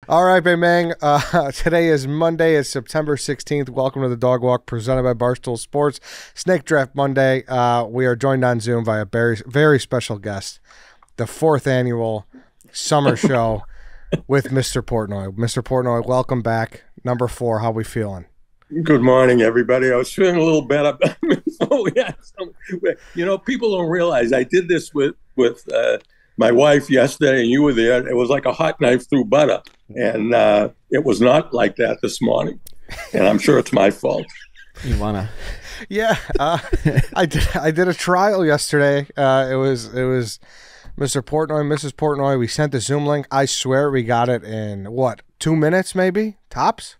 All right, Bang. Today is Monday. It's September 16th. Welcome to the Dog Walk presented by Barstool Sports. Snake Draft Monday. We are joined on Zoom by a very special guest, the 4th annual summer show with Mr. Portnoy. Mr. Portnoy, welcome back. Number 4, how we feeling? Good morning, everybody. I was feeling a little better. People don't realize I did this with my wife yesterday, and you were there. It was like a hot knife through butter, and it was not like that this morning. And I'm sure it's my fault. You wanna? Yeah, I did a trial yesterday. It was Mr. Portnoy, Mrs. Portnoy. We sent the Zoom link. I swear we got it in 2 minutes, maybe tops.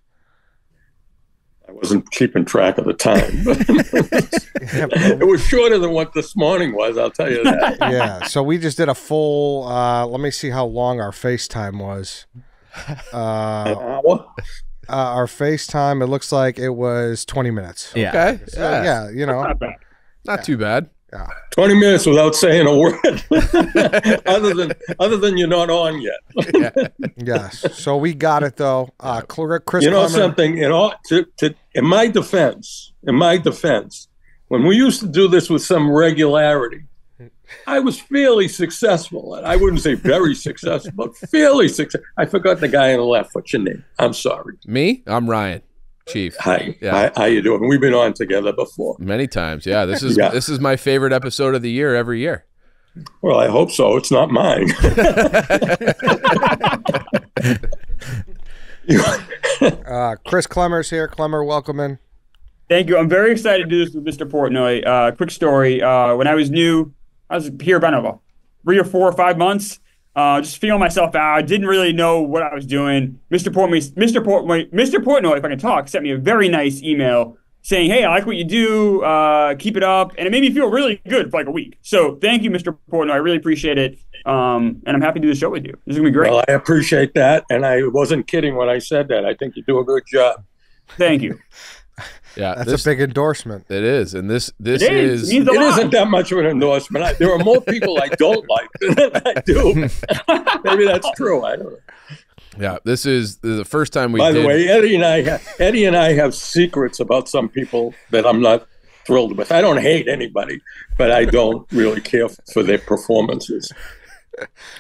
I wasn't keeping track of the time. It was shorter than what this morning was, I'll tell you that. Yeah, so we just did a full, let me see how long our FaceTime was. An hour? Our FaceTime, it looks like it was 20 minutes. Yeah. Okay. So, yeah, you know. Not too bad. Yeah. 20 minutes without saying a word, other than you're not on yet. Yeah. Yes. So we got it though. Chris, you know Klemmer, something? In my defense, when we used to do this with some regularity, I was fairly successful. I wouldn't say very successful, but fairly successful. I forgot the guy on the left. What's your name? I'm sorry. Me? I'm Ryan, Chief. Hi. Yeah. How you doing? We've been on together before. Many times. Yeah. This is my favorite episode of the year every year. Well, I hope so. It's not mine. Chris Klemmer's here. Klemmer, welcome in. Thank you. I'm very excited to do this with Mr. Portnoy. Quick story. When I was new, I was here about 3 or 4 or 5 months. Just feeling myself out. I didn't really know what I was doing. Mr. Portnoy, if I can talk, sent me a very nice email saying, "Hey, I like what you do. Keep it up." And it made me feel really good for like a week. So thank you, Mr. Portnoy. I really appreciate it. And I'm happy to do the show with you. This is going to be great. Well, I appreciate that. And I wasn't kidding when I said that. I think you do a good job. Thank you. Yeah. That's a big endorsement. It is. And this It is. means a lot. Isn't that much of an endorsement. There are more people I don't like than I do. Maybe that's true. I don't know. Yeah. This is the first time we By did. the way, Eddie and I have secrets about some people that I'm not thrilled with. I don't hate anybody, but I don't really care for their performances.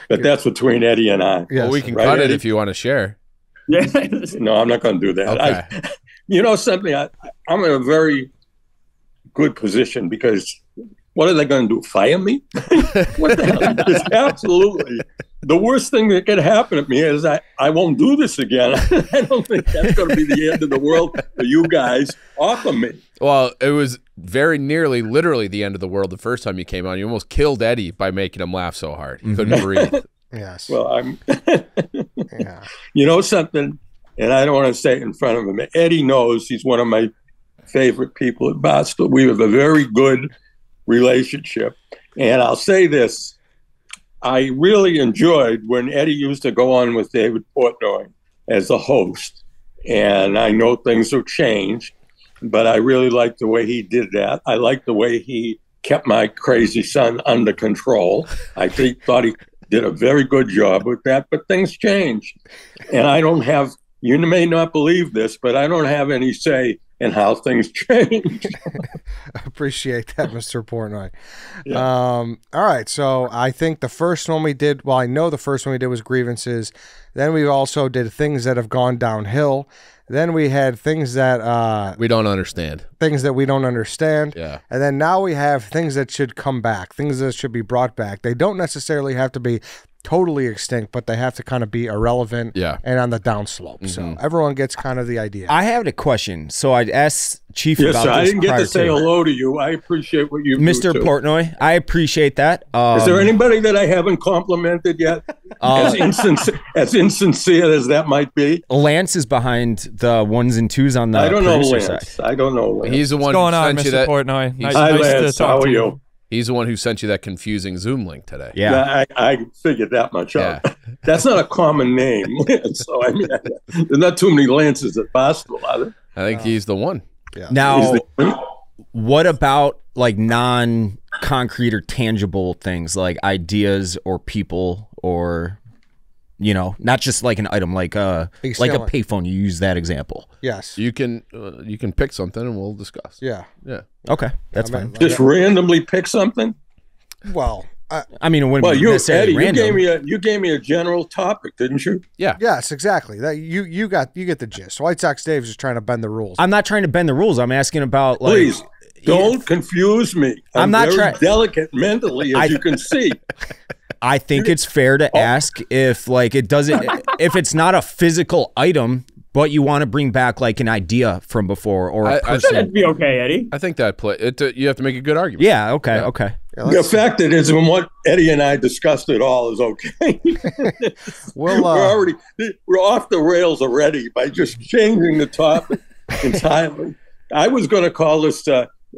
But that's between Eddie and I. Yes. Well, we can Right, cut it Eddie? if you want to share. Yeah. No, I'm not going to do that. Okay. You know something? I'm in a very good position because what are they going to do? Fire me? What the hell? It's absolutely the worst thing that could happen to me is I won't do this again. I don't think that's going to be the end of the world for you guys or for me. Well, it was very nearly, literally the end of the world the first time you came on. You almost killed Eddie by making him laugh so hard. He couldn't breathe. Yes. Well, I'm. Yeah. You know something? And I don't want to say it in front of him. Eddie knows he's one of my favorite people at Barstool. We have a very good relationship. And I'll say this. I really enjoyed when Eddie used to go on with David Portnoy as the host. And I know things have changed, but I really liked the way he did that. I liked the way he kept my crazy son under control. I thought he did a very good job with that, but things change. And I don't have, you may not believe this, but I don't have any say in how things change. I appreciate that, Mr. Portnoy. Yeah. All right, so I think the first one we did, well, I know the first one we did was grievances. Then we also did things that have gone downhill. Then we had things that We don't understand. things that we don't understand. Yeah. And then now we have things that should come back, things that should be brought back. They don't necessarily have to be totally extinct, but they have to kind of be irrelevant and on the downslope. So everyone gets kind of the idea. I have a question. So I'd asked Chief Yes, about sir. this I didn't get prior to say hello to you. I appreciate what you Mr. do, too. Portnoy, I appreciate that. Is there anybody that I haven't complimented yet? As insincere as that might be. Lance is behind the 1s and 2s on the I don't know producer Lance. side. I don't know Lance. He's the one What's going who on, sent you Mr. that. Portnoy? Nice, Hi, nice Lance. to talk How are to you? He's the one who sent you that confusing Zoom link today. Yeah. I figured that much out. Yeah. That's not a common name, Lance. So I mean, there's not too many Lances at Barstool, are there? I think he's the one. Now, Is the- what about like non-concrete or tangible things like ideas or people or not just like an item, like a payphone. You use that example. Yes. You can pick something and we'll discuss. Yeah. Yeah. Okay, that's fine. Just randomly pick something. Well, I mean, it wouldn't be necessarily Eddie, random. you gave me a general topic, didn't you? Yeah. yes, exactly. That you get the gist. White Sox Dave's just trying to bend the rules. I'm not trying to bend the rules. I'm asking about like. Please don't confuse me. I'm not very delicate mentally, as you can see. I think it's fair to ask if like it doesn't if it's not a physical item, but you want to bring back like an idea from before or a person. That'd be okay, Eddie. I think that you have to make a good argument. Yeah. Okay. Okay. The fact that it's what Eddie and I discussed it all is okay. Well, we're off the rails already by just changing the topic entirely. I was going to call this.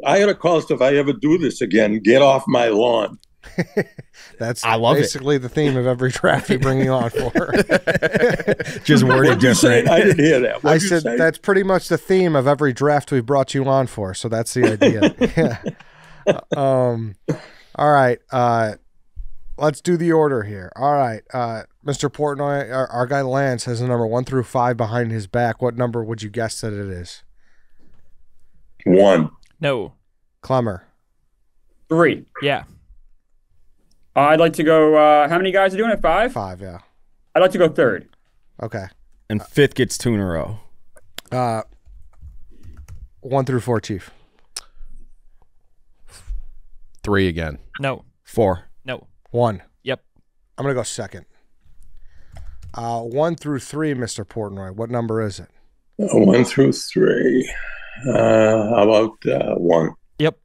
I had to call this if I ever do this again. Get off my lawn. That's basically the theme of every draft we bring you on for. Just worded different. I didn't hear that. I said that's pretty much the theme of every draft we brought you on for. So that's the idea. Yeah. All right. Let's do the order here. All right. Mr. Portnoy, our guy Lance has a number 1 through 5 behind his back. What number would you guess that it is? 1. No. Klemmer. 3. Yeah. I'd like to go. How many guys are doing it? 5? 5, yeah. I'd like to go 3rd. Okay. And 5th gets 2 in a row. 1 through 4, Chief. 3 again. No. 4. No. 1. Yep. I'm going to go 2nd. 1 through 3, Mr. Portnoy. What number is it? 1 through 3. How about 1? Yep.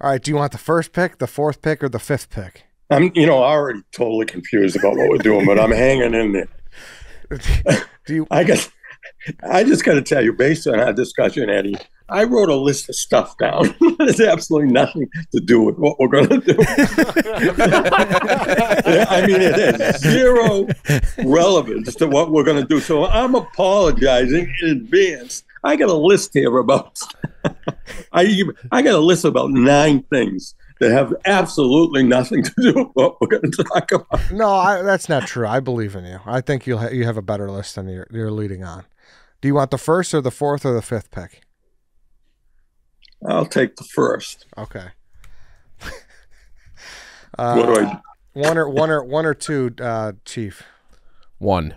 All right. Do you want the 1st pick, the 4th pick, or the 5th pick? I'm, already totally confused about what we're doing, but I'm hanging in there. I just got to tell you, based on our discussion, Eddie, I wrote a list of stuff down. There's absolutely nothing to do with what we're going to do. I mean, it has 0 relevance to what we're going to do. So I'm apologizing in advance. I got a list here about. I got a list about 9 things that have absolutely nothing to do with what we're going to talk about. No, that's not true. I believe in you. I think you have a better list than you're leading on. Do you want the 1st or the 4th or the 5th pick? I'll take the 1st. Okay. What do I? 1 or 2, Chief. 1.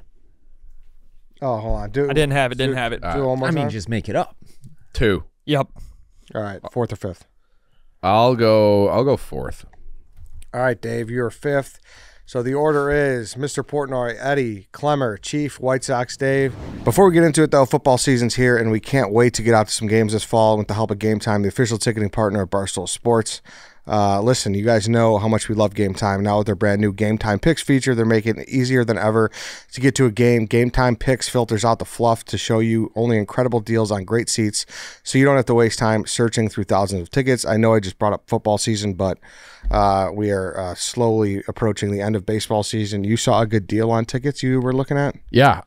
Oh, hold on. I didn't have it. Didn't have it. Do one more time? Just make it up. 2. Yep. All right, 4th or 5th. I'll go 4th. All right, Dave, you're 5th. So the order is Mr. Portnoy, Eddie, Klemmer, Chief, White Sox, Dave. Before we get into it, though, football season's here, and we can't wait to get out to some games this fall with the help of Game Time, the official ticketing partner of Barstool Sports. Listen, you guys know how much we love Game Time. Now with their brand new Game Time Picks feature, they're making it easier than ever to get to a game. Game Time Picks filters out the fluff to show you only incredible deals on great seats, so you don't have to waste time searching through thousands of tickets. I know I just brought up football season, but we are slowly approaching the end of baseball season. You saw a good deal on tickets you were looking at? Yeah,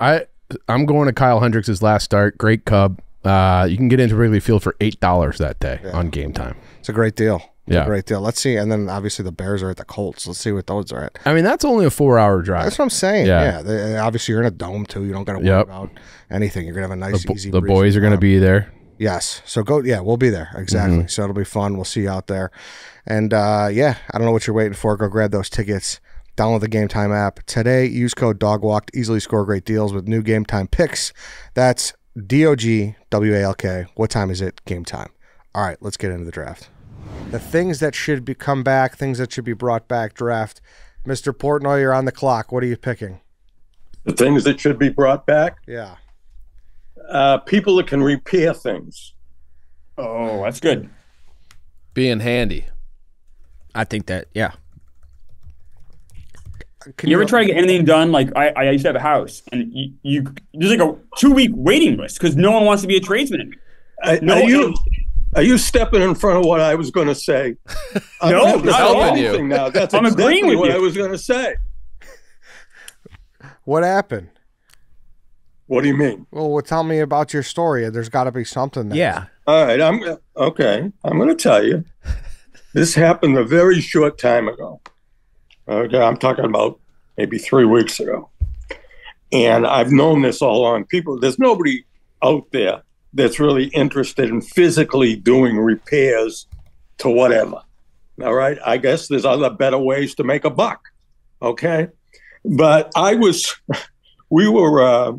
I'm going to Kyle Hendricks' last start. Great Cub. You can get into Wrigley Field for $8 that day on Game Time. It's a great deal. Yeah. A great deal. Let's see. And then obviously the Bears are at the Colts. Let's see what those are at. I mean, that's only a 4-hour drive. That's what I'm saying. Yeah. Obviously, you're in a dome, too. You don't got to worry about anything. You're going to have a nice, easy The boys are going to be there. Yes. So go. Yeah, we'll be there. Exactly. So it'll be fun. We'll see you out there. And, I don't know what you're waiting for. Go grab those tickets. Download the Game Time app. Today, use code DOGWALK to easily score great deals with new Game Time picks. That's DOGWALK. What time is it? Game Time. All right, let's get into the draft. The things that should come back, things that should be brought back, draft. Mr. Portnoy, you're on the clock. What are you picking? The things that should be brought back? Yeah. People that can repair things. Oh, that's good. Being handy. I think that, yeah. Can you ever try to get anything done? Like I used to have a house, and you there's like a 2-week waiting list because no one wants to be a tradesman. Are you stepping in front of what I was going to say? No, not at all. Now. That's I'm exactly agreeing with what you. I was going to say. What happened? What do you mean? Well, tell me about your story. There's got to be something there. Yeah. All right. I'm going to tell you. This happened a very short time ago. Okay, I'm talking about maybe 3 weeks ago. And I've known this all along. There's nobody out there that's really interested in physically doing repairs to whatever. All right. I guess there's other better ways to make a buck. Okay. But we were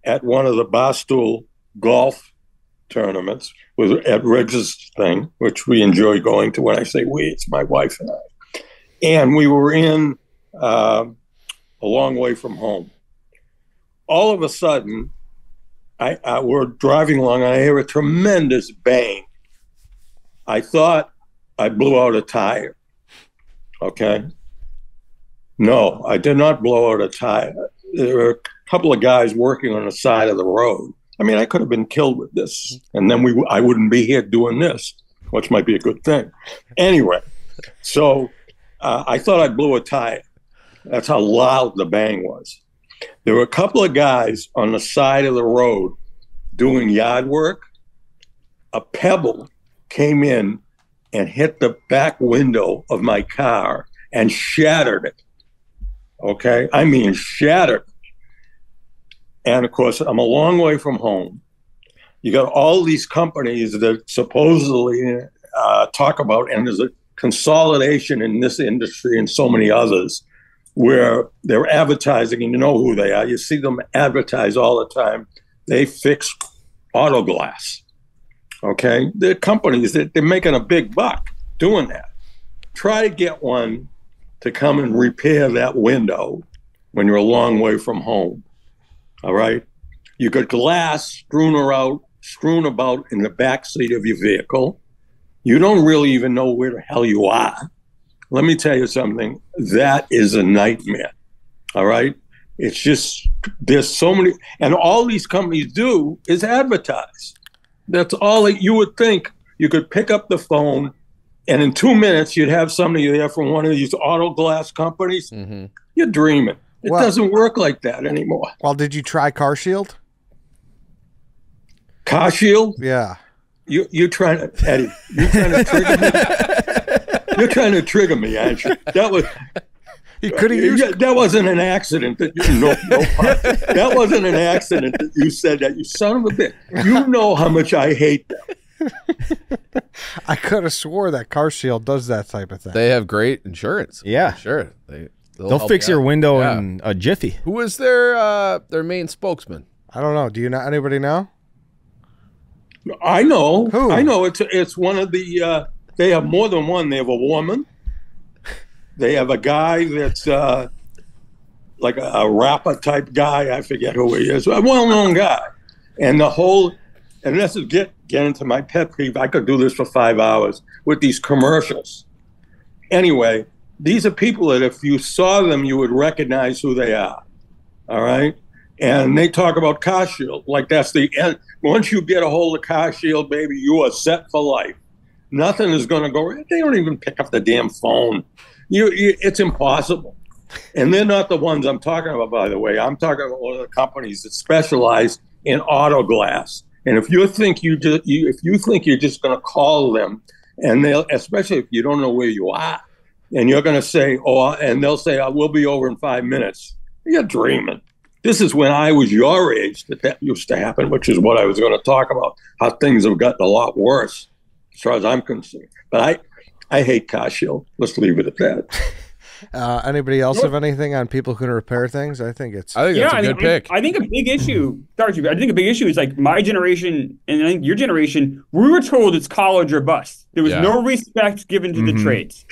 at one of the Barstool golf tournaments at Riggs' thing, which we enjoy going to. When I say we, it's my wife and I. And we were in a long way from home. All of a sudden, we're driving along, and I hear a tremendous bang. I thought I blew out a tire. Okay. No, I did not blow out a tire. There were a couple of guys working on the side of the road. I mean, I could have been killed with this, and then I wouldn't be here doing this, which might be a good thing. Anyway, so I thought I blew a tire. That's how loud the bang was. There were a couple of guys on the side of the road doing yard work. A pebble came in and hit the back window of my car and shattered it. Okay? I mean, shattered. And of course, I'm a long way from home. You got all these companies that supposedly talk about, and there's a consolidation in this industry and so many others, where they're advertising, and you know who they are. You see them advertise all the time. They fix auto glass. Okay? They're companies that they're making a big buck doing that. Try to get one to come and repair that window when you're a long way from home. All right? You got glass strewn about in the back seat of your vehicle. You don't really even know where the hell you are. Let me tell you something. That is a nightmare. All right? It's just, there's so many, and all these companies do is advertise. That's all that you would think. You could pick up the phone, and in 2 minutes, you'd have somebody there from one of these auto glass companies. Mm-hmm. You're dreaming. It doesn't work like that anymore. Well, did you try Car Shield? Car Shield? Yeah. You're trying to, Eddie, you're trying to trigger me? You're trying to trigger me, aren't you? That was... You could have used... That wasn't an accident. That wasn't an accident that you said that. You son of a bitch. You know how much I hate them. I could have swore that Car Shield does that type of thing. They have great insurance. Yeah. Sure. They'll fix your window in a jiffy. Who was their main spokesman? I don't know. Do you know anybody now? I know. Who? I know. It's one of the. They have more than one. They have a woman. They have a guy that's like a rapper type guy. I forget who he is. A well-known guy. And this is get into my pet peeve. I could do this for 5 hours with these commercials. Anyway, these are people that if you saw them, you would recognize who they are. All right? And they talk about Car Shield like that's the end. Once you get a hold of Car Shield, baby, you are set for life. Nothing is going to go. They don't even pick up the damn phone. It's impossible. And they're not the ones I'm talking about, by the way. I'm talking about one of the companies that specialize in auto glass. And if you think you're just going to call them, and especially if you don't know where you are, and you're going to say, and they'll say, I will be over in 5 minutes. You're dreaming. This is when I was your age that used to happen, which is what I was going to talk about, how things have gotten a lot worse as far as I'm concerned. But I hate Car Shield. Let's leave it at that. Anybody else have anything on people who can repair things? I think that's a good pick. I think a big issue, is like my generation and I think your generation, we were told it's college or bust. There was no respect given to the trades.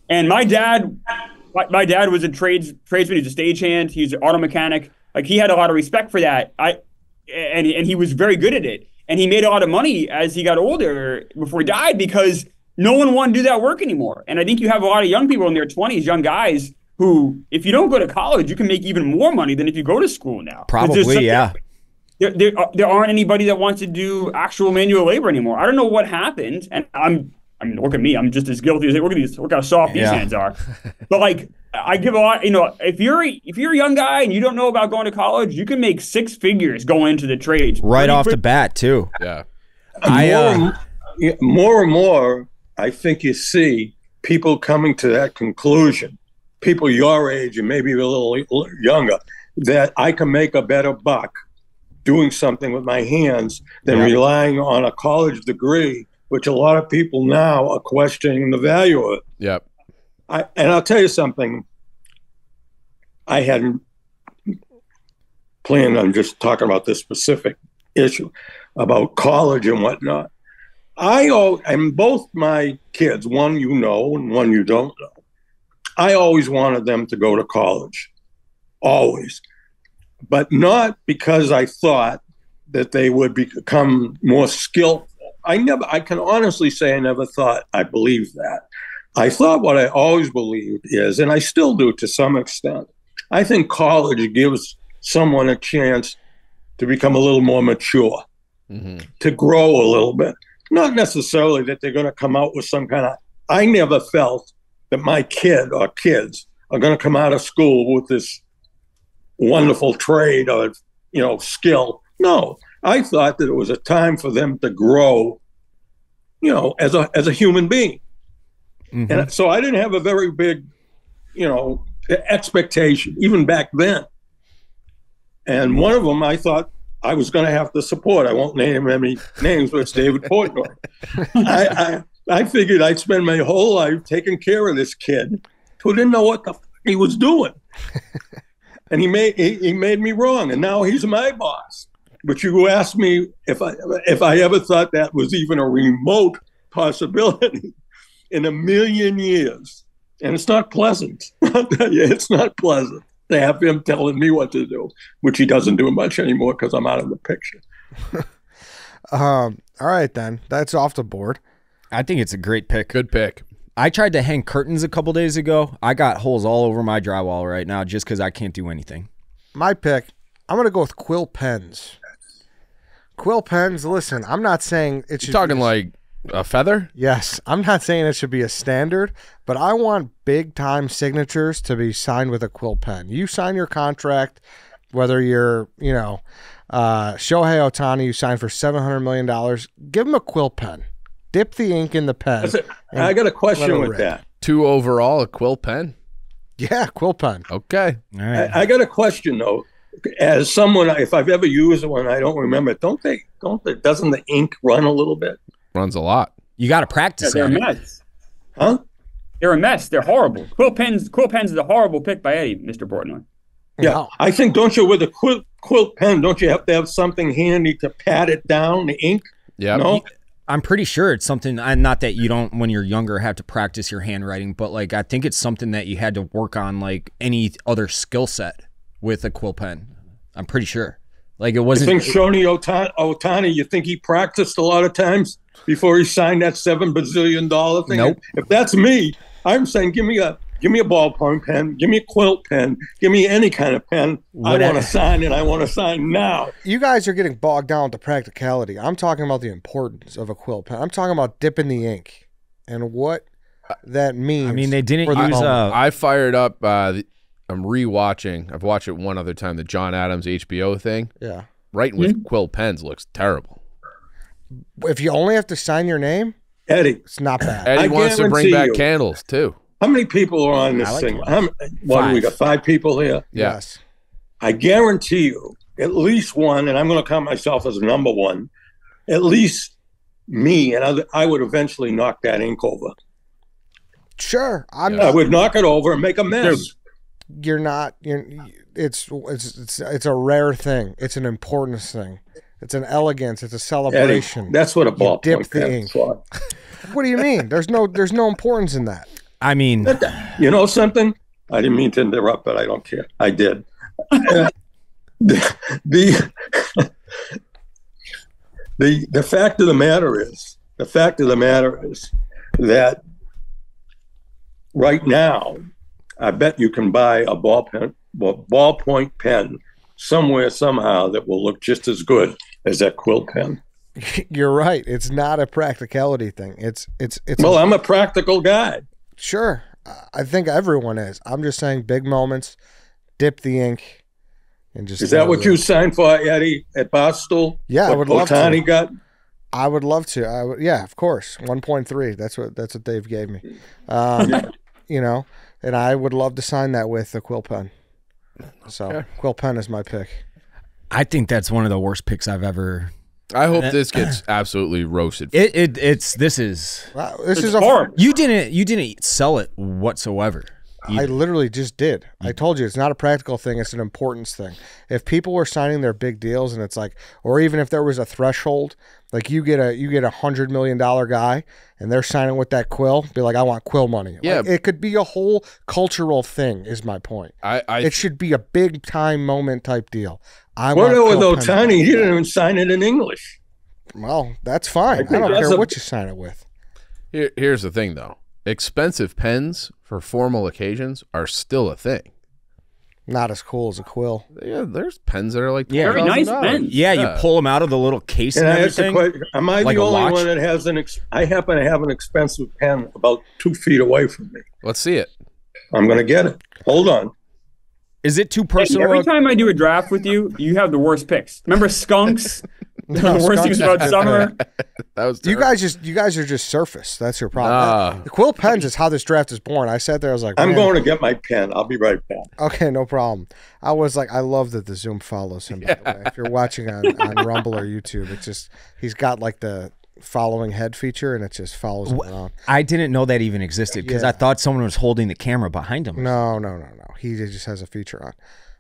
And my dad was a tradesman. He was a stagehand. He was an auto mechanic. Like he had a lot of respect for that. And he was very good at it. And he made a lot of money as he got older before he died because no one wanted to do that work anymore. And I think you have a lot of young people in their 20s, young guys, who, if you don't go to college, you can make even more money than if you go to school now. Probably, yeah. There aren't anybody that wants to do actual manual labor anymore. I don't know what happened, and I mean, look at me. I'm just as guilty as look how soft these hands are. But like, I give a lot. If you're a young guy and you don't know about going to college, you can make 6 figures going into the trades right off the bat too. Yeah. More and more, I think you see people coming to that conclusion. people your age and maybe a little younger, that I can make a better buck doing something with my hands than relying on a college degree, which a lot of people now are questioning the value of it. Yep. And I'll tell you something. I hadn't planned on just talking about this specific issue about college and whatnot. And both my kids, one you know and one you don't know, I always wanted them to go to college, always. But not because I thought that they would become more skillful. I can honestly say I never thought I believed that. I thought what I always believed is, and I still do to some extent, I think college gives someone a chance to become a little more mature, to grow a little bit. Not necessarily that they're going to come out with some kind of, I never felt that my kid or kids are going to come out of school with this wonderful trade or, skill. No, I thought that it was a time for them to grow, as a human being. And so I didn't have a very big, expectation, even back then. And one of them I thought I was going to have to support. I won't name any names, but it's David Portnoy. I figured I'd spend my whole life taking care of this kid who didn't know what the f he was doing. And he made me wrong, and now he's my boss. But you asked me if I ever thought that was even a remote possibility in a million years. And it's not pleasant. I'll tell you, it's not pleasant to have him telling me what to do, which he doesn't do much anymore because I'm out of the picture. All right, then. That's off the board. I think it's a great pick. Good pick. I tried to hang curtains a couple days ago. I got holes all over my drywall right now just because I can't do anything. My pick, I'm going to go with quill pens. Quill pens, listen, I'm not saying it should You're talking like a feather? Yes, I'm not saying it should be a standard, but I want big-time signatures to be signed with a quill pen. You sign your contract, whether you're, Shohei Ohtani, you signed for $700 million, give him a quill pen. Dip the ink in the pen. I got a question with that. 2 overall, a quill pen? Yeah, quill pen. Okay. All right. I got a question, though. As someone, if I've ever used one, I don't remember. Doesn't the ink run a little bit? Runs a lot. You got to practice They're a it. mess. Huh? They're a mess. They're horrible. Quill pens is a horrible pick by Eddie, Mr. Portnoy. Yeah, No. I think, don't you, with a quilt pen, don't you have to have something handy to pat it down, the ink? Yeah. No? I'm pretty sure it's something, not that you don't, when you're younger, have to practice your handwriting, but like I think it's something that you had to work on like any other skill set with a quill pen. I'm pretty sure. Like it wasn't. You think Shohei Ohtani, you think he practiced a lot of times before he signed that $7 bazillion thing? Nope. If that's me, I'm saying give me a ballpoint pen, give me a quilt pen, give me any kind of pen. I want to sign, and I want to sign now. You guys are getting bogged down with the practicality. I'm talking about the importance of a quill pen. I'm talking about dipping the ink and what that means. I mean, they didn't for the use moment. I fired up. I'm rewatching. I've watched it one other time. The John Adams HBO thing. Yeah. Writing with quill pens looks terrible. If you only have to sign your name, Eddie, it's not bad. Eddie I wants to bring guarantee back you. candles too. how many people are on this I like thing? one. What do we got? 5 people here? Yeah. Yes. I guarantee you, at least one, and I'm going to count myself as number one, at least me, and I would eventually knock that ink over. Sure. I would knock it over and make a mess. You're not. It's a rare thing. It's an importance thing. It's an elegance. It's a celebration. Eddie, that's what a ballpoint dip the pen ink. is for. What do you mean? There's no importance in that. I mean, You know something? I didn't mean to interrupt, but I don't care. I did. The fact of the matter is that right now, I bet you can buy a ballpoint pen somewhere, somehow, that will look just as good as that quill pen. You're right. It's not a practicality thing. It's. Well, I'm a practical guy. Sure. I think everyone is. I'm just saying, big moments, dip the ink, and just. Is that what you signed for, Eddie, at Barstool? Yeah, I would love to. Ohtani got? I would love to. Yeah, of course. 1.3. That's what Dave gave me. You know, and I would love to sign that with a quill pen. So quill pen is my pick. I think that's one of the worst picks I've ever. I hope this gets absolutely roasted. This is horrible. You didn't sell it whatsoever. I literally just did. I told you it's not a practical thing, it's an importance thing. If people were signing their big deals and it's like, or even if there was a threshold, like you get $100 million guy and they're signing with that quill, be like, I want quill money. Yeah. Like, it could be a whole cultural thing is my point. It should be a big time moment type deal. With Otani, he didn't even sign it in English. Well, that's fine. I don't care what you sign it with. Here's the thing, though. Expensive pens for formal occasions are still a thing. Not as cool as a quill. Yeah, there's pens that are like very nice pens. Yeah, you pull them out of the little case and everything. Am I the only one that has I happen to have an expensive pen about 2 feet away from me. Let's see it. I'm going to get it. Hold on. Is it too personal? Every time I do a draft with you, you have the worst picks. Remember Skunks? The worst things about summer. That was you guys are just surface. That's your problem. The quill pens is how this draft is born. I sat there, I was like, I'm going to get my pen. I'll be right back. Okay, no problem. I was like, I love that the Zoom follows him, by the way. If you're watching on Rumble or YouTube, it's just he's got like the following head feature and it just follows him around. I didn't know that even existed because I thought someone was holding the camera behind him. No. He just has a feature on.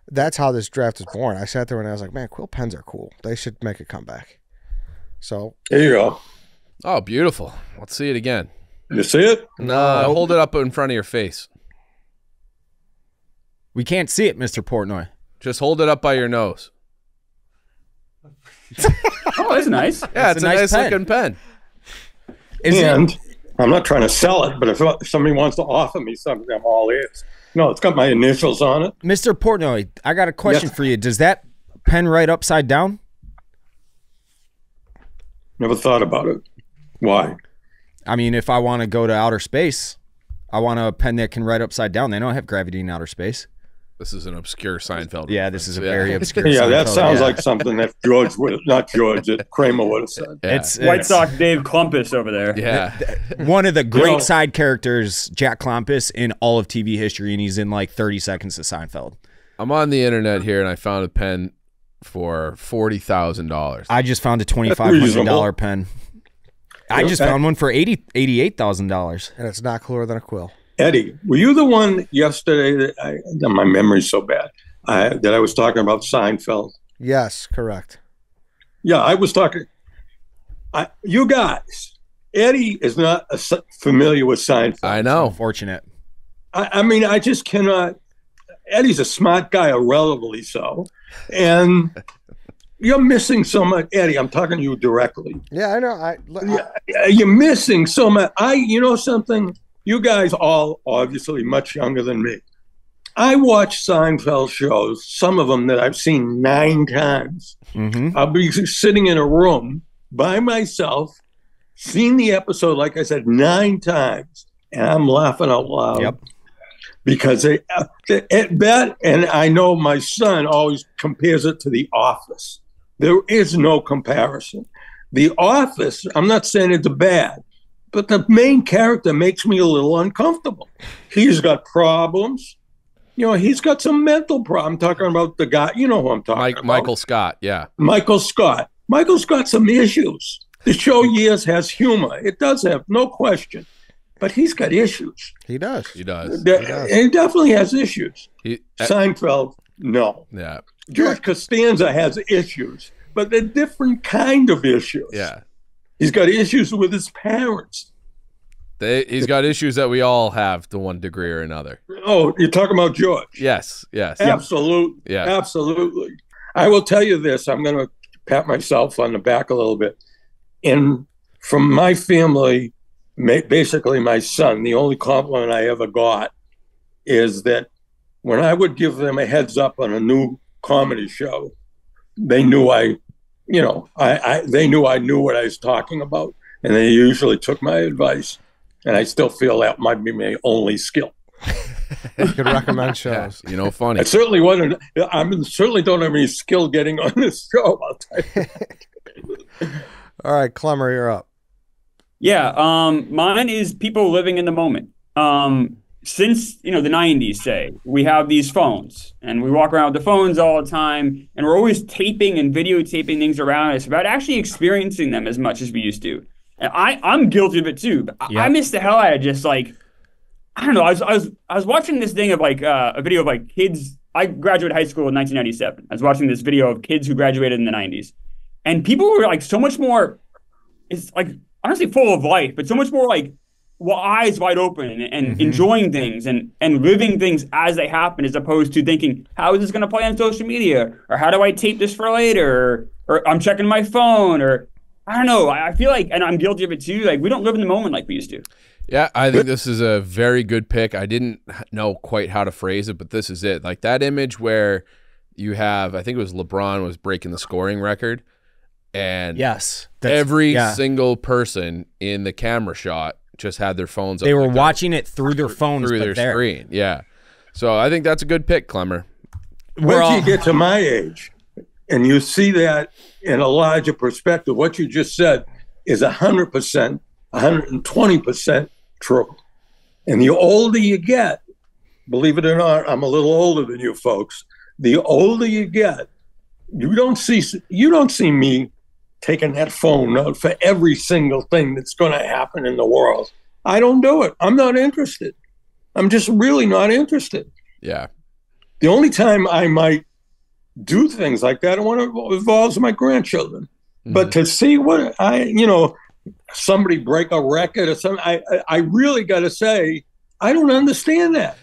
That's how this draft is born. I sat there and I was like, man, quill pens are cool. They should make a comeback. So here you go. Oh, beautiful. Let's see it again. You see it? No, hold it up in front of your face. We can't see it, Mr. Portnoy. Just hold it up by your nose. Oh, that's nice. Yeah, it's a nice looking pen. I'm not trying to sell it, but if somebody wants to offer me something, I'm all ears. No, it's got my initials on it. Mr. Portnoy, I got a question for you. Does that pen write upside down? Never thought about it. Why? I mean, if I want to go to outer space, I want a pen that can write upside down. They don't have gravity in outer space. This is an obscure Seinfeld. Yeah, this is a very obscure Yeah, that Seinfeld. sounds like something that Kramer would have said. It's White Sox Dave Klumpus over there. Yeah. One of the great side characters, Jack Klumpus, in all of TV history, and he's in like 30 seconds of Seinfeld. I'm on the internet here, and I found a pen for $40,000. I just found a $2,500 pen. I just found one for $88,000. And it's not cooler than a quill. Eddie, were you the one yesterday that my memory's so bad that I was talking about Seinfeld? Yes, correct. Yeah, I was talking. You guys, Eddie is not familiar with Seinfeld. I know. Unfortunate. I mean, I just cannot. Eddie's a smart guy, or relatively so, and you're missing so much. Eddie, I'm talking to you directly. Yeah, I know. You're missing so much. You know something? You guys all obviously much younger than me. I watch Seinfeld shows, some of them that I've seen 9 times. Mm-hmm. I'll be sitting in a room by myself, seeing the episode, like I said, 9 times, and I'm laughing out loud. Yep. Because and I know my son always compares it to The Office. There is no comparison. The Office, I'm not saying it's bad, but the main character makes me a little uncomfortable. He's got problems. You know, he's got some mental problems. I'm talking about the guy, you know who I'm talking about. Michael Scott, yeah. Michael Scott. Michael's got some issues. The show Years has humor. It does have, no question. But he's got issues. He does. He does. He definitely has issues. Seinfeld, no. Yeah. George Costanza has issues, but they're different kind of issues. Yeah. He's got issues with his parents. He's got issues that we all have to one degree or another. Oh, you're talking about George? Yes. Absolutely. Yeah. Absolutely. I will tell you this. I'm going to pat myself on the back a little bit. And from my family, basically my son, the only compliment I ever got is that when I would give them a heads up on a new comedy show, they knew they knew I knew what I was talking about, and they usually took my advice. And I still feel that might be my only skill. You could recommend shows. Yeah, funny. I certainly wasn't. Certainly don't have any skill getting on this show. I'll tell you. All right, Klemmer, you're up. Yeah, mine is people living in the moment. since the 90s, say, we have these phones and we walk around with the phones all the time, and we're always taping and videotaping things around us without actually experiencing them as much as we used to. And I'm guilty of it too. But I miss the hell out of just like, I don't know. I was watching this thing of like a video of like kids. I graduated high school in 1997. I was watching this video of kids who graduated in the 90s, and people were like so much more. It's like honestly full of life, but so much more like eyes wide open and enjoying things and living things as they happen, as opposed to thinking, how is this going to play on social media, or how do I tape this for later, or I'm checking my phone, or I don't know. I feel like, and I'm guilty of it too, like we don't live in the moment like we used to. Yeah, I think this is a very good pick. I didn't know quite how to phrase it, but this is it. Like that image where you have, I think it was LeBron was breaking the scoring record, and every single person in the camera shot just had their phones up. They were watching it through their phones, through their screen. Yeah. So I think that's a good pick, Klemmer. Once you get to my age and you see that in a larger perspective, what you just said is 100%, 120% true. And the older you get, believe it or not, I'm a little older than you folks. The older you get, you don't see me taking that phone out for every single thing that's going to happen in the world. I don't do it. I'm not interested. I'm just really not interested. Yeah. The only time I might do things like that when it involves my grandchildren. But to see what somebody break a record or something, I really got to say, I don't understand that.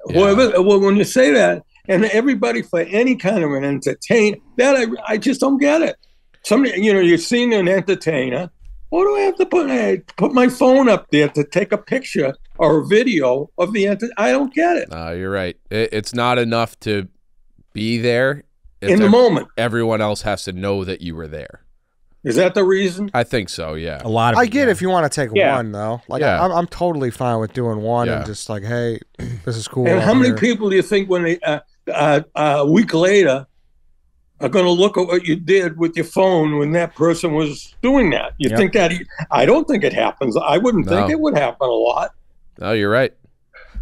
Yeah. When you say that, and everybody for any kind of an entertainment, that I just don't get it. Somebody, you're seeing an entertainer. Why do I have to put my phone up there to take a picture or a video of the entertainer? I don't get it. No, you're right. It's not enough to be there. In the moment. Everyone else has to know that you were there. Is that the reason? I think so, yeah. A lot of I get if you want to take one, though. Like, Yeah. I'm totally fine with doing one and just like, hey, this is cool. And how many people do you think when they a week later are going to look at what you did with your phone when that person was doing that? You think that? I don't think it happens. I wouldn't think it would happen a lot. No, you're right.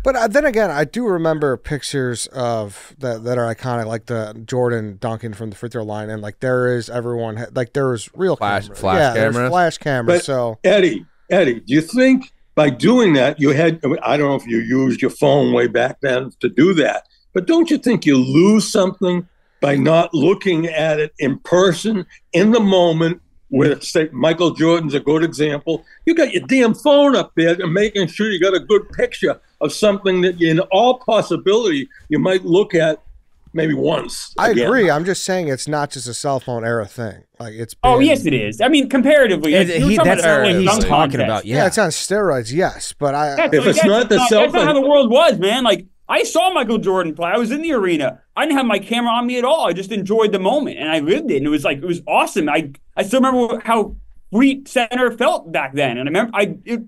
But then again, I do remember pictures of that are iconic, like the Jordan dunking from the free throw line, and like there is real flash cameras. cameras. There's flash cameras. But so Eddie, do you think by doing that you had? I don't know if you used your phone way back then to do that, but don't you think you lose something by not looking at it in person in the moment? Where, say, Michael Jordan's a good example. You got your damn phone up there and making sure you got a good picture of something that, in all possibility, you might look at maybe once. I agree. I'm just saying it's not just a cell phone era thing. Like it's. Oh yes, it is. I mean, comparatively, that's what he's talking about. Yeah, it's on steroids. Yes, but if it's not the cell phone, that's not how the world was, man. Like I saw Michael Jordan play. I was in the arena. I didn't have my camera on me at all. I just enjoyed the moment and I lived it. And it was awesome. I still remember how Fleet Center felt back then. And I remember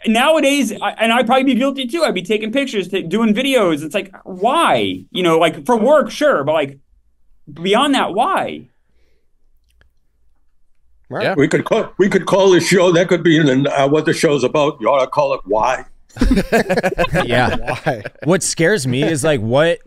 nowadays, and I'd probably be guilty too. I'd be taking pictures, doing videos. It's like, why? Like for work, sure, but like beyond that, why? Right. Yeah. we could call this show. That could be what the show's about. You ought to call it "Why." Yeah. Why? What scares me is like what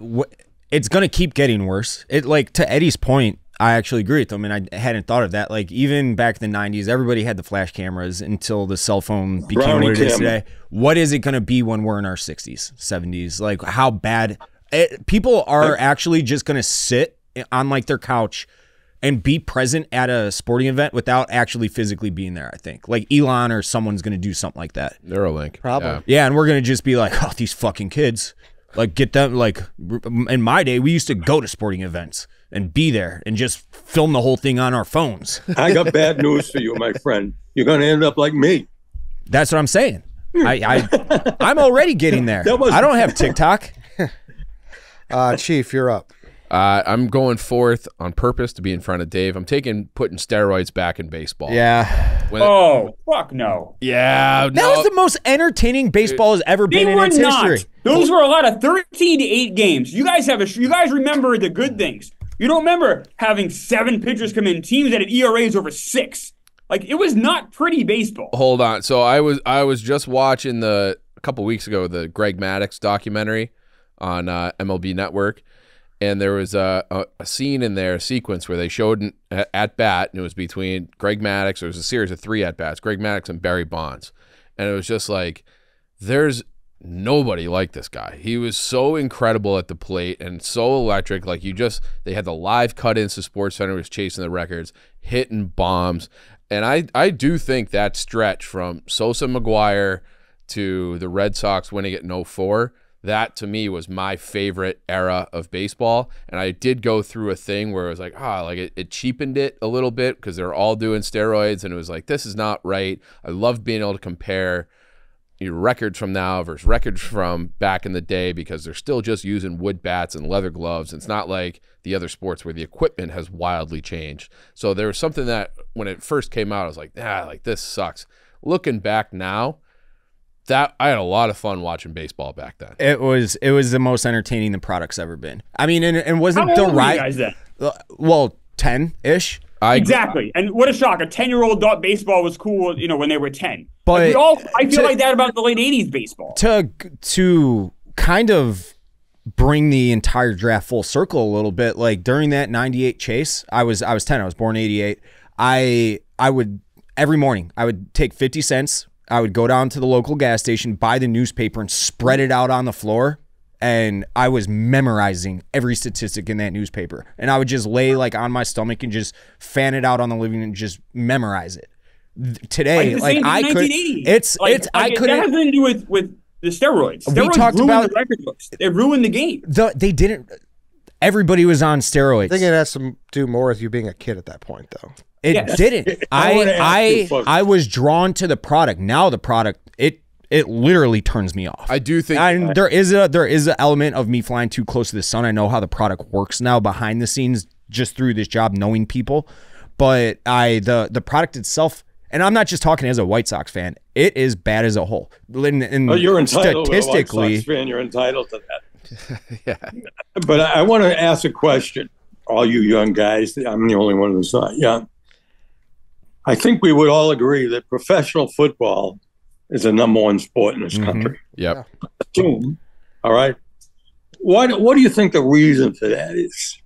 it's going to keep getting worse. It, like, to Eddie's point, I actually agree with him, and I hadn't thought of that. Like, even back in the 90s, everybody had the flash cameras until the cell phone became what it is today. What is it going to be when we're in our 60s, 70s? Like, how bad people are actually just going to sit on like their couch and be present at a sporting event without actually physically being there, I think. Like Elon or someone's going to do something like that. Neuralink. Probably. Yeah, and we're going to just be like, oh, these fucking kids. Like, get them, like, in my day, we used to go to sporting events and be there and just film the whole thing on our phones. I got bad news for you, my friend. You're going to end up like me. That's what I'm saying. I'm already getting there. I don't have TikTok. Chief, you're up. I'm going fourth on purpose to be in front of Dave. I'm putting steroids back in baseball. Yeah. Fuck no. Yeah. That was the most entertaining baseball has ever been in its history. Those were a lot of 13-8 games. You guys remember the good things. You don't remember having 7 pitchers come in, teams that had ERAs over 6. Like, it was not pretty baseball. Hold on. So I was just watching the a couple weeks ago the Greg Maddux documentary on MLB Network, and there was a scene in there, a sequence where they showed an at bat, and it was between Greg Maddux. There was a series of 3 at bats, Greg Maddux and Barry Bonds, and it was just like, there's nobody like this guy. He was so incredible at the plate and so electric. Like they had the live cut-ins to SportsCenter, was chasing the records, hitting bombs. And I do think that stretch from Sosa McGuire to the Red Sox winning it in 04, that to me was my favorite era of baseball. And I did go through a thing where it was like, it cheapened it a little bit because they're all doing steroids, and it was like, this is not right. I loved being able to compare records from now versus records from back in the day, because they're still just using wood bats and leather gloves. It's not like the other sports where the equipment has wildly changed. So there was something that when it first came out, I was like, this sucks. Looking back now, that I had a lot of fun watching baseball back then. It was the most entertaining the product's ever been. I mean, and wasn't How the old were you right guys then? Well, 10-ish. Exactly. And what a shock. A 10-year-old thought baseball was cool, when they were 10. But I feel like that about the late 80s baseball. To kind of bring the entire draft full circle a little bit, like during that 98 chase, I was 10. I was born 88. I would every morning I would take 50 cents. I would go down to the local gas station, buy the newspaper, and spread it out on the floor. And I was memorizing every statistic in that newspaper. And I would just lay like on my stomach and just fan it out on the living room and just memorize it. Today, I could. I couldn't. That has nothing to do with the steroids. Steroids we talked ruined about the record books. They ruined the game. They didn't. Everybody was on steroids. I think it has to do more with you being a kid at that point, though. It didn't. I was drawn to the product. Now the product, it literally turns me off. I do think there is an element of me flying too close to the sun. I know how the product works now behind the scenes just through this job, knowing people. But the product itself, and I'm not just talking as a White Sox fan, it is bad as a whole. You're entitled statistically, to a White Sox fan. You're entitled to that. yeah. But I want to ask a question. All you young guys, I'm the only one who's not young. I think we would all agree that professional football is the number 1 sport in this country. Yep. All right. What do you think the reason for that is?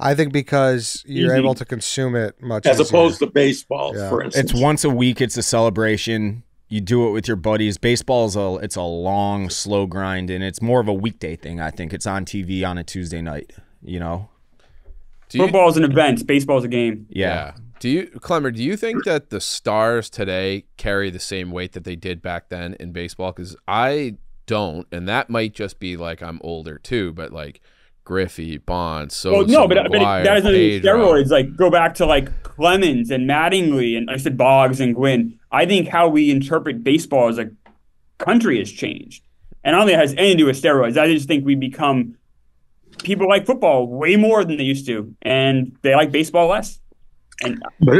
I think because you're able to consume it much as easier. Opposed to baseball, for instance. It's once a week. It's a celebration. You do it with your buddies. Baseball it's a long, slow grind, and it's more of a weekday thing. I think it's on TV on a Tuesday night. Football's an event. Baseball's a game. Yeah. Klemmer, do you think that the stars today carry the same weight that they did back then in baseball? Because I don't, and that might just be like I'm older too, but like Griffey, Bonds, but that is steroids. Like go back to like Clemens and Mattingly and I said Boggs and Gwynn. I think how we interpret baseball as a country has changed, and I don't think it has anything to do with steroids. I just think we become people like football way more than they used to, and they like baseball less. But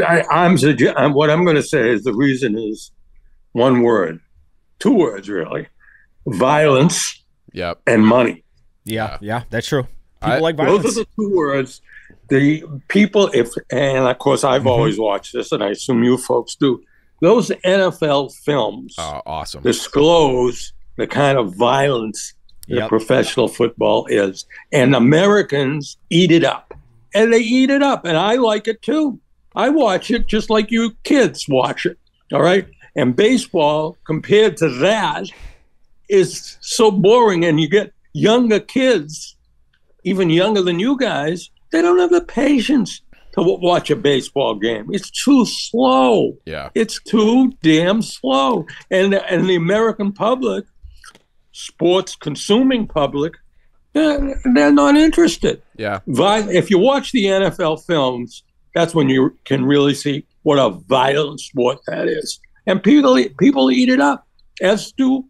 what I'm going to say is the reason is one word, 2 words really: violence. Yep. And money. Yeah, that's true. People like violence. Those are the 2 words. The people, and of course I've always watched this, and I assume you folks do. Those NFL films, awesome, disclose the kind of violence that professional football is, and Americans eat it up, and they eat it up, and I like it too. I watch it just like you kids watch it. All right, and baseball compared to that is so boring, and you get younger kids, even younger than you guys, they don't have the patience to watch a baseball game. It's too slow. Yeah. It's too damn slow. And the American public, sports consuming public, they're not interested. Yeah. If you watch the NFL films, that's when you can really see what a violent sport that is. And people eat it up, as do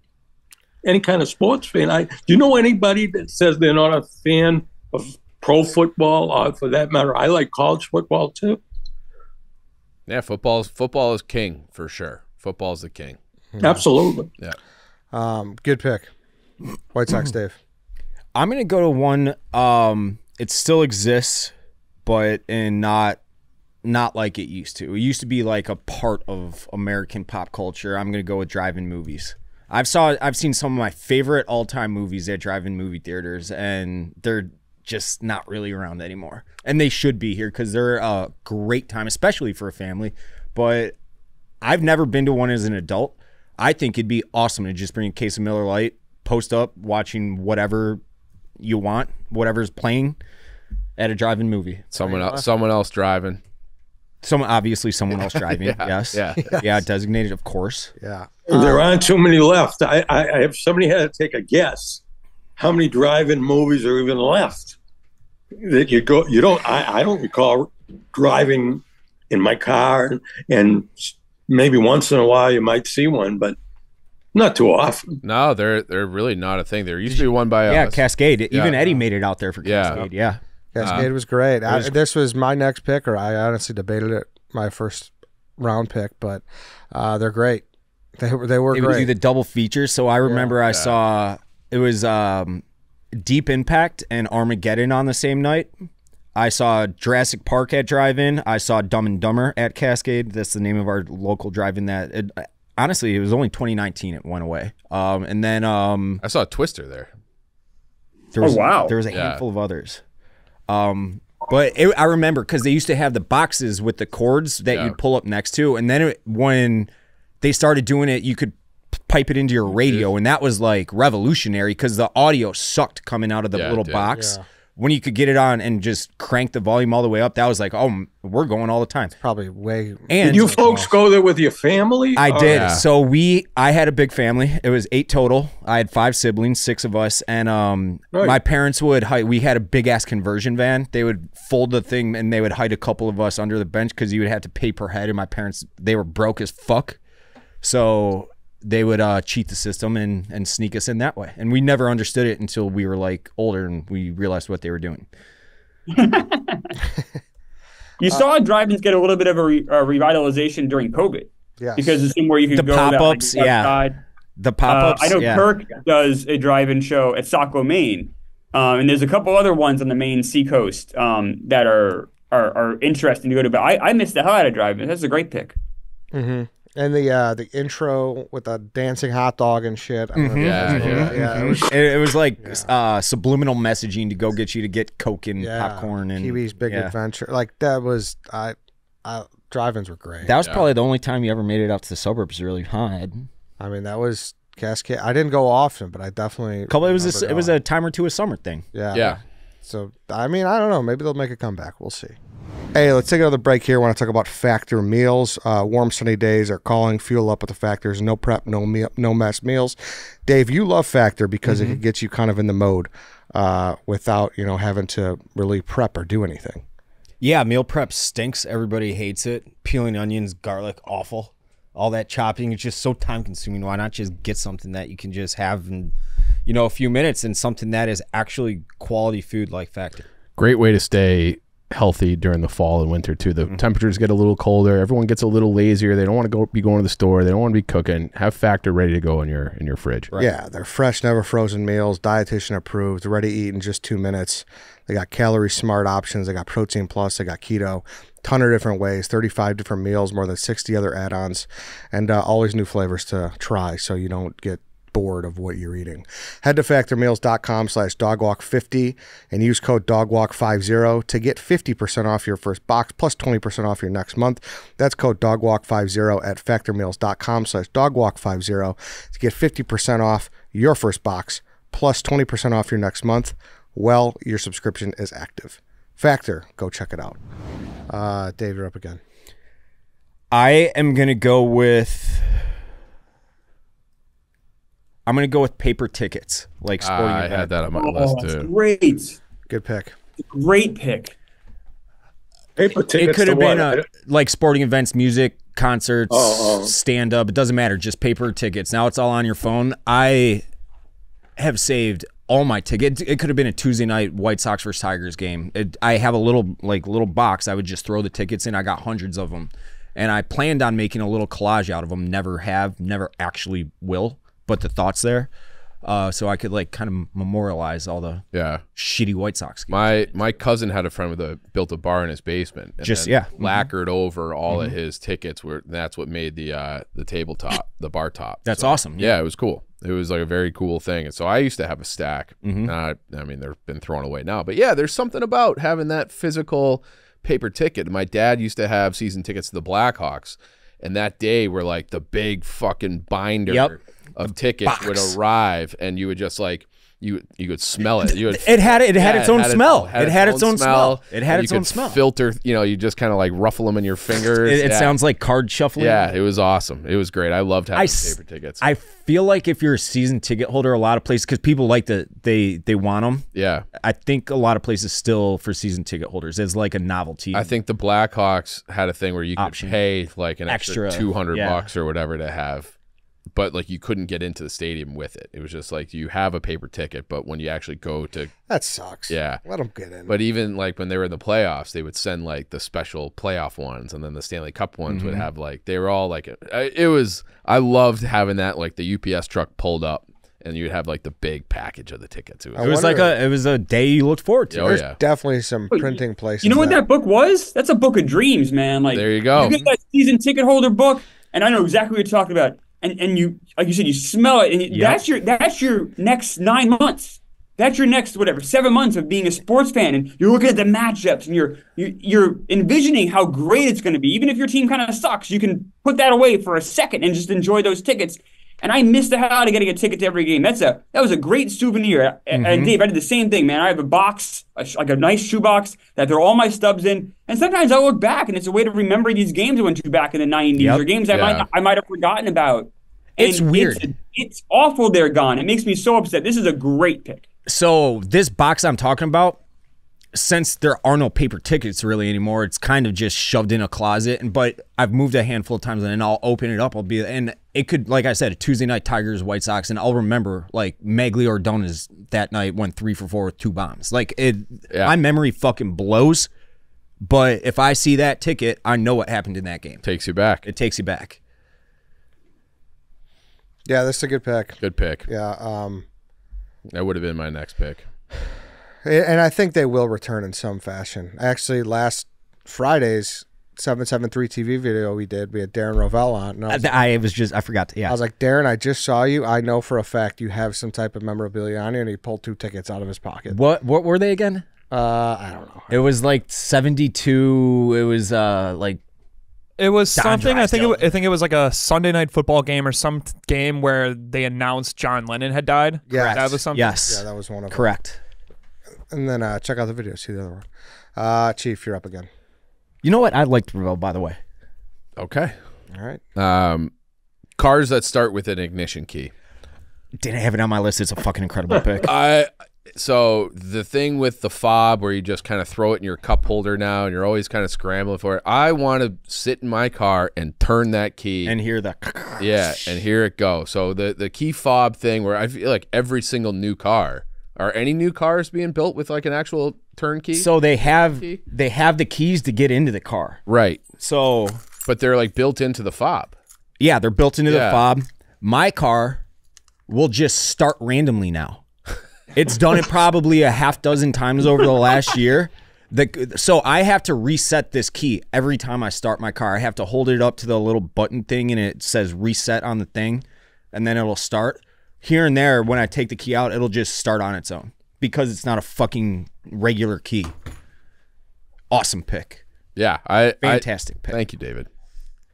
any kind of sports fan. Do you know anybody that says they're not a fan of pro football, or for that matter, I like college football too? Yeah, football is king for sure. Football is the king. Absolutely. Yeah. Good pick. White Sox, Dave. I'm gonna go to one. It still exists, but not like it used to. It used to be like a part of American pop culture. I'm gonna go with drive-in movies. I've seen some of my favorite all-time movies at drive-in movie theaters, and they're just not really around anymore. And they should be here because they're a great time, especially for a family. But I've never been to one as an adult. I think it'd be awesome to just bring a case of Miller Lite, post up, watching whatever you want, whatever's playing at a drive-in movie. Someone else driving. Obviously someone else driving. Yes. Yeah. Designated, of course. Yeah. There aren't too many left. I if somebody had to take a guess, how many drive-in movies are even left that you go? You don't. I don't recall driving in my car, and maybe once in a while you might see one, but not too often. No, they're really not a thing. There used to be one by us. Cascade. Even Eddie made it out there for Cascade. Yeah. Cascade was great. This was my next pick, or I honestly debated it my first round pick, but they're great. They were It great. would be the double feature. So I remember I saw it was Deep Impact and Armageddon on the same night. I saw Jurassic Park at drive-in. I saw Dumb and Dumber at Cascade. That's the name of our local drive-in. Honestly, it was only 2019 it went away. And then I saw Twister there. There was a handful of others. But I remember because they used to have the boxes with the cords that you'd pull up next to, and then when they started doing it, you could pipe it into your radio, and that was like revolutionary because the audio sucked coming out of the little box. Yeah. When you could get it on and just crank the volume all the way up, that was like, oh, we're going all the time. Probably way. And did you folks go there with your family? I did. Yeah. So I had a big family. It was 8 total. I had 5 siblings, 6 of us, and my parents would hide. We had a big ass conversion van. They would fold the thing and they would hide a couple of us under the bench because you would have to pay per head. And my parents, they were broke as fuck, so they would cheat the system and sneak us in that way. And we never understood it until we were like older and we realized what they were doing. You saw drive-ins get a little bit of a revitalization during COVID. Yeah. Because it's somewhere you can go. Pop-ups, the pop-ups. I know Kirk does a drive-in show at Saco, Maine. And there's a couple other ones on the Maine seacoast that are interesting to go to. But I missed the hell out of drive-in. That's a great pick. Mm-hmm. And the intro with the dancing hot dog and shit. It was like subliminal messaging to go get you to get Coke and popcorn and Pee-wee's Big Adventure. Like that was drive-ins were great. That was probably the only time you ever made it out to the suburbs really, huh, Ed? I mean, that was Cascade. I didn't go often, but I definitely. It was a time or two a summer thing. Yeah. So I mean, I don't know. Maybe they'll make a comeback. We'll see. Hey, let's take another break here. I want to talk about Factor meals. Warm, sunny days are calling. Fuel up with the Factors. No prep, no mess meals. Dave, you love Factor because it gets you kind of in the mode without having to really prep or do anything. Yeah, meal prep stinks. Everybody hates it. Peeling onions, garlic, awful. All that chopping, it's just so time consuming. Why not just get something that you can just have in a few minutes and something that is actually quality food like Factor? Great way to stay healthy during the fall and winter too. The temperatures get a little colder. Everyone gets a little lazier. They don't want to be going to the store. They don't want to be cooking. Have Factor ready to go in your fridge. Right. Yeah, they're fresh, never frozen meals, dietitian approved, ready to eat in just 2 minutes. They got calorie smart options. They got Protein Plus. They got keto. Ton of different ways, 35 different meals, more than 60 other add-ons, and always new flavors to try so you don't get bored of what you're eating. Head to factormeals.com/dogwalk50 and use code dogwalk50 to get 50% off your first box plus 20% off your next month. That's code dogwalk50 at factormeals.com/dogwalk50 to get 50% off your first box plus 20% off your next month. Well, your subscription is active. Factor, go check it out. Dave, you're up again. I am going to go with paper tickets, like sporting events. I had that on my list too. Great. Good pick. Great pick. Paper tickets. It could have been like sporting events, music, concerts, stand-up. It doesn't matter. Just paper tickets. Now it's all on your phone. I have saved all my tickets. It could have been a Tuesday night White Sox versus Tigers game. I have a little box. I would just throw the tickets in. I got hundreds of them. And I planned on making a little collage out of them. Never actually will, but the thought's there. so I could like kind of memorialize all the shitty White Sox games. My cousin had a friend built a bar in his basement, and Just then lacquered over all of his tickets. That's what made the tabletop, the bar top. That's awesome. Yeah, it was cool. It was like a very cool thing. And so I used to have a stack. I mean, they've been thrown away now, but yeah, there's something about having that physical paper ticket. My dad used to have season tickets to the Blackhawks, and that day were like the big fucking binder of tickets would arrive, and you would just like you could smell it. It had its own smell. It had its own smell. It had its own smell. Filter, you just kind of like ruffle them in your fingers. It sounds like card shuffling. Yeah, it was awesome. It was great. I loved having paper tickets. I feel like if you're a season ticket holder, a lot of places, because people like they want them. Yeah, I think a lot of places still for season ticket holders as like a novelty. I think the Blackhawks had a thing where you could pay like an extra $200 or whatever to have. But like you couldn't get into the stadium with it. It was just like you have a paper ticket, but when you actually go to that sucks. Yeah, let them get in. But even like when they were in the playoffs, they would send like the special playoff ones, and then the Stanley Cup ones would have like they were all like it was. I loved having that like the UPS truck pulled up, and you'd have like the big package of the tickets. It was a day you looked forward to. There's definitely some printing places. You know what that book was? That's a book of dreams, man. Like there you go. You get that season ticket holder book, and I know exactly what you're talking about. And you, like you said, you smell it, and that's your next 9 months. That's your next 7 months of being a sports fan, and you're looking at the matchups, and you're envisioning how great it's going to be. Even if your team kind of sucks, you can put that away for a second and just enjoy those tickets. And I missed the hell out of getting a ticket to every game. That was a great souvenir. And Dave, I did the same thing, man. I have a box, like a nice shoebox that they're all my stubs in. And sometimes I look back, and it's a way to remember these games I went to back in the 90s or games I might have forgotten about. It's weird. It's awful they're gone. It makes me so upset. This is a great pick. So this box I'm talking about, since there are no paper tickets really anymore, it's kind of just shoved in a closet. But I've moved a handful of times, and then I'll open it up. And it could, like I said, a Tuesday night Tigers White Sox, and I'll remember like Magli Ordonez that night went 3 for 4 with 2 bombs. Like my memory fucking blows. But if I see that ticket, I know what happened in that game. Takes you back. It takes you back. Yeah, that's a good pick. Good pick. Yeah. That would have been my next pick. And I think they will return in some fashion. Actually, last Friday's 773 TV video we had Darren Rovell on. And I forgot to, I was like, Darren, I just saw you. I know for a fact you have some type of memorabilia on you, and he pulled 2 tickets out of his pocket. What were they again? I don't know. It was like 72. It was like it was something. I think it was like a Sunday night football game or some game where they announced John Lennon had died. Yeah, that was something. Yes, yeah, that was one of them. Correct. And then check out the video. See the other one. Chief, you're up again. You know what? I liked Ravel, by the way. Okay. All right. Cars that start with an ignition key. Didn't have it on my list. It's a fucking incredible pick. So the thing with the fob where you just kind of throw it in your cup holder now, and you're always kind of scrambling for it. I want to sit in my car and turn that key and hear that. Yeah, and hear it go. So the key fob thing, where I feel like every single new car, are any new cars being built with like an actual turnkey? So they have the keys to get into the car, right? So, but they're like built into the fob. Yeah, they're built into the fob. My car will just start randomly now. It's done it probably a half dozen times over the last year. So I have to reset this key every time I start my car. I have to hold it up to the little button thing, and it says reset on the thing, and then it'll start. Here and there, when I take the key out, it'll just start on its own because it's not a fucking regular key. Awesome pick. Yeah, fantastic pick. Thank you, David.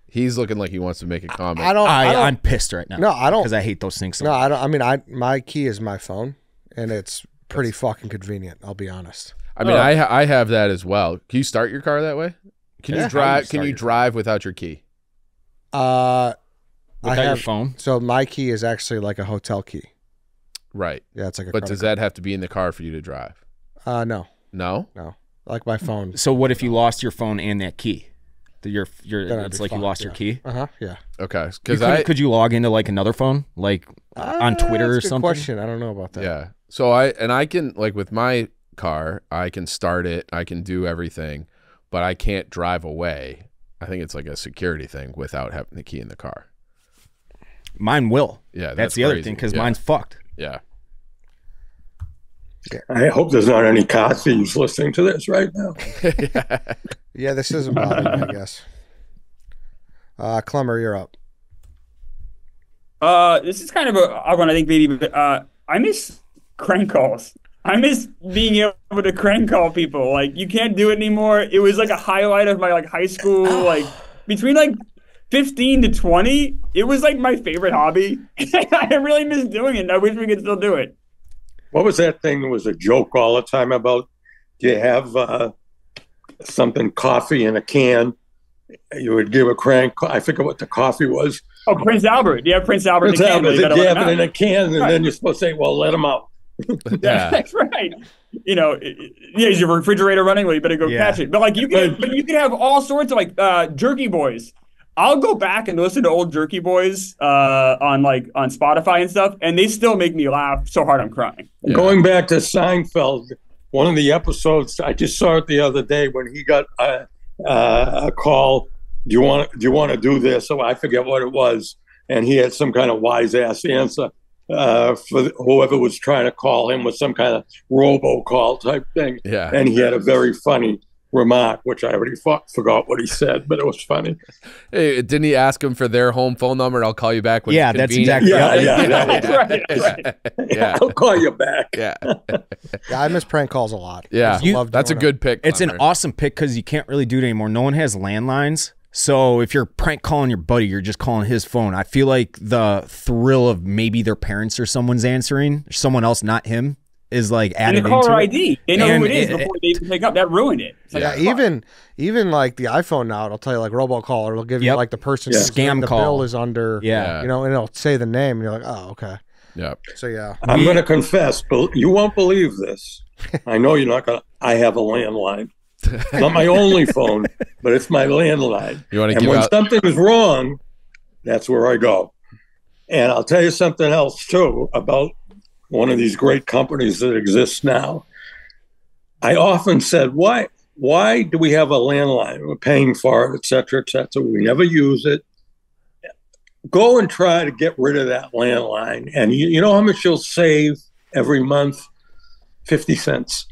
He's looking like he wants to make a comment. I'm pissed right now. No, I don't, because I hate those things. So no, much. I don't. I mean, my key is my phone, and it's pretty fucking convenient. I'll be honest. I mean, I have that as well. Can you start your car that way? Can you drive? Can you drive without your key? Without your phone? So my key is actually like a hotel key. Right. Yeah, it's like a. But does that have to be in the car for you to drive? No. No. Like my phone. So what if you lost your phone and that key? It's like you lost your key. Yeah. Okay. Could you log into like another phone, like on Twitter or something? Good question. I don't know about that. Yeah. So I can, like, with my car, I can start it, I can do everything, but I can't drive away. I think it's like a security thing without having the key in the car. Mine will. Yeah. That's the other thing, because mine's fucked. Yeah. I hope there's not any car thieves listening to this right now. Yeah, this isn't bothering me, I guess. Klemmer, you're up. This is kind of a one, I think, maybe, but I miss crank calls. I miss being able to crank call people. Like, you can't do it anymore. It was like a highlight of my like high school, like between like 15 to 20. It was like my favorite hobby. I really miss doing it. And I wish we could still do it. What was that thing that was a joke all the time about? Do you have something, coffee in a can? You would give a crank. I forget what the coffee was. Oh, Prince Albert. You have Prince Albert Prince in a can. Albert, You you have it in out. a can, and then you're supposed to say, well, let him out. Yeah. That's right. You know, is your refrigerator running? Well, you better go catch it. But like you can have all sorts of like Jerky Boys. I'll go back and listen to old Jerky Boys on Spotify and stuff, and they still make me laugh so hard I'm crying. Yeah. Going back to Seinfeld, one of the episodes I just saw it the other day when he got a call. Do you want to do this? So I forget what it was, and he had some kind of wise ass answer for whoever was trying to call him with some kind of robocall type thing. Yeah. And he had a very funny remark, which I already forgot what he said, but it was funny. Hey, didn't he ask him for their home phone number? I'll call you back when it's that's convenient? exactly Right. Yeah, I'll call you back. Yeah. Yeah, I miss prank calls a lot. Yeah. That's a good pick. It's an Klemmer. awesome pick because you can't really do it anymore. No one has landlines. So if you're prank calling your buddy, you're just calling his phone. I feel like the thrill of maybe their parents or someone's answering, or someone else, not him, is like added And the caller into it. ID. They know who it is before they even pick up. That ruined it. It's like, Yeah, even like the iPhone now, it'll tell you like robocall, or it'll give you like the person Scam the call. bill is under. Yeah. You know, and it'll say the name, and you're like, oh, okay. Yeah. So yeah. I'm going to confess, but you won't believe this. I know you're not going to. I have a landline. Not my only phone, but it's my landline. You want to and give when out? something is wrong, that's where I go. And I'll tell you something else too about one of these great companies that exists now. I often said, why do we have a landline? We're paying for it, et cetera, et cetera. We never use it. Go and try to get rid of that landline. And you know how much you'll save every month? 50 cents.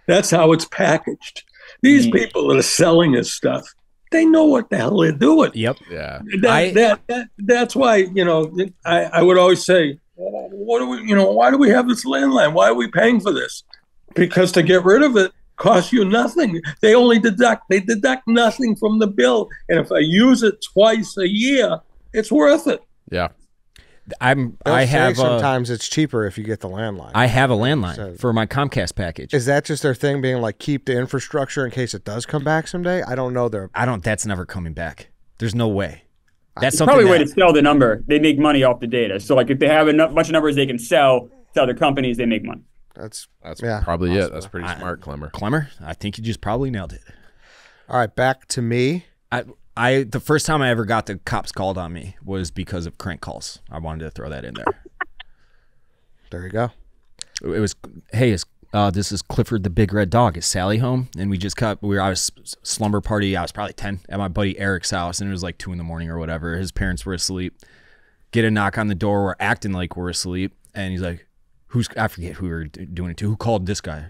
That's how it's packaged. These people that are selling this stuff, they know what the hell they're doing. Yep. Yeah. That's why, you know, I would always say, what do we, you know, why do we have this landline? Why are we paying for this? Because to get rid of it costs you nothing. They deduct nothing from the bill. And if I use it twice a year, it's worth it. Yeah. Sometimes it's cheaper if you get the landline. I have a landline for my Comcast package. Is that just their thing, being like keep the infrastructure in case it does come back someday? I don't know. That's never coming back. There's no way. That's it's something probably a way to sell the number. They make money off the data. So like if they have a bunch of numbers they can sell to other companies, they make money. That's probably it. That's pretty smart, Klemmer. Klemmer, I think you just probably nailed it. All right, back to me. The first time I ever got the cops called on me was because of crank calls. I wanted to throw that in there. There you go. It was, hey, this is Clifford the Big Red Dog. Is Sally home? And I was slumber party. I was probably 10 at my buddy Eric's house, and it was like 2 in the morning or whatever. His parents were asleep. Get a knock on the door. We're acting like we're asleep, and he's like, I forget who we were doing it to. Who called this guy?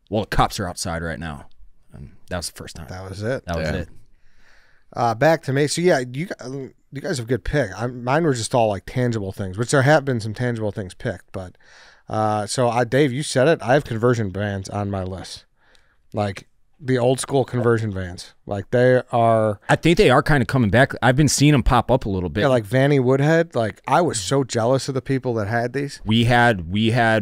Well, the cops are outside right now. And that was the first time. That was it. That was it. Back to me. So yeah, you guys have a good pick. Mine were just all like tangible things, which there have been some tangible things picked. But Dave, you said it. I have conversion vans on my list, like the old school conversion vans. Like they are. I think they are kind of coming back. I've been seeing them pop up a little bit. Yeah, like Vanny Woodhead. Like I was so jealous of the people that had these. We had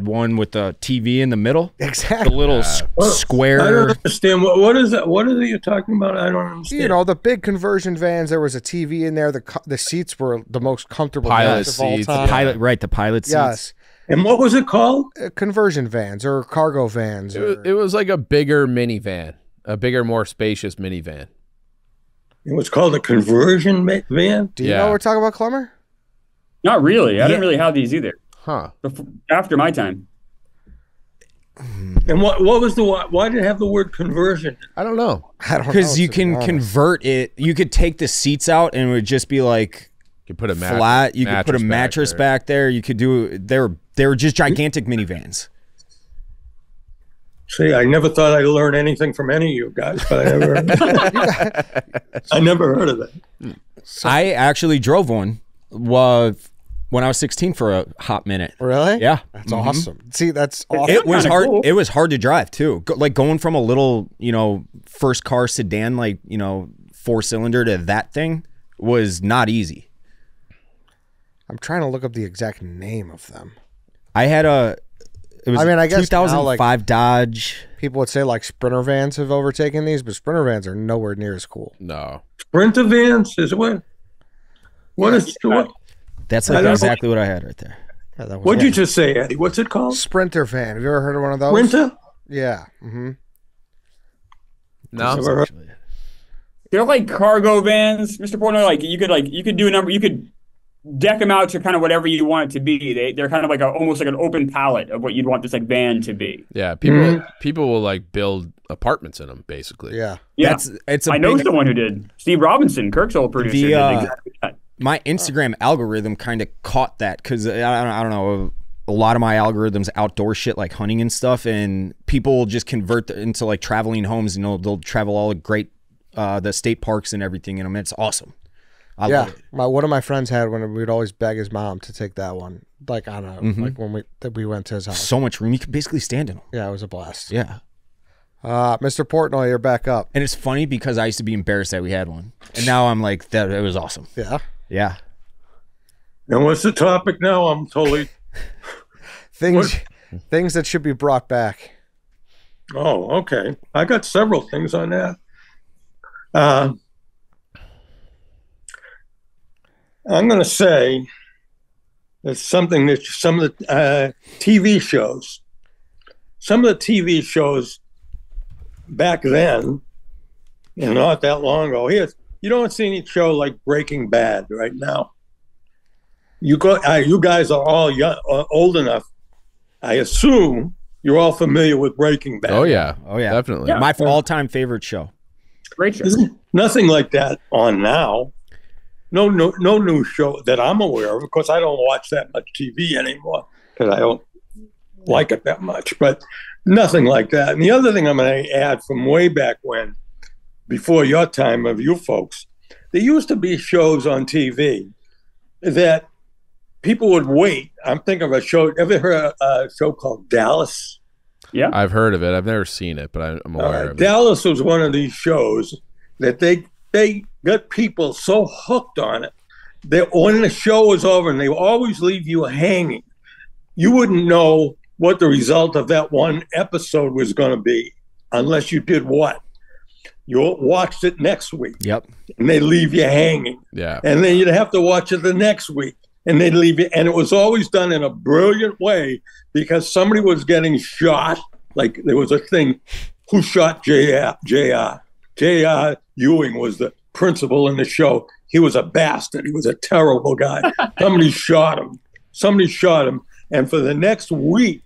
one with the TV in the middle. Exactly. The little square. I don't understand. What is that? What are you talking about? I don't understand. You know, the big conversion vans. There was a TV in there. The seats were the most comfortable Pilot of all seats. time. The pilot seats. Yes. And what was it called? Conversion vans or cargo vans. It was like a bigger minivan, a bigger, more spacious minivan. It was called a conversion van? Do you know what we're talking about, Klemmer? Not really. I didn't really have these either. Huh. After my time. And what was why did it have the word conversion? I don't know. Because you can convert it. You could take the seats out and it would just be like You put a flat. You could put a mattress back there. You could do. They were just gigantic minivans. See, I never thought I'd learn anything from any of you guys, but I never heard of that. I actually drove one when I was 16 for a hot minute. Really? Yeah. That's awesome. See, that's awesome. It was hard. Cool. It was hard to drive too. Like going from a little, first car sedan, 4-cylinder to that thing was not easy. I'm trying to look up the exact name of them. I had I guess 2005 Dodge. People would say like Sprinter vans have overtaken these, but Sprinter vans are nowhere near as cool. No. Sprinter vans is what? What is what? That's like exactly what I had right there. Yeah, What'd you just say, Eddie? What's it called? Sprinter van. Have you ever heard of one of those? Sprinter? Yeah. Mm-hmm. No. They're like cargo vans, Mr. Portnoy. You could do a number. You could deck them out to kind of whatever you want it to be. They're kind of like almost like an open palette of what you'd want this like van to be. Yeah, people will like build apartments in them, basically. Yeah. Yeah, I know someone who did. Steve Robinson, Kirk's old producer, did exactly that. My Instagram algorithm kind of caught that because I don't know, a lot of my algorithms outdoor shit like hunting and stuff, and people will just convert into like traveling homes, and they'll travel all the great the state parks and everything in them. It's awesome. I love it. One of my friends had one. We'd always beg his mom to take that one, like on a like when we went to his house. So much room, you could basically stand in them. Yeah, it was a blast. Yeah. Mr. Portnoy, you're back up. And it's funny because I used to be embarrassed that we had one, and now I'm like, that it was awesome. Yeah. Yeah. And what's the topic now? I'm totally things that should be brought back. Oh, okay. I got several things on that. I'm going to say it's something that some of the TV shows, back then, and not that long ago. You don't see any show like Breaking Bad right now. You guys are all young, old enough. I assume you're all familiar with Breaking Bad. Oh yeah, definitely. Yeah. My all-time favorite show. Great show. There's nothing like that on now. No new show that I'm aware of. Of course, I don't watch that much TV anymore because I don't like it that much. But nothing like that. And the other thing I'm going to add from way back when, before your time of you folks, there used to be shows on TV that people would wait. I'm thinking of a show. Ever heard a show called Dallas? Yeah, I've heard of it. I've never seen it, but I'm aware of it. Dallas was one of these shows that they got people so hooked on it that when the show was over, and they always leave you hanging, you wouldn't know what the result of that one episode was going to be unless you did what? You watched it next week. Yep. And they leave you hanging. Yeah. And then you'd have to watch it the next week. And they'd leave you. And it was always done in a brilliant way because somebody was getting shot. Like there was a thing, who shot J.R.? J.R. Ewing was the principal in the show. He was a bastard. He was a terrible guy. Somebody shot him. And for the next week,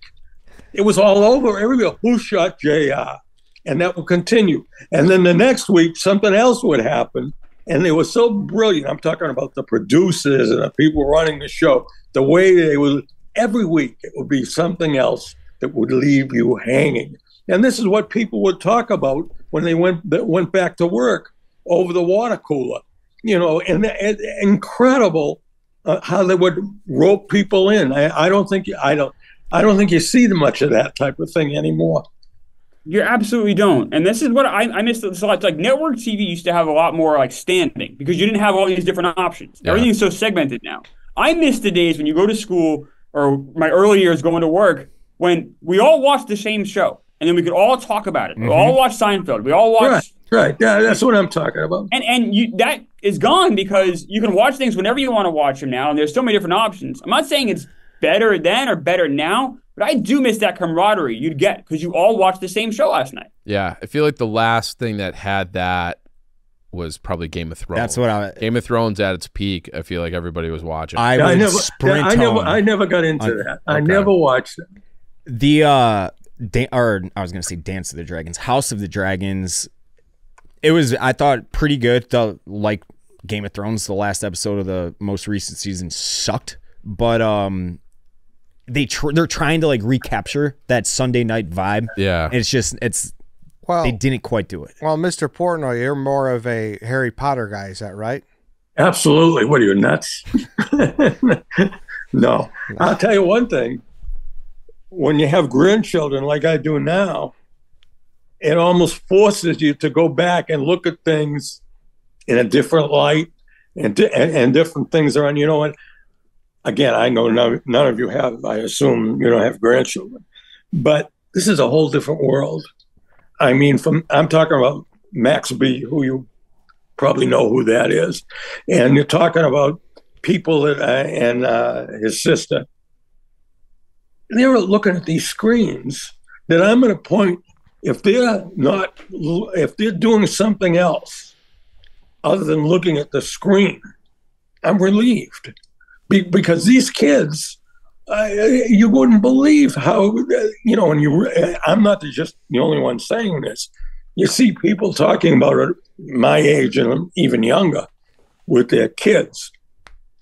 it was all over. Everybody, who shot J.R.? And that would continue. And then the next week, something else would happen. And they were so brilliant. I'm talking about the producers and the people running the show. The way they would, every week, it would be something else that would leave you hanging. And this is what people would talk about when they went back to work over the water cooler. And incredible how they would rope people in. I don't think you see much of that type of thing anymore. You absolutely don't. And this is what I miss this a lot. Like network TV used to have a lot more like standing because you didn't have all these different options. Yeah. Everything's so segmented now. I miss the days when you go to school or my early years going to work when we all watched the same show and then we could all talk about it. We all watched Seinfeld. We all watched. Right. Yeah, that's what I'm talking about. And that is gone because you can watch things whenever you want to watch them now. And there's so many different options. I'm not saying it's better then or better now. But I do miss that camaraderie you'd get because you all watched the same show last night. Yeah, I feel like the last thing that had that was probably Game of Thrones. That's what Game of Thrones at its peak. I feel like everybody was watching. I never got into that. I never watched it. I was going to say Dance of the Dragons, House of the Dragons. It was, I thought, pretty good. Game of Thrones, the last episode of the most recent season sucked, but they're trying to like recapture that Sunday night vibe. Yeah. And they didn't quite do it. Well, Mr. Portnoy, you're more of a Harry Potter guy, is that right? Absolutely. What are you, nuts? No. I'll tell you one thing. When you have grandchildren like I do now, it almost forces you to go back and look at things in a different light, and different things are on. You know what? Again, I know none of you have. I assume you don't have grandchildren, but this is a whole different world. I mean, I'm talking about Max B, who you probably know who that is, and you're talking about people that and his sister. They were looking at these screens that I'm going to point. If they're doing something else other than looking at the screen, I'm relieved because these kids, you wouldn't believe how, and I'm not just the only one saying this. You see people talking about it my age and even younger with their kids.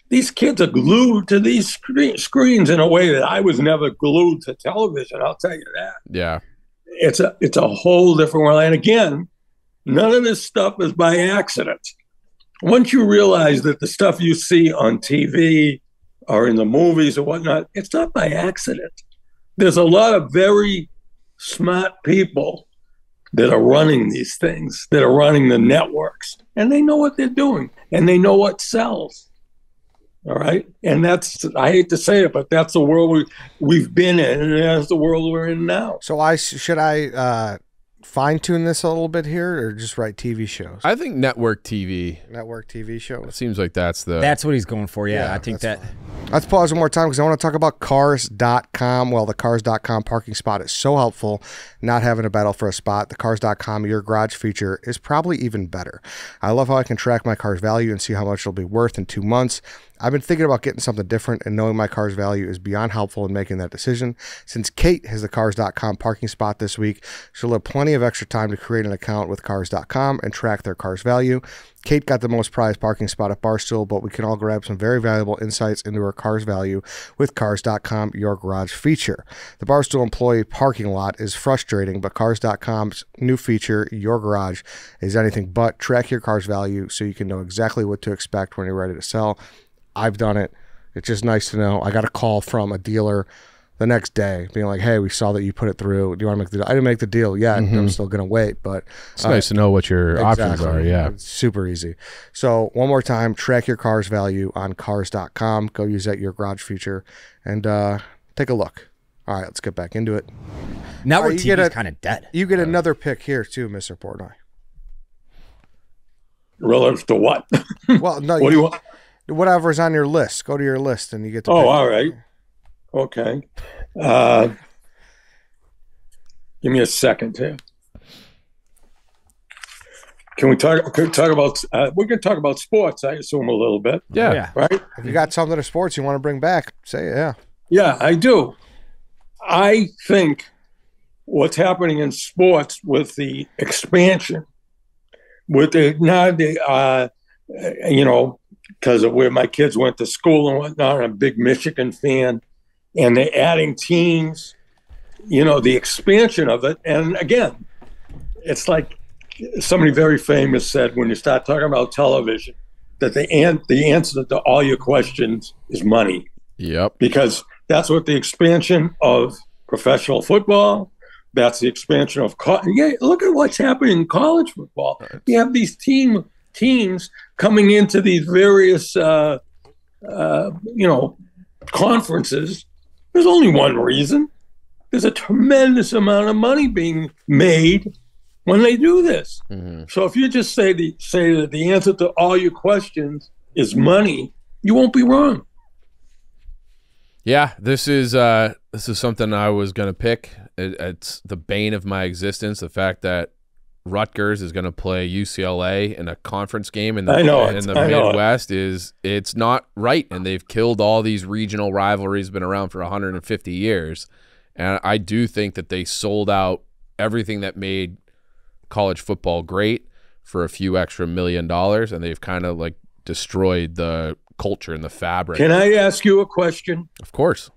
These kids are glued to these screens in a way that I was never glued to television. I'll tell you that. Yeah. It's a whole different world. And again, none of this stuff is by accident. Once you realize that the stuff you see on TV or in the movies or whatnot, it's not by accident. There's a lot of very smart people that are running these things, that are running the networks, and they know what they're doing, and they know what sells. All right. And I hate to say it, but that's the world we've been in, and that's the world we're in now. So should I fine tune this a little bit here, or just write TV shows? I think network TV. Network TV shows. It seems like that's what he's going for. Yeah, I think that. Fine. Let's pause one more time because I want to talk about Cars.com. Well, the Cars.com parking spot is so helpful. Not having to battle for a spot. The Cars.com Your Garage feature is probably even better. I love how I can track my car's value and see how much it'll be worth in 2 months. I've been thinking about getting something different, and knowing my car's value is beyond helpful in making that decision. Since Kate has the Cars.com parking spot this week, she'll have plenty of extra time to create an account with Cars.com and track their car's value. Kate got the most prized parking spot at Barstool, but we can all grab some very valuable insights into her car's value with Cars.com Your Garage feature. The Barstool employee parking lot is frustrating, but Cars.com's new feature, Your Garage, is anything but. Track your car's value so you can know exactly what to expect when you're ready to sell. I've done it. It's just nice to know. I got a call from a dealer the next day being like, hey, we saw that you put it through. Do you want to make the deal? I didn't make the deal yet. I'm still going to wait, but it's nice to know what your options are. Yeah. It's super easy. So one more time, track your car's value on Cars.com. Go use that Your Garage feature and take a look. All right, let's get back into it. Network TV is kind of dead. You get another pick here too, Mr. Portnoy. Relative to what? Well, no. What do you want? Whatever's on your list. Go to your list and you get to pick. All right. Okay. Give me a second here. Can we talk about we can talk about sports, I assume, a little bit. Yeah. Right? If you got something to sports you want to bring back, say it, yeah. Yeah, I do. I think what's happening in sports with the expansion, with because of where my kids went to school and whatnot, I'm a big Michigan fan, and they're adding teams, the expansion of it. And again, it's like somebody very famous said, when you start talking about television, that the answer to all your questions is money. Yep. Because that's what the expansion of professional football, that's the expansion of look at what's happening in college football. You have these teams coming into these various conferences. There's only one reason. There's a tremendous amount of money being made when they do this. Mm-hmm. So if you just say that the answer to all your questions is money, you won't be wrong. Yeah, this is something I was going to pick. It's the bane of my existence, the fact that Rutgers is going to play UCLA in a conference game in the Midwest. It's not right, and they've killed all these regional rivalries, been around for 150 years. And I do think that they sold out everything that made college football great for a few extra $1 million, and they've kind of like destroyed the culture and the fabric. Can I ask you a question? Of course.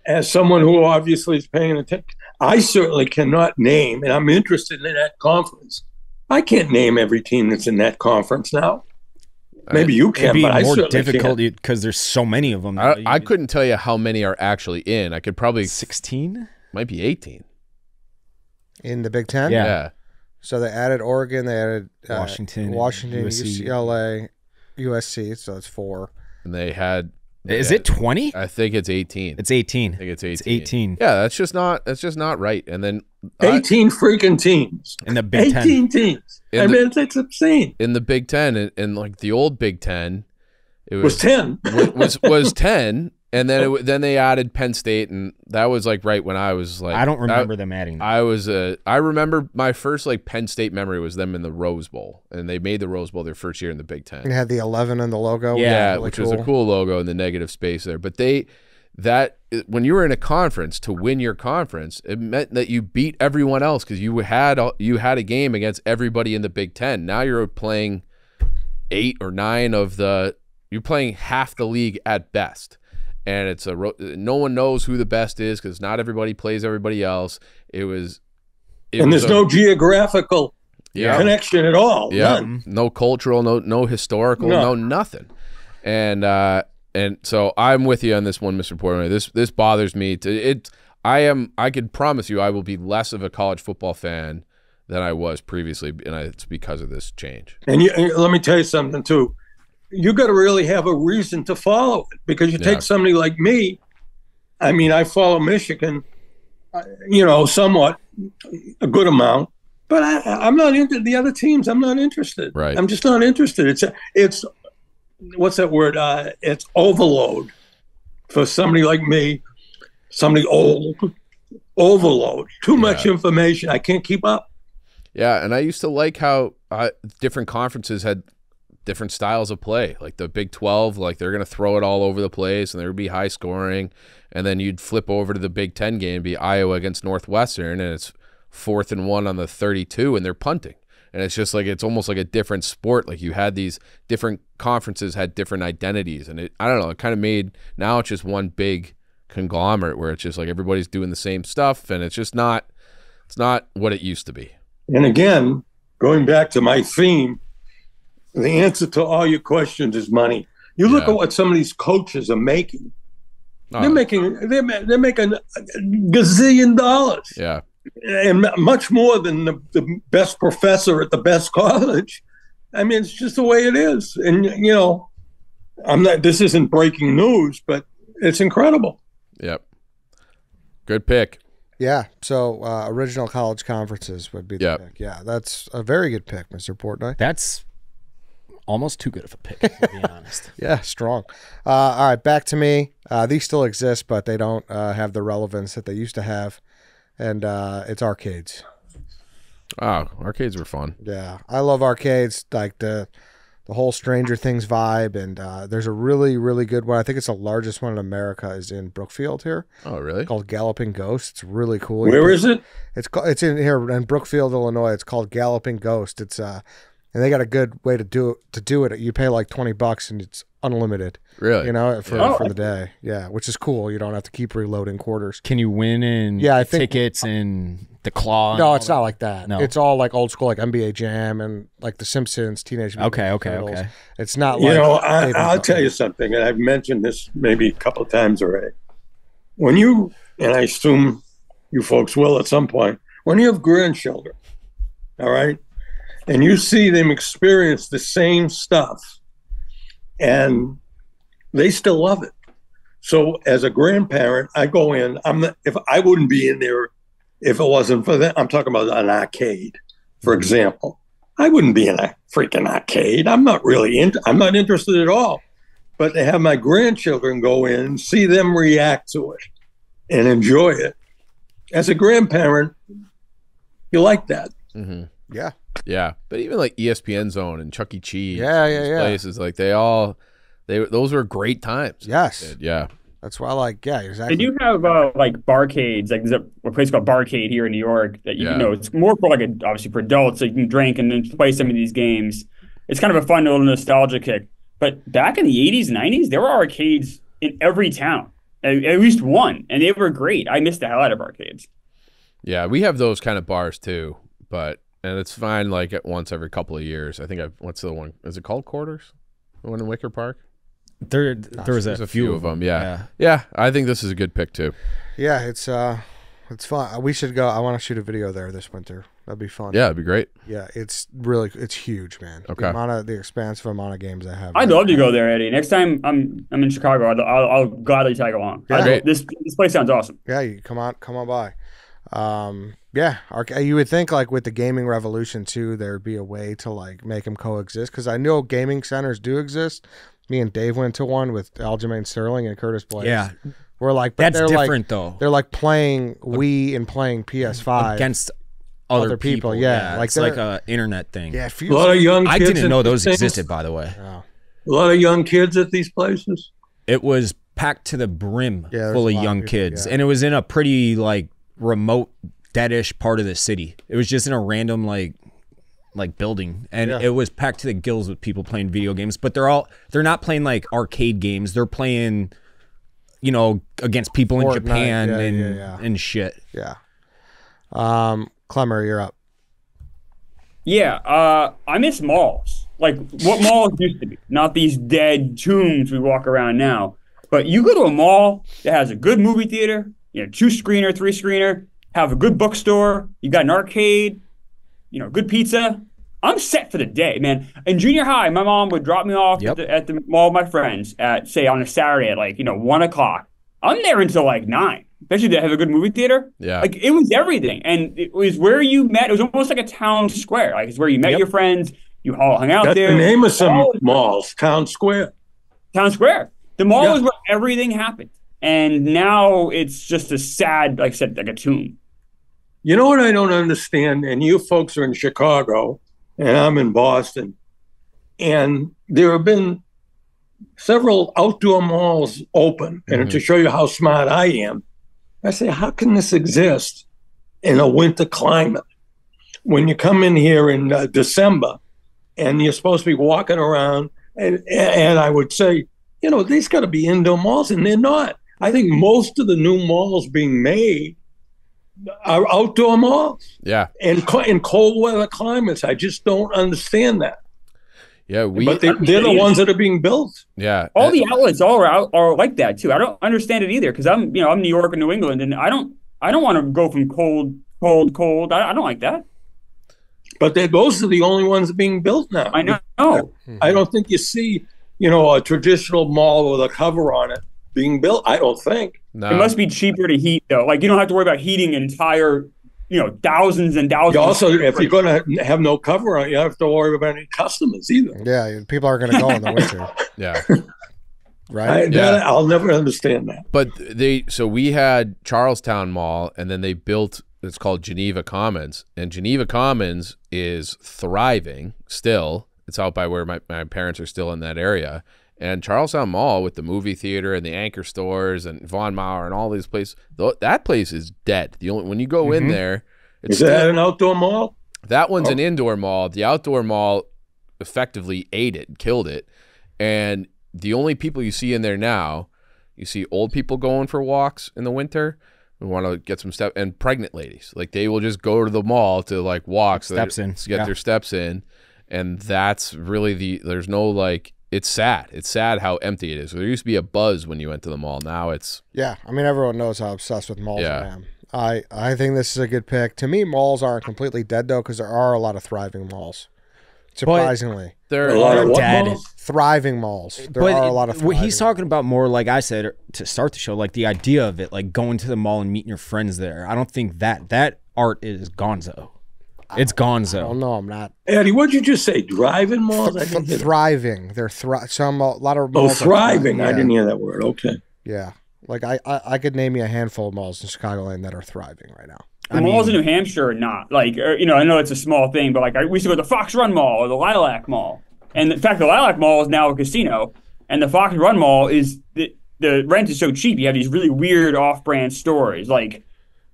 As someone who obviously is paying attention, I certainly cannot name, and I'm interested in that conference. I can't name every team that's in that conference now. Maybe you can, It'd be but I more certainly difficult can't. because there's so many of them. I couldn't tell you how many are actually in. I could probably 16, might be 18. In the Big Ten? Yeah. So they added Oregon, they added Washington, USC. UCLA, USC, so it's 4. And they had Is it 20? I think it's 18. It's 18. I think it's 18. It's 18. Yeah, that's just not right. And then 18 freaking teams. In the Big 18 10. teams. I mean, it's obscene. In the Big Ten, and like the old Big Ten, it Was 10. was 10, and then then they added Penn State, and that was like right when I was like, I don't remember them adding that. I remember my first like Penn State memory was them in the Rose Bowl, and they made the Rose Bowl their first year in the Big Ten. And it had the 11 in the logo. Yeah, really which was a cool logo in the negative space there. But when you were in a conference, to win your conference, it meant that you beat everyone else because you had a game against everybody in the Big Ten. Now you're playing 8 or 9 of the. You're playing half the league at best, and it's no one knows who the best is because not everybody plays everybody else. And there's no geographical Yeah. connection at all. Yeah, None. no cultural, no historical, no nothing. And so I'm with you on this one, Mr. Portnoy. This bothers me. I could promise you I will be less of a college football fan than I was previously, and it's because of this change. And let me tell you something too. You got to really have a reason to follow it, because you take somebody like me. I mean, I follow Michigan, somewhat, a good amount, but I'm not into the other teams. I'm not interested. Right. I'm just not interested. It's what's that word? It's overload for somebody like me, somebody old. Overload. Too much information. I can't keep up. Yeah, and I used to like how different conferences had different styles of play. Like the Big 12, like they're going to throw it all over the place and there would be high scoring. And then you'd flip over to the Big 10 game, be Iowa against Northwestern, and it's 4th and 1 on the 32 and they're punting. And it's just like, it's almost like a different sport. Like you had these different conferences had different identities. And I don't know, it kind of made, now it's just one big conglomerate where it's just like everybody's doing the same stuff. And it's just not, it's not what it used to be. And again, going back to my theme, the answer to all your questions is money. You look at what some of these coaches are making. They're making a gazillion dollars. Yeah. And much more than the best professor at the best college. I mean, it's just the way it is. And this isn't breaking news, but it's incredible. Yep. Good pick. Yeah. So original college conferences would be the pick. Yeah, that's a very good pick, Mr. Portnoy. That's almost too good of a pick, to be honest. Yeah, strong. All right, back to me. These still exist, but they don't have the relevance that they used to have. And it's arcades. Oh, arcades were fun. Yeah, I love arcades, like the whole Stranger Things vibe. And there's a really, really good one. I think it's the largest one in America, is in Brookfield here. Oh, really? Called Galloping Ghost. It's really cool. Where is it? It's in here in Brookfield, Illinois. It's called Galloping Ghost. It's and they got a good way to do it. You pay like $20 and it's unlimited. Really? For the day. Yeah, which is cool. You don't have to keep reloading quarters. Can you win in tickets and the claw? No, it's not like that. No. It's all like old school, like NBA Jam and like The Simpsons, Teenage Mutant Ninja Turtles. Okay. It's not like I'll tell you something, and I've mentioned this maybe a couple of times already. When you, and I assume you folks will at some point, when you have grandchildren, all right, and you see them experience the same stuff, and they still love it. So as a grandparent, I go in. If I wouldn't be in there if it wasn't for that. I'm talking about an arcade, for example. I wouldn't be in a freaking arcade. I'm not interested at all. But to have my grandchildren go in, see them react to it, and enjoy it. As a grandparent, you like that. Mm-hmm. Yeah. Yeah, but even like ESPN Zone and Chuck E. Cheese, places like those were great times. Yes. Yeah. That's why I like, exactly. They do have like barcades, like there's a place called Barcade here in New York that it's more for like obviously for adults, so you can drink and then play some of these games. It's kind of a fun little nostalgia kick. But back in the 80s, 90s, there were arcades in every town, at least one, and they were great. I missed the hell out of arcades. Yeah, we have those kind of bars too, and it's fine like at once every couple of years. I think what's the one? Is it called Quarters? The one in Wicker Park? There's a few of them. Yeah. I think this is a good pick too. Yeah, it's fun. We should go. I want to shoot a video there this winter. That'd be fun. Yeah, it'd be great. Yeah, it's huge, man. Okay. The expansive amount of games I have. I'd love to go there, Eddie. Next time I'm in Chicago, I'll gladly tag along. Yeah. This place sounds awesome. Yeah, you come on by. You would think like with the gaming revolution too, there'd be a way to like make them coexist, because I know gaming centers do exist. Me and Dave went to one with Aljamain Sterling and Curtis Blaze. Yeah. We're like, that's different though. They're like playing Wii and playing PS5 against other people. Yeah, like it's like a internet thing. Yeah, a lot of young kids. I didn't know those existed, by the way. Oh. A lot of young kids at these places. It was packed to the brim full of young kids, yeah. and it was in a pretty like remote, deadish part of the city. It was just in a random like building, and it was packed to the gills with people playing video games. But they're not playing like arcade games. They're playing, against people Fortnite, in Japan and shit. Yeah. Klemmer, you're up. Yeah, I miss malls. Like what malls used to be, not these dead tombs we walk around now. But you go to a mall that has a good movie theater, 2-screener, 3-screener, have a good bookstore, you got an arcade, good pizza. I'm set for the day, man. In junior high, my mom would drop me off at the mall with my friends at, say, on a Saturday at 1 o'clock. I'm there until 9. Especially they have a good movie theater. Yeah. Like it was everything. And it was where you met. It was almost like a town square. Like it's where you met your friends. You all hung out there. That's the name of some malls, Town Square. Town Square. The mall is where everything happened. And now it's just a sad, like I said, like a tomb. You know what I don't understand? And you folks are in Chicago, and I'm in Boston. And there have been several outdoor malls open. And to show you how smart I am, I say, how can this exist in a winter climate? When you come in here in December and you're supposed to be walking around, and I would say, these got to be indoor malls, and they're not. I think most of the new malls being made are outdoor malls. Yeah. In cold weather climates. I just don't understand that. Yeah, but they're the ones that are being built. Yeah, all the outlets are like that too. I don't understand it either because I'm New York and New England, and I don't want to go from cold. I don't like that. But those are the only ones being built now. I know. I don't think you see a traditional mall with a cover on it being built. I don't think. No. It must be cheaper to heat though. Like you don't have to worry about heating an entire. Thousands and thousands. Also, if you're going to have no cover on it, you don't have to worry about any customers either. Yeah, people are going to go in the winter. Yeah. Right? I'll never understand that. But we had Charlestown Mall, and then they built, it's called Geneva Commons. And Geneva Commons is thriving still. It's out by where my parents are still in that area. And Charlestown Mall with the movie theater and the anchor stores and Von Maur and all these places, that place is dead. When you go in there, is that an outdoor mall? That one's an indoor mall. The outdoor mall effectively ate it, killed it. And the only people you see in there now, you see old people going for walks in the winter who want to get some steps, and pregnant ladies. Like they will just go to the mall to like walk to get their steps in. And that's really there's no it's sad. It's sad how empty it is. There used to be a buzz when you went to the mall. Now it's... Yeah. I mean, everyone knows how obsessed with malls I am. I think this is a good pick. To me, malls aren't completely dead, though, because there are a lot of thriving malls. Surprisingly. There are dead. Malls? Thriving malls. There are a lot of thriving he's talking about more, like I said, to start the show, like the idea of it, like going to the mall and meeting your friends there. I don't think that art is gonzo. It's gonzo. Oh no, I'm not. Eddie, what'd you just say? Driving malls? Thriving. They're a lot of malls. Oh, thriving. Yeah. I didn't hear that word. Okay. Yeah. Like I could name you a handful of malls in Chicagoland that are thriving right now. The malls in New Hampshire are not. Like, I know it's a small thing, but we used to go to the Fox Run Mall or the Lilac Mall. And in fact, the Lilac Mall is now a casino, and the Fox Run Mall is the rent is so cheap. You have these really weird off-brand stores. Like,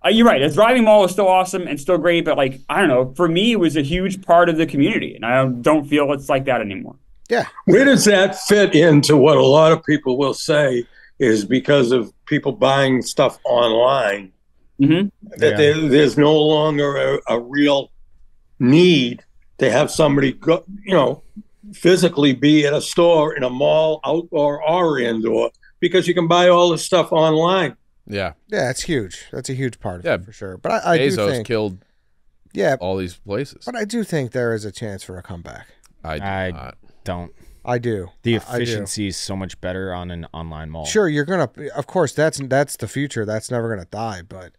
you're right. The thriving mall is still awesome and still great, but I don't know. For me, it was a huge part of the community, and I don't feel it's like that anymore. Yeah. Where does that fit into what a lot of people will say is because of people buying stuff online, that there's no longer a real need to have somebody go, physically be at a store, in a mall, outdoor or indoor, because you can buy all this stuff online. Yeah, it's huge. That's a huge part of it for sure. But I Bezos do think killed all these places. But I do think there is a chance for a comeback. I don't. I do. The efficiency is so much better on an online mall. Sure, you're gonna. Of course, that's the future. That's never gonna die. But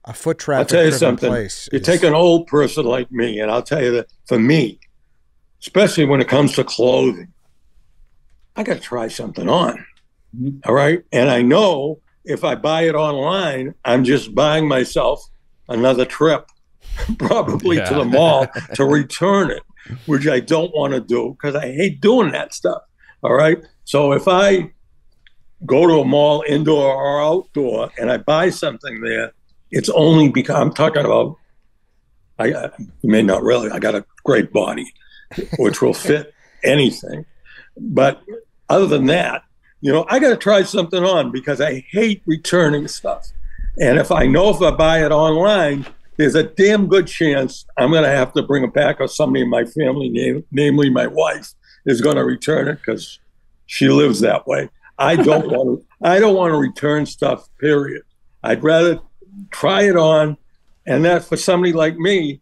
a foot traffic. I'll tell you something. You take an old person like me, and I'll tell you that for me, especially when it comes to clothing, I got to try something on. All right, and I know if I buy it online, I'm just buying myself another trip, probably to the mall to return it, which I don't want to do because I hate doing that stuff. All right. So if I go to a mall, indoor or outdoor, and I buy something there, it's only because I'm talking about, you may not really, I got a great body, which will fit anything. But other than that, I got to try something on because I hate returning stuff. And if I buy it online, there's a damn good chance I'm going to have to bring it back, or somebody in my family, namely my wife, is going to return it because she lives that way. I don't want to return stuff, period. I'd rather try it on. And that, for somebody like me,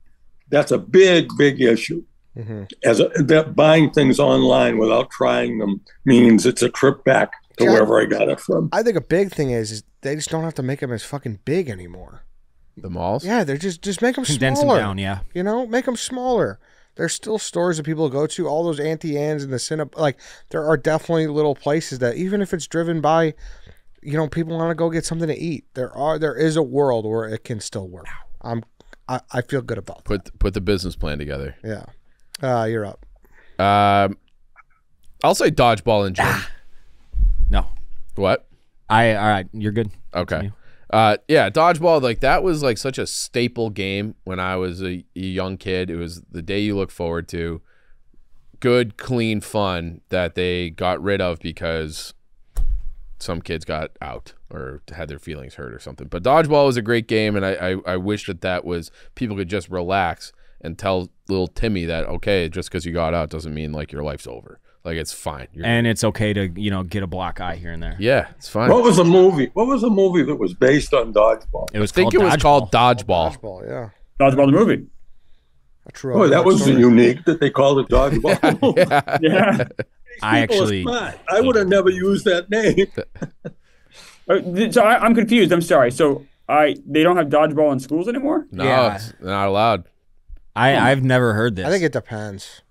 that's a big, big issue. That buying things online without trying them means it's a trip back to wherever I got it from. I think a big thing is they just don't have to make them as fucking big anymore. The malls? Yeah, they're just make them condense smaller. them down. Yeah, make them smaller. There's still stores that people go to. All those Auntie Anne's and the Cinnab, there are definitely little places that even if it's driven by, people want to go get something to eat. There is a world where it can still work. I feel good about that. Put the business plan together. Yeah. You're up. I'll say dodgeball and gym. No. What? All right. You're good. Okay. Dodgeball, that was such a staple game when I was a young kid. It was the day you look forward to. Good, clean fun that they got rid of because some kids got out or had their feelings hurt or something. But dodgeball was a great game, and I wish that was people could just relax and tell little Timmy that, okay, just because you got out doesn't mean your life's over. It's fine. And it's okay to, get a black eye here and there. Yeah, it's fine. What was a movie that was based on dodgeball? It was called Dodgeball. Dodgeball, yeah. Dodgeball the movie. Oh, that was unique that they called it Dodgeball. Yeah. I would have never used that name. So I'm confused. I'm sorry. So they don't have dodgeball in schools anymore? No, it's not allowed. I've never heard this. I think it depends.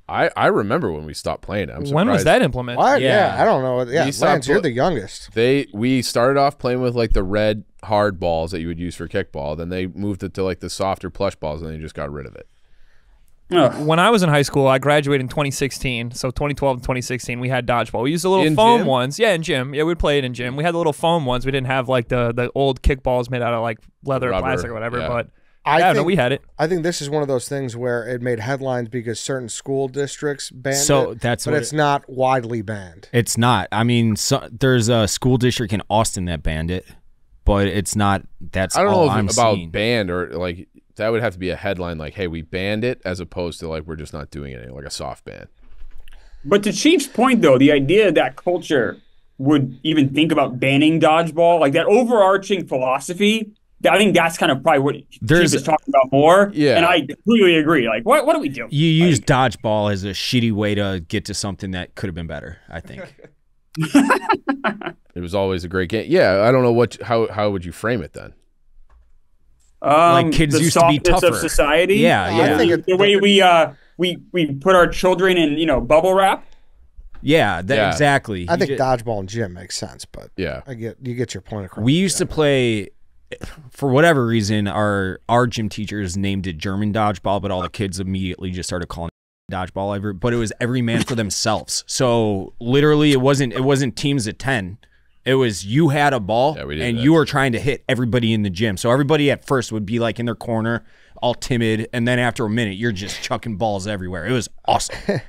I remember when we stopped playing it. I'm surprised. When was that implemented? What? Yeah, I don't know. Yeah, Lance, you're the youngest. We started off playing with the red hard balls that you would use for kickball. Then they moved it to the softer plush balls, and they just got rid of it. When I was in high school, I graduated in 2016. So 2012 and 2016, we had dodgeball. We used the little foam ones. Yeah, in gym. Yeah, we'd play it in gym. We had the little foam ones. We didn't have the old kickballs made out of leather or plastic or whatever. Yeah. But we had it. I think this is one of those things where it made headlines because certain school districts banned it. But it's not widely banned. It's not. I mean, there's a school district in Austin that banned it, but it's not. I don't know about banned or that would have to be a headline hey, we banned it, as opposed to we're just not doing it anymore, a soft ban. But to Chief's point, though, the idea that culture would even think about banning dodgeball, that overarching philosophy, I think that's kind of probably what Chief is talking about more. Yeah. And I completely agree. What do we do? You use dodgeball as a shitty way to get to something that could have been better, I think. It was always a great game. Yeah, I don't know how would you frame it then? Kids used to be tougher. Of society. Yeah. I think the way we put our children in bubble wrap. Yeah, exactly. I think dodgeball and gym makes sense, but yeah, you get your point across. We used to play, for whatever reason, our gym teachers named it German dodgeball, but all the kids immediately just started calling it dodgeball. But it was every man for themselves. So literally, it wasn't teams of 10. It was you had a ball and you were trying to hit everybody in the gym. So everybody at first would be in their corner, all timid, and then after a minute, you're just chucking balls everywhere. It was awesome.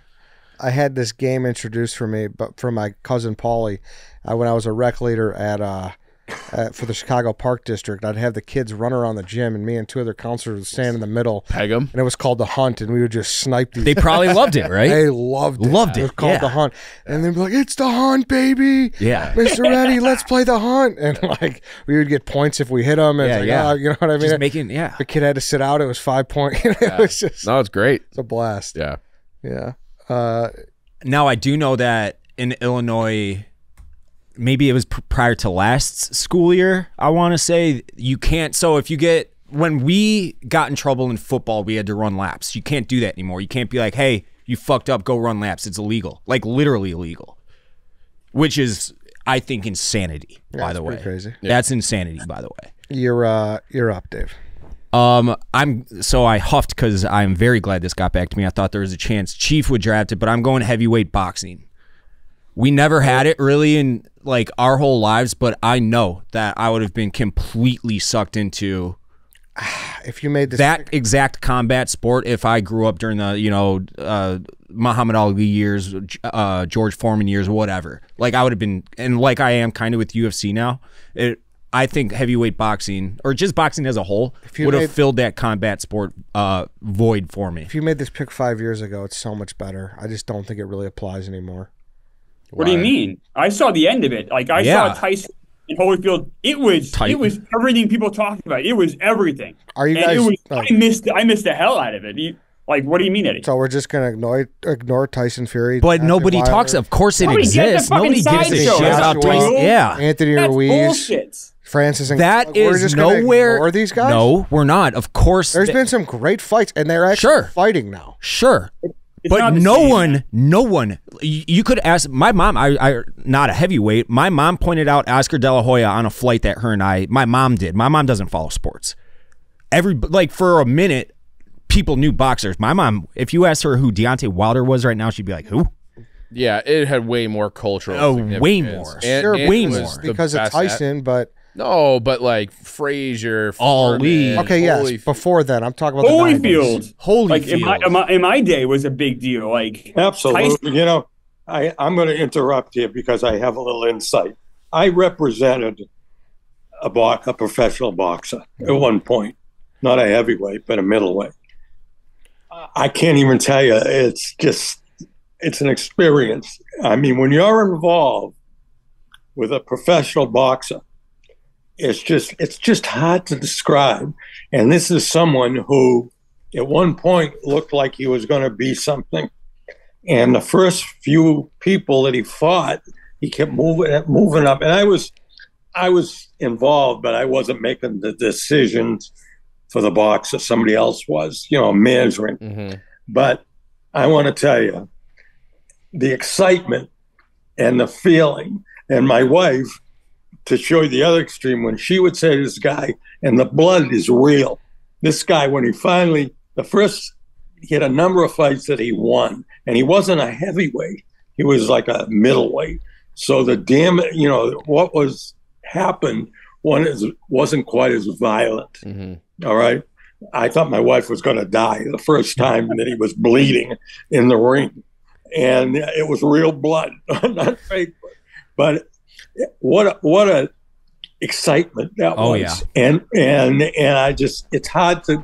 I had this game introduced for me, but from my cousin Paulie, when I was a rec leader for the Chicago Park District. I'd have the kids run around the gym, and me and two other counselors would stand in the middle. Peg them. And it was called The Hunt, and we would just snipe these. They probably loved it, right? They loved it. Loved it. It was called The Hunt. And they'd be like, "It's The Hunt, baby. Yeah. Mr. Reddy, let's play The Hunt." And like, we would get points if we hit them. And you know what I mean? Just making, The kid had to sit out. It was 5 points. It was just. No, it's great. It's a blast. Yeah. Yeah. Now, I do know that in Illinois, maybe it was prior to last school year, I want to say, you can't. So if you get, when we got in trouble in football, we had to run laps. You can't do that anymore. You can't be like, "Hey, you fucked up, go run laps." It's illegal. Like literally illegal. Which is, I think, insanity, by the way. Crazy. That's insanity, by the way. You're up, Dave. I huffed because I'm very glad this got back to me. I thought there was a chance Chief would draft it, but I'm going heavyweight boxing. We never had it really in like our whole lives, but I know that I would have been completely sucked into if you made this that exact combat sport if I grew up during the Muhammad Ali years, George Foreman years, whatever. Like I would have been, and like I am kind of with UFC now. I think heavyweight boxing, or just boxing as a whole, would have filled that combat sport void for me. If you made this pick 5 years ago, it's so much better. I just don't think it really applies anymore. What do you mean? I saw the end of it. Like I saw Tyson and Holyfield. It was everything people talked about. It was everything. Are you guys? I missed the hell out of it. Like, what do you mean, Eddie? So we're just gonna ignore Tyson Fury, but nobody talks. Of course, it exists. Nobody gives a shit about Tyson. Yeah, Anthony Ruiz. Bullshit. Francis and that is we're just nowhere. Ignore these guys? No, we're not. Of course, there's been some great fights, and they're actually fighting now. Sure. But no one. You could ask my mom. I not a heavyweight. My mom pointed out Oscar De La Hoya on a flight that her and my mom did. My mom doesn't follow sports. For a minute, people knew boxers. My mom, if you asked her who Deontay Wilder was right now, she'd be like, "Who?" Yeah, it had way more cultural. Oh, way more. Way more because of Tyson, but. No, but like Frazier, Ali. Okay, yes. Before then, I'm talking about Holyfield. Holyfield. Like in my day was a big deal. Like absolutely. Tyson. You know, I'm going to interrupt here because I have a little insight. I represented a professional boxer at one point, not a heavyweight, but a middleweight. I can't even tell you. It's an experience. I mean, when you're involved with a professional boxer, it's just hard to describe. And this is someone who at one point looked like he was going to be something. And the first few people that he fought, he kept moving up. And I was involved, but I wasn't making the decisions for the boxer. Somebody else was, management. Mm-hmm. But I want to tell you, the excitement and the feeling, and my wife, to show you the other extreme, when she would say to this guy, and the blood is real. This guy, when he had a number of fights that he won, and he wasn't a heavyweight. He was like a middleweight. So the what happened wasn't quite as violent. Mm-hmm. All right. I thought my wife was going to die the first time that he was bleeding in the ring. And it was real blood, not fake. But what a excitement that was. Yeah. And I just, it's hard to,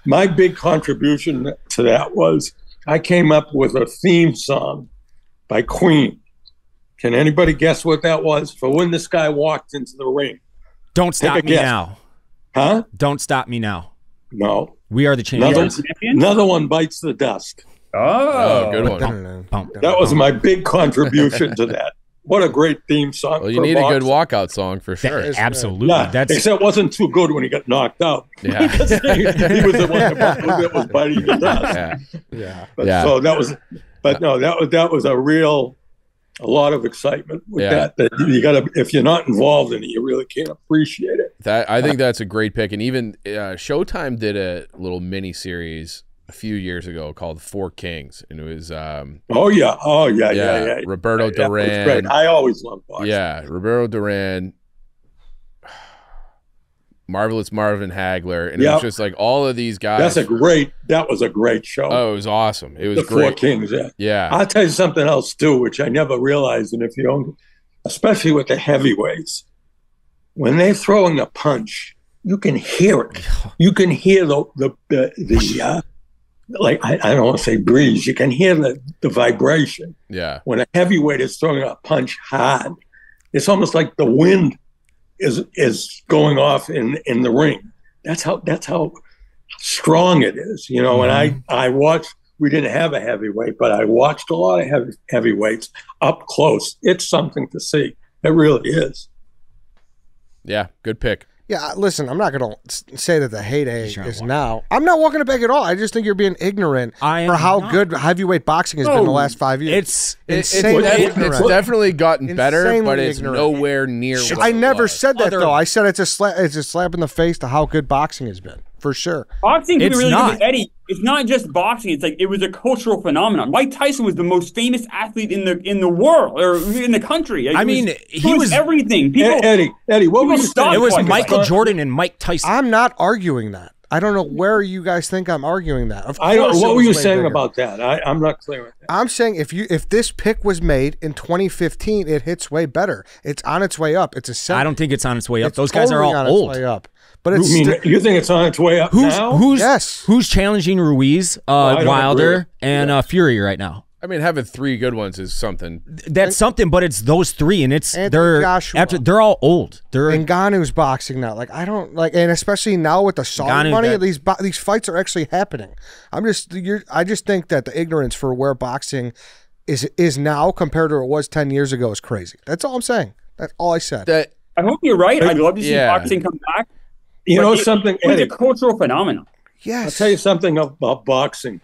my big contribution to that was I came up with a theme song by Queen. Can anybody guess what that was for when this guy walked into the ring? Don't Stop Me Now. Huh? Don't Stop Me Now. No. We Are the Champions. Another one bites the dust. Oh, good one. That was my big contribution to that. What a great theme song. Well, you need a good walkout song for sure. Absolutely. Yeah, except it wasn't too good when he got knocked out. Yeah. he was the one that was biting the dust. Yeah. So that was, but no, that was a lot of excitement with that you got to, if you're not involved in it, you really can't appreciate it. I think that's a great pick. And even Showtime did a little mini series a few years ago called Four Kings, and it was Roberto Duran. I always loved boxing. Yeah, Roberto Duran, Marvelous Marvin Hagler, and it was just like all of these guys. That was a great show. Oh, it was awesome. It was the great. Four Kings. Yeah. I'll tell you something else too, which I never realized, and if you don't, especially with the heavyweights, when they're throwing a punch, you can hear it. You can hear the like I don't want to say breeze. You can hear the vibration. Yeah. When a heavyweight is throwing a punch hard, it's almost like the wind is going off in the ring. That's how strong it is, you know. And I watched. We didn't have a heavyweight, but I watched a lot of heavyweights up close. It's something to see. It really is. Yeah, good pick. Yeah, listen, I'm not going to say that the heyday is now. I'm not walking it back at all. I just think you're being ignorant for how good heavyweight boxing has been the last 5 years. It's insanely ignorant. It's definitely gotten better, Insanely but it's ignorant. nowhere near what I it never was. said that, though. I said it's a slap in the face to how good boxing has been, for sure. Boxing, It's really not. good with Eddie. It's not just boxing. It's like it was a cultural phenomenon. Mike Tyson was the most famous athlete in the world or in the country. Like, he was everything. People, Eddie, what were you saying? It was Michael Jordan and Mike Tyson. I'm not arguing that. I don't know where you guys think I'm arguing that. Of I don't. course it What were was you way saying bigger. about that? I'm not clear. I'm saying if this pick was made in 2015, it hits way better. It's on its way up. It's a. I don't think it's on its way up. It's Those guys are totally all on old. Its way up. But it's You think it's on its way up now? Yes. challenging Ruiz, I don't agree. Wilder, and Fury right now? I mean, having 3 good ones is something. That's something, but it's those 3, and they're all old. Ngannou's boxing now. Like I don't like, and especially now with the Saudi money, these fights are actually happening. I just think that the ignorance for where boxing is now compared to what it was 10 years ago is crazy. That's all I'm saying. That's all I said. I hope you're right. I'd love to see boxing come back. You know something, Eddie? It's a cultural phenomenon. Yes. I'll tell you something about boxing.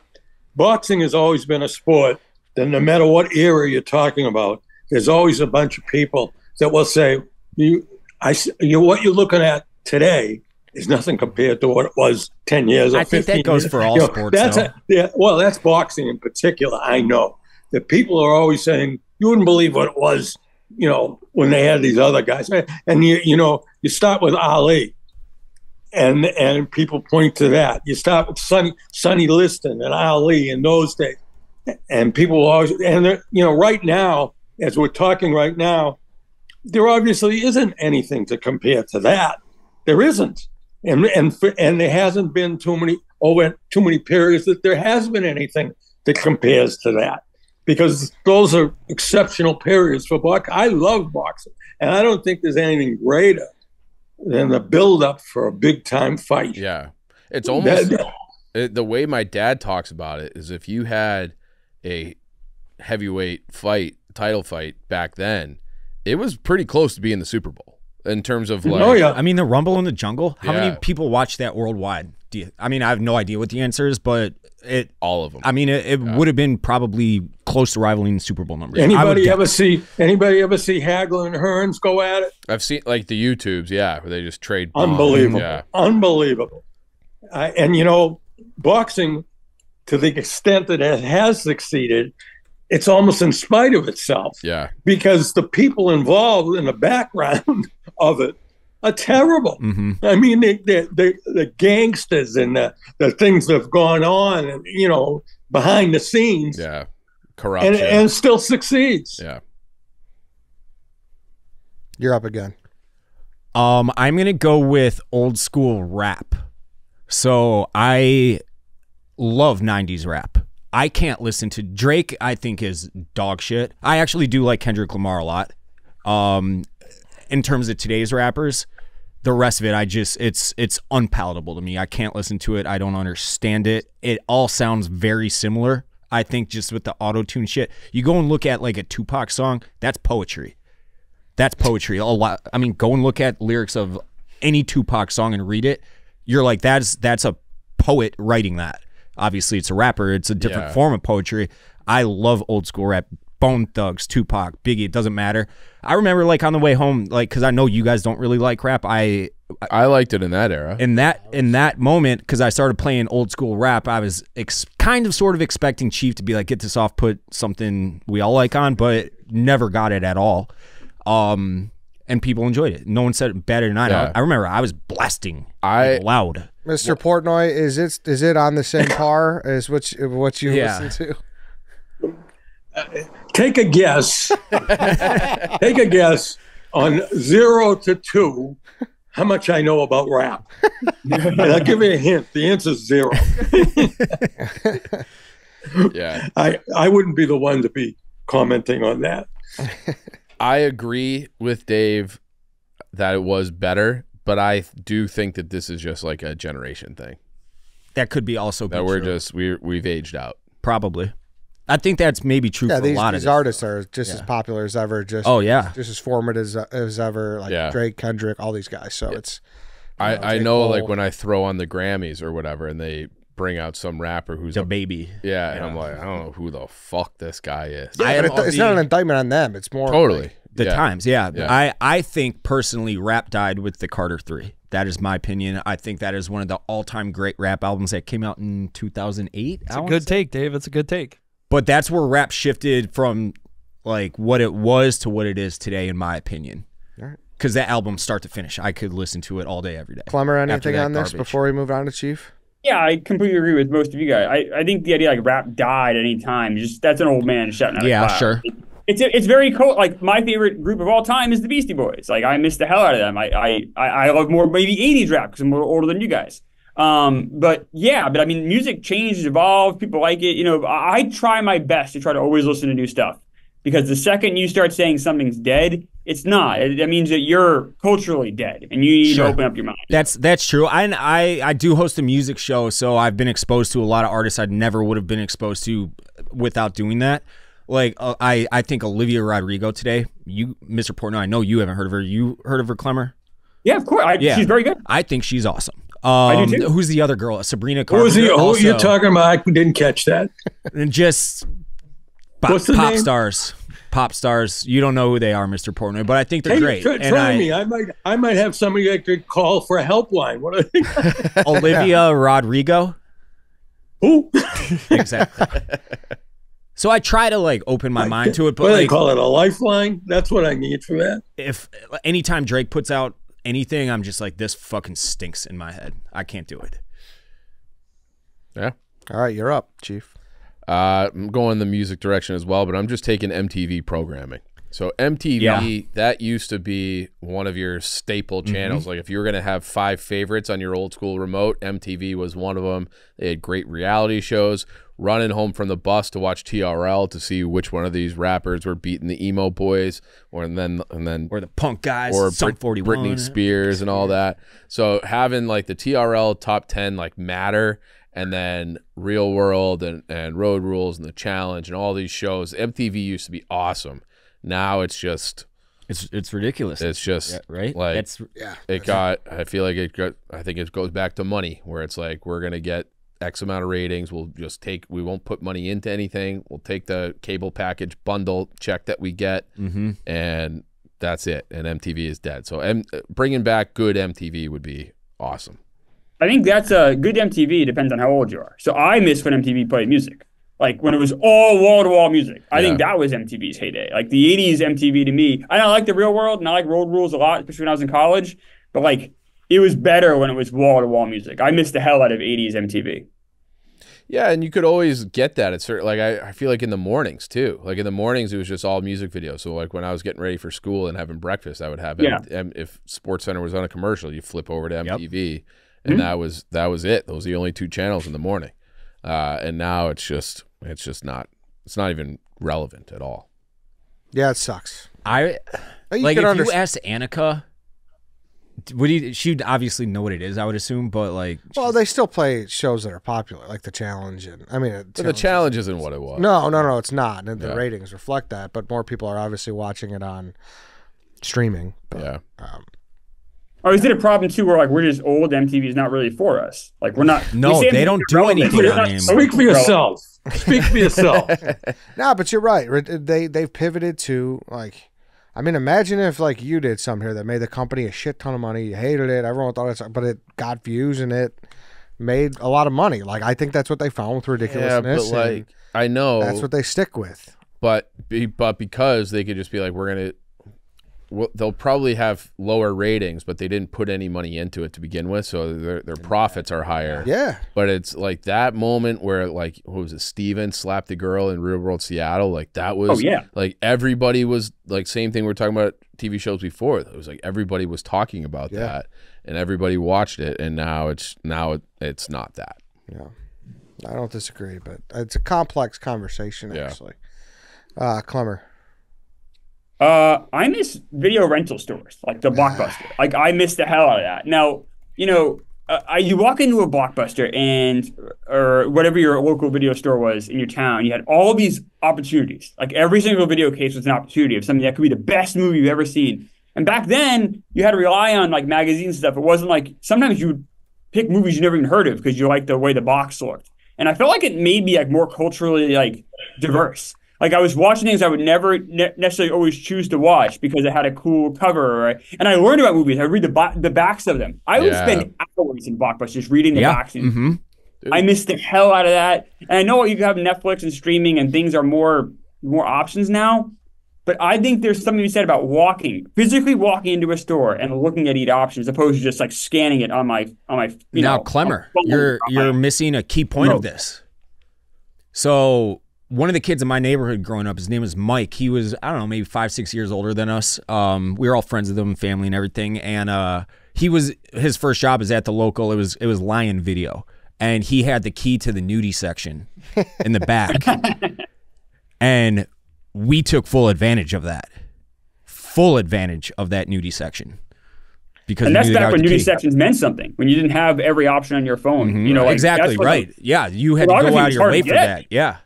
Boxing has always been a sport that no matter what era you're talking about, there's always a bunch of people that will say, what you're looking at today is nothing compared to what it was 10 years or 15 years. I think that goes for all sports, that's boxing in particular. I know that people are always saying, you wouldn't believe what it was, you know, when they had these other guys. And, you start with Ali. And people point to that. You start with Sonny Liston and Ali in those days, and people always right now, as we're talking right now, there obviously isn't anything to compare to that. There isn't, and there hasn't been too many periods that there has been anything that compares to that, because those are exceptional periods for boxing. I love boxing, and I don't think there's anything greater than the build-up for a big-time fight. Yeah. It's almost the way my dad talks about it is if you had a heavyweight title fight back then, it was pretty close to being the Super Bowl in terms of like. Oh, yeah. I mean, the Rumble in the Jungle, how many people watch that worldwide? I have no idea what the answer is, but all of them. I mean, it would have been probably close to rivaling the Super Bowl numbers. Anybody ever see Hagler and Hearns go at it? I've seen like the YouTubes, where they just trade. Unbelievable, yeah. Unbelievable. And boxing, to the extent that it has succeeded, it's almost in spite of itself. Yeah, because the people involved in the background of it are terrible. Mm-hmm. I mean, the gangsters and the things that have gone on, and behind the scenes. Yeah, corruption, and still succeeds. Yeah. You're up again. I'm gonna go with old school rap. So I love 90s rap. I can't listen to Drake. I think is dog shit. I actually do like Kendrick Lamar a lot. In terms of today's rappers, the rest of it, it's unpalatable to me. I can't listen to it. I don't understand it. It all sounds very similar. I think just with the auto-tune shit, you go and look at like a Tupac song, that's poetry. That's poetry. A lot. I mean, go and look at lyrics of any Tupac song and read it. You're like, that's a poet writing that. Obviously, it's a rapper. It's a different form of poetry. I love old school rap. Bone Thugs, Tupac, Biggie, it doesn't matter. I remember like on the way home, like, because I know you guys don't really like rap. I liked it in that era. In that moment, because I started playing old school rap, I was sort of expecting Chief to be like, get this off, put something we all like on, but never got it at all. And and people enjoyed it. No one said it better than I. Yeah. I remember I was blasting loud. Mr. Portnoy, is it on the same par as what you listen to? Take a guess. Take a guess on 0 to 2 how much I know about rap. And I'll give you a hint. The answer's 0. Yeah. I wouldn't be the one to be commenting on that. I agree with Dave that it was better, but I do think that this is just like a generation thing. That could be also that we've aged out. Probably. I think that's maybe true for a lot of these artists are just as popular as ever. Just as formative as ever. Like Drake, Kendrick, all these guys. So it's. I know, like when I throw on the Grammys or whatever, and they bring out some rapper who's a baby. Yeah, and I'm like, I don't know who the fuck this guy is. Yeah, but it's not an indictment on them. It's more totally the times. Yeah. I think personally, rap died with the Carter 3. That is my opinion. I think that is one of the all-time great rap albums that came out in 2008. It's a good take, Dave. It's a good take. But that's where rap shifted from like what it was to what it is today, in my opinion. Because that album, start to finish, I could listen to it all day, every day. Klemmer, anything on this before we move on to Chief? Yeah, I completely agree with most of you guys. I think the idea like rap died at any time, that's an old man shouting out. Yeah, sure. It's very cool. Like my favorite group of all time is the Beastie Boys. Like I miss the hell out of them. I love more maybe 80s rap because I'm more older than you guys. But I mean, music changed, evolved. People like it. You know, I try my best to try to always listen to new stuff, because the second you start saying something's dead, it's not. That means that you're culturally dead, and you need to open up your mind. That's true. I do host a music show, so I've been exposed to a lot of artists I never would have been exposed to without doing that. Like I think Olivia Rodrigo today. You, Mr. Portnoy, I know you haven't heard of her. You heard of her, Klemmer? Yeah, of course. She's very good. I think she's awesome. I do too. Who's the other girl? Sabrina Carpenter. Who are you talking about? I didn't catch that. And just What's the pop name? stars. Pop stars. You don't know who they are, Mr. Portnoy, but I think they're great. Try me. I might have somebody that could call for a helpline. What are they? Olivia Rodrigo. Who? Exactly. So I try to like open my mind to it, but what do they like, call it, a lifeline? That's what I need for that. If anytime Drake puts out anything, I'm just like, this fucking stinks in my head. I can't do it. Yeah. All right, you're up, Chief. I'm going the music direction as well, but I'm just taking MTV programming. So MTV, that used to be one of your staple channels. Like if you were going to have 5 favorites on your old school remote, MTV was one of them. They had great reality shows. Running home from the bus to watch TRL to see which one of these rappers were beating the emo boys, or the punk guys, or Sum 41, Britney Spears and all that. So having like the TRL top 10 like matter, and then Real World and Road Rules and The Challenge and all these shows. MTV used to be awesome. Now it's just it's ridiculous. It's just right. Like I feel like I think it goes back to money, where it's like we're gonna get X amount of ratings. We won't put money into anything. We'll take the cable package bundle check that we get, and that's it. And MTV is dead. So bringing back good MTV would be awesome. I think that's a good MTV. Depends on how old you are. So I miss when MTV played music, like when it was all wall-to-wall music. I think that was MTV's heyday. Like the 80s MTV to me, I like the Real World and I like Road Rules a lot, especially when I was in college. But like, it was better when it was wall-to-wall music. I missed the hell out of 80s MTV. Yeah, and you could always get that at certain, like I feel like in the mornings too. Like in the mornings, it was just all music videos. So like when I was getting ready for school and having breakfast, I would have if SportsCenter was on a commercial, you flip over to MTV, and that was it. Those are the only 2 channels in the morning, and now it's not even relevant at all. Yeah, it sucks. If you asked Annika. She'd obviously know what it is, I would assume, but like, well, they still play shows that are popular, like The Challenge, and I mean, the Challenge isn't what it was. No, it's not, and the ratings reflect that. But more people are obviously watching it on streaming. But, or is it a problem too, where like we're just old? MTV is not really for us. Like we're not. No, they don't do anything on anymore. Speak for yourself. Speak for yourself. No, but you're right. They've pivoted to like. I mean, imagine if like you did something here that made the company a shit ton of money. You hated it. Everyone thought but it got views and it made a lot of money. Like I think that's what they found with ridiculousness. Yeah, but like I know that's what they stick with. But because they could just be like, we're gonna they'll probably have lower ratings, but they didn't put any money into it to begin with, so their profits are higher. Yeah. But it's like that moment where, like, what was it, Steven slapped the girl in Real World Seattle? Like, that was, like, everybody was, like, same thing we were talking about TV shows before. It was like everybody was talking about that, and everybody watched it, and now it's not that. Yeah. I don't disagree, but it's a complex conversation, actually. Klemmer. I miss video rental stores, like the Blockbuster. Like, I miss the hell out of that. Now, you know, you walk into a Blockbuster or whatever your local video store was in your town, you had all these opportunities. Like, every single video case was an opportunity of something that could be the best movie you've ever seen. And back then, you had to rely on, like, magazines and stuff. It wasn't like, sometimes you would pick movies you never even heard of because you liked the way the box looked. And I felt like it made me, like, more culturally, like, diverse. Like, I was watching things I would never necessarily always choose to watch because it had a cool cover. And I learned about movies. I read the backs of them. I would spend hours in Blockbusters just reading the backs. I missed the hell out of that. And I know you have Netflix and streaming and things are more options now. But I think there's something to be said about physically walking into a store and looking at each option as opposed to just, like, scanning it on my Now, Klemmer, you're missing a key point of this. So one of the kids in my neighborhood growing up, his name was Mike. He was, I don't know, maybe 5-6 years older than us. We were all friends with him, family and everything. And his first job is at the local. It was Lion Video, and he had the key to the nudie section in the back, and we took full advantage of that. Full advantage of that nudie section. And that's back when nudie sections meant something, when you didn't have every option on your phone. You know, like, exactly right. Yeah, you had to go out of your way for that. Yeah.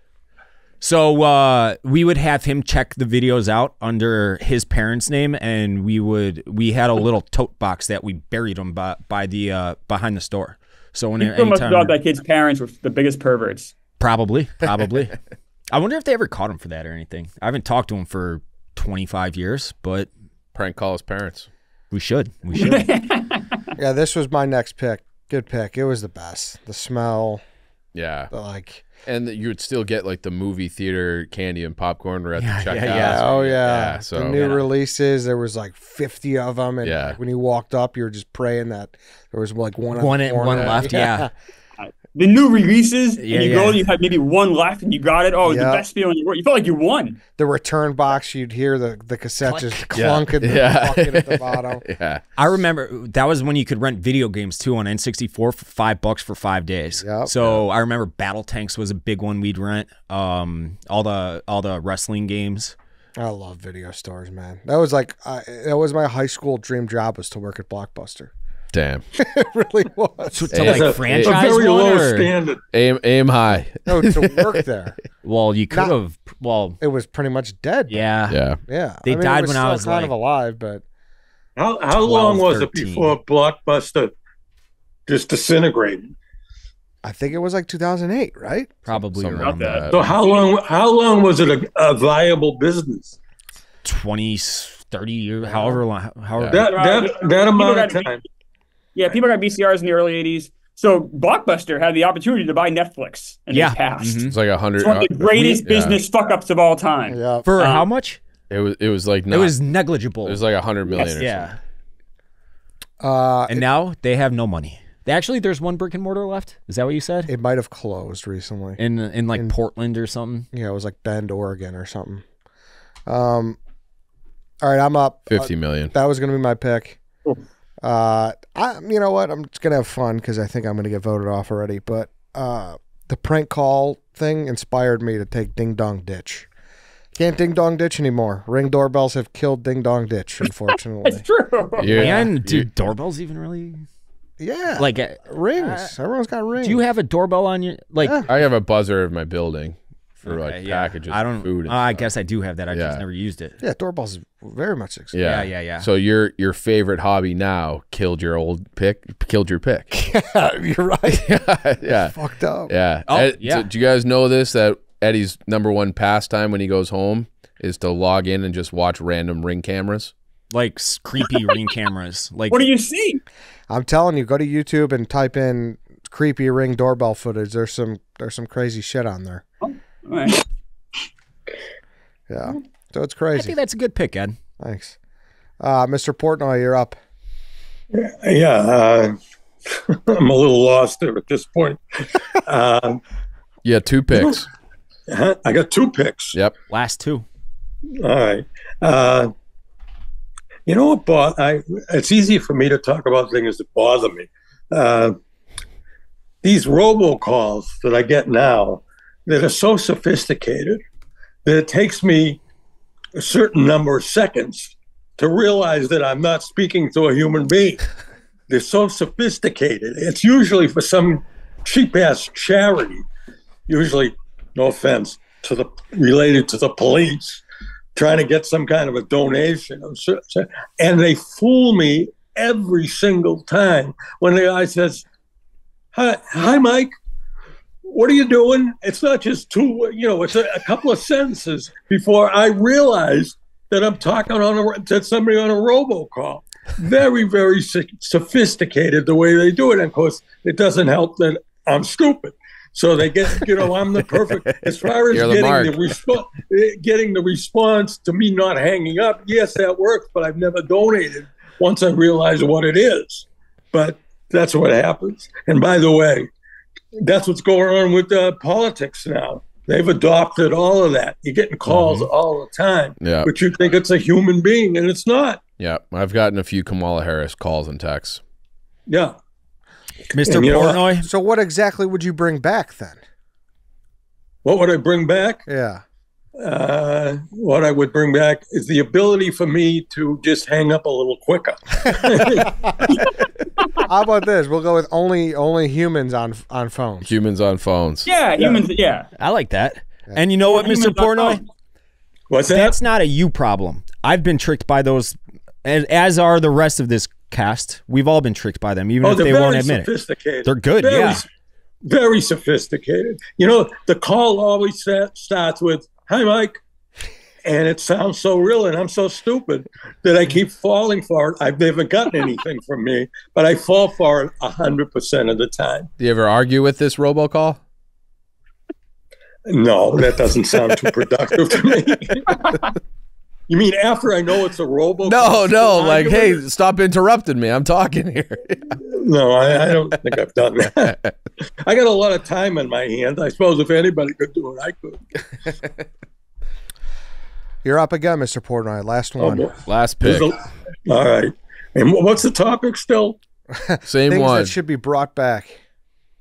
So we would have him check the videos out under his parents' name, and we had a little tote box that we buried them by the behind the store. So when you must have thought that kid's parents were the biggest perverts. Probably. I wonder if they ever caught him for that or anything. I haven't talked to him for 25 years, but prank call his parents. We should. Yeah, this was my next pick. Good pick. It was the best. The smell. Yeah. And you would still get, like, the movie theater candy and popcorn at the checkout. Yeah. Oh, yeah. So the new releases, there was like 50 of them. And like, when you walked up, you were just praying that there was like one left. Yeah. The new releases, and you go, you had maybe one left, and you got it. Oh, the best feeling you felt like you won. The return box, you'd hear the cassette just clunk in the bucket at the bottom. I remember that was when you could rent video games too on N64 for $5 for 5 days. So I remember Battle Tanks was a big one we'd rent. All the wrestling games. I love video stores, man. That was like that was my high school dream job, was to work at Blockbuster. Damn. It really was. To like franchise a very one, low or? standard. Aim high. No, to work there. Well, you could have. Well, it was pretty much dead. Yeah. They died when I was kind like of alive, but how long was it before Blockbuster just disintegrated? I think it was like 2008, right? Probably around that. So how long was it a viable business? 20, 30 years, however long. That amount of time. Yeah, people got VCRs in the early 80s. So Blockbuster had the opportunity to buy Netflix in the past. It's like 100. It's one of the greatest business fuck-ups of all time. Yeah. For how much? It was like it was negligible. It was like 100 million. Yes, or something. And now they have no money. Actually, there's one brick and mortar left. Is that what you said? It might have closed recently. In Portland or something. Yeah, it was like Bend, Oregon or something. All right, I'm up. 50 million. That was going to be my pick. Cool. You know what? I'm just going to have fun because I think I'm going to get voted off already. But the prank call thing inspired me to take Ding Dong Ditch. Can't Ding Dong Ditch anymore. Ring doorbells have killed Ding Dong Ditch, unfortunately. That's true. And do doorbells even really? Yeah. Like rings. Everyone's got rings. Do you have a doorbell on your I have a buzzer in my building for packages of food. I guess I do have that. I just never used it. Yeah, doorbells very much exist. Yeah. So your favorite hobby now killed your pick. Yeah, you're right. Yeah. Fucked up. Yeah. Oh, So, do you guys know this, that Eddie's #1 pastime when he goes home is to log in and just watch random Ring cameras? Like creepy Ring cameras. Like, what do you see? I'm telling you, go to YouTube and type in creepy Ring doorbell footage. There's some crazy shit on there. Oh, all right. Yeah. So it's crazy. I think that's a good pick, Ed. Thanks. Mr. Portnoy, you're up. Yeah, I'm a little lost there at this point. Yeah, 2 picks. I got 2 picks. Yep. Last 2. All right. You know what, Bob? It's easy for me to talk about things that bother me. These robocalls that I get now that are so sophisticated that it takes me a certain number of seconds to realize that I'm not speaking to a human being. They're so sophisticated. It's usually for some cheap-ass charity, usually, no offense, related to the police, trying to get some kind of a donation. And they fool me every single time when the guy says, hi, Mike, what are you doing? It's not just 2, it's a couple of sentences before I realize that I'm talking to somebody on a robocall. Very, very sophisticated the way they do it. And of course, it doesn't help that I'm stupid. So they get, I'm the perfect, as far as getting the response to me not hanging up. Yes, that works, but I've never donated once I realize what it is. But that's what happens. And by the way, that's what's going on with politics now. They've adopted all of that. You're getting calls all the time, but you think it's a human being, and it's not. Yeah, I've gotten a few Kamala Harris calls and texts. Yeah. Mr. Portnoy? So what exactly would you bring back then? What would I bring back? Yeah. What I would bring back is the ability for me to just hang up a little quicker. How about this? We'll go with only humans on phones. Humans on phones. Yeah, humans. Yeah, I like that. Yeah. And you know what, Mr. Portnoy? What's that? That's not a you problem. I've been tricked by those, as are the rest of this cast. We've all been tricked by them, even if they won't admit it. They're good, very sophisticated. The call always starts with, hi, Mike. And it sounds so real, and I'm so stupid that I keep falling for it. I've never gotten anything from me, but I fall for it 100% of the time. Do you ever argue with this robocall? No, that doesn't sound too productive to me. You mean after I know it's a robocall? No, like, hey, stop interrupting me. I'm talking here. No, I don't think I've done that. I got a lot of time in my hands. I suppose if anybody could do it, I could. You're up again, Mr. Portnoy. Last one. Last pick. All right. And what's the topic still? Same Things one. that should be brought back.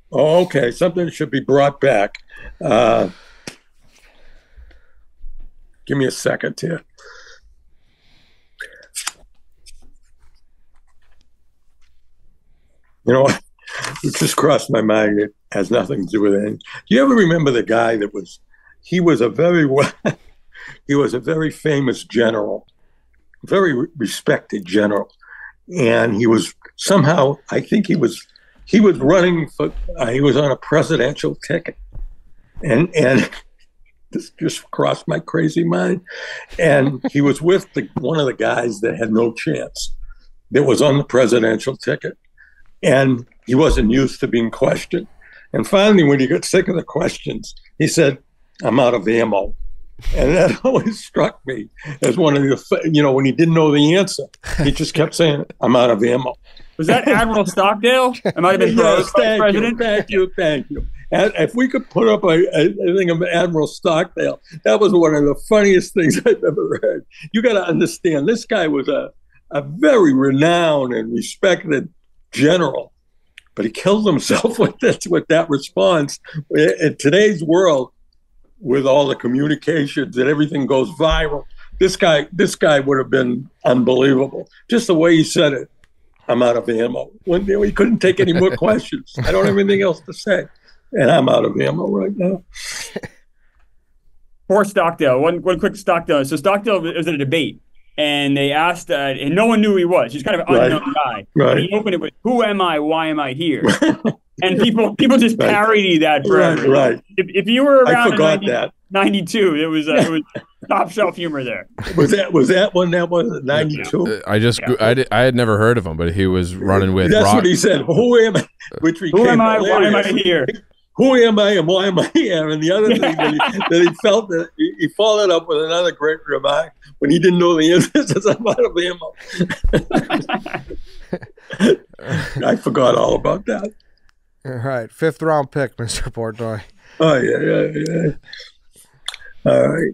Oh, okay. Something should be brought back. Give me a second here. You know what? It just crossed my mind. It has nothing to do with anything. Do you ever remember the guy he was a very famous general, very respected general. And he was somehow, I think he was running for, he was on a presidential ticket. And this just crossed my crazy mind. And he was with one of the guys that had no chance, that was on the presidential ticket. And he wasn't used to being questioned. And finally, when he got sick of the questions, he said, I'm out of ammo. And that always struck me as one of the, when he didn't know the answer, he just kept saying, I'm out of ammo. Was that Admiral Stockdale? It might have been president. Thank you. If we could put up a thing of Admiral Stockdale, that was one of the funniest things I've ever heard. You got to understand, this guy was a very renowned and respected general, but he killed himself with that response. In today's world, with all the communications and everything goes viral, this guy would have been unbelievable. Just the way he said it, I'm out of ammo. He couldn't take any more questions. I don't have anything else to say. And I'm out of ammo right now. Poor Stockdale. One quick Stockdale. So Stockdale was at a debate, and they asked, and no one knew who he was. He's kind of an unknown guy. Right. And he opened it with, who am I? Why am I here? And people just parody that. Right. If you were around in 92, it was top shelf humor there. Was that one? That was 92. I had never heard of him, but he was running with. That's what he said. Who am I? Who am I? Why am I here? who am I and why am I here? And the other thing that he felt that he followed up with another great remark when he didn't know the answer. Says, I'm out of ammo. I forgot all about that. All right. 5th round pick, Mr. Portnoy. Oh, yeah. All right.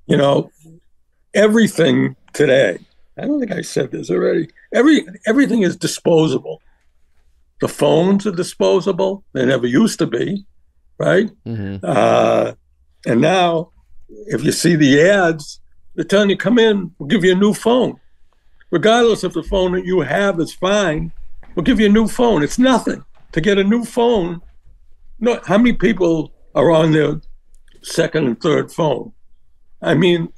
You know, everything today, I don't think I said this already, everything is disposable. The phones are disposable. They never used to be, right? Mm-hmm. And now, if you see the ads, they're telling you, come in, we'll give you a new phone. Regardless if the phone that you have is fine, we'll give you a new phone. It's nothing. To get a new phone, no, how many people are on their second and third phone? I mean,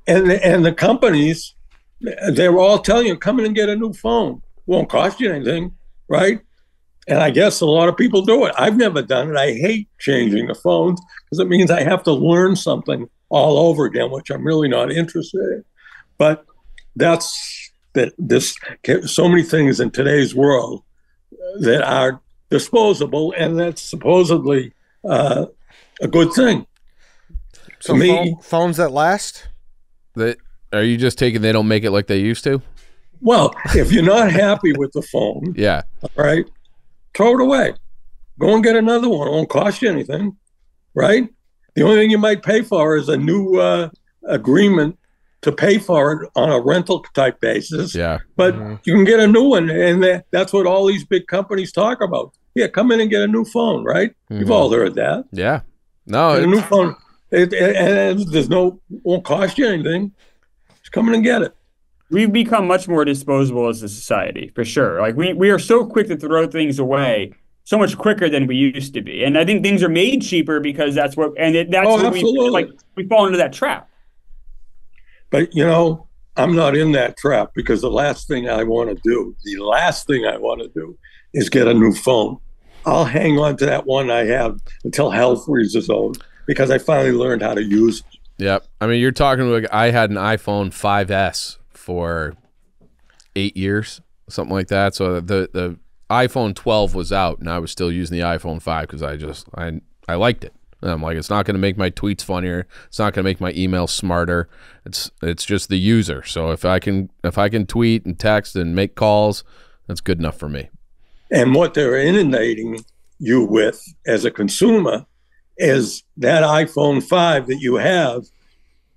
and the companies, they're all telling you, come in and get a new phone. Won't cost you anything, right? And I guess a lot of people do it. I've never done it. I hate changing the phones because it means I have to learn something all over again, which I'm really not interested in. But there's so many things in today's world that are disposable, and that's supposedly a good thing. So to me, phones that last? Are you just taking they don't make it like they used to? Well, if you're not happy with the phone, yeah, right, throw it away. Go and get another one. It won't cost you anything, right? The only thing you might pay for is a new agreement to pay for it on a rental type basis. Yeah. But you can get a new one, and that's what all these big companies talk about. Yeah, come in and get a new phone, right? Mm-hmm. You've all heard that. Yeah. No, a new phone. And there's won't cost you anything. Just come in and get it. We've become much more disposable as a society, for sure. Like we are so quick to throw things away, so much quicker than we used to be. And I think things are made cheaper because that's what we fall into that trap. But I'm not in that trap because the last thing I want to do is get a new phone. I'll hang on to that one I have until hell freezes over, because I finally learned how to use it. Yep. I mean, you're talking like I had an iPhone 5S for 8 years, something like that. So the iPhone 12 was out, and I was still using the iPhone 5 because I liked it. And I'm like, it's not going to make my tweets funnier. It's not going to make my emails smarter. It's just the user. So if I can tweet and text and make calls, that's good enough for me. And what they're inundating you with as a consumer is that iPhone 5 that you have.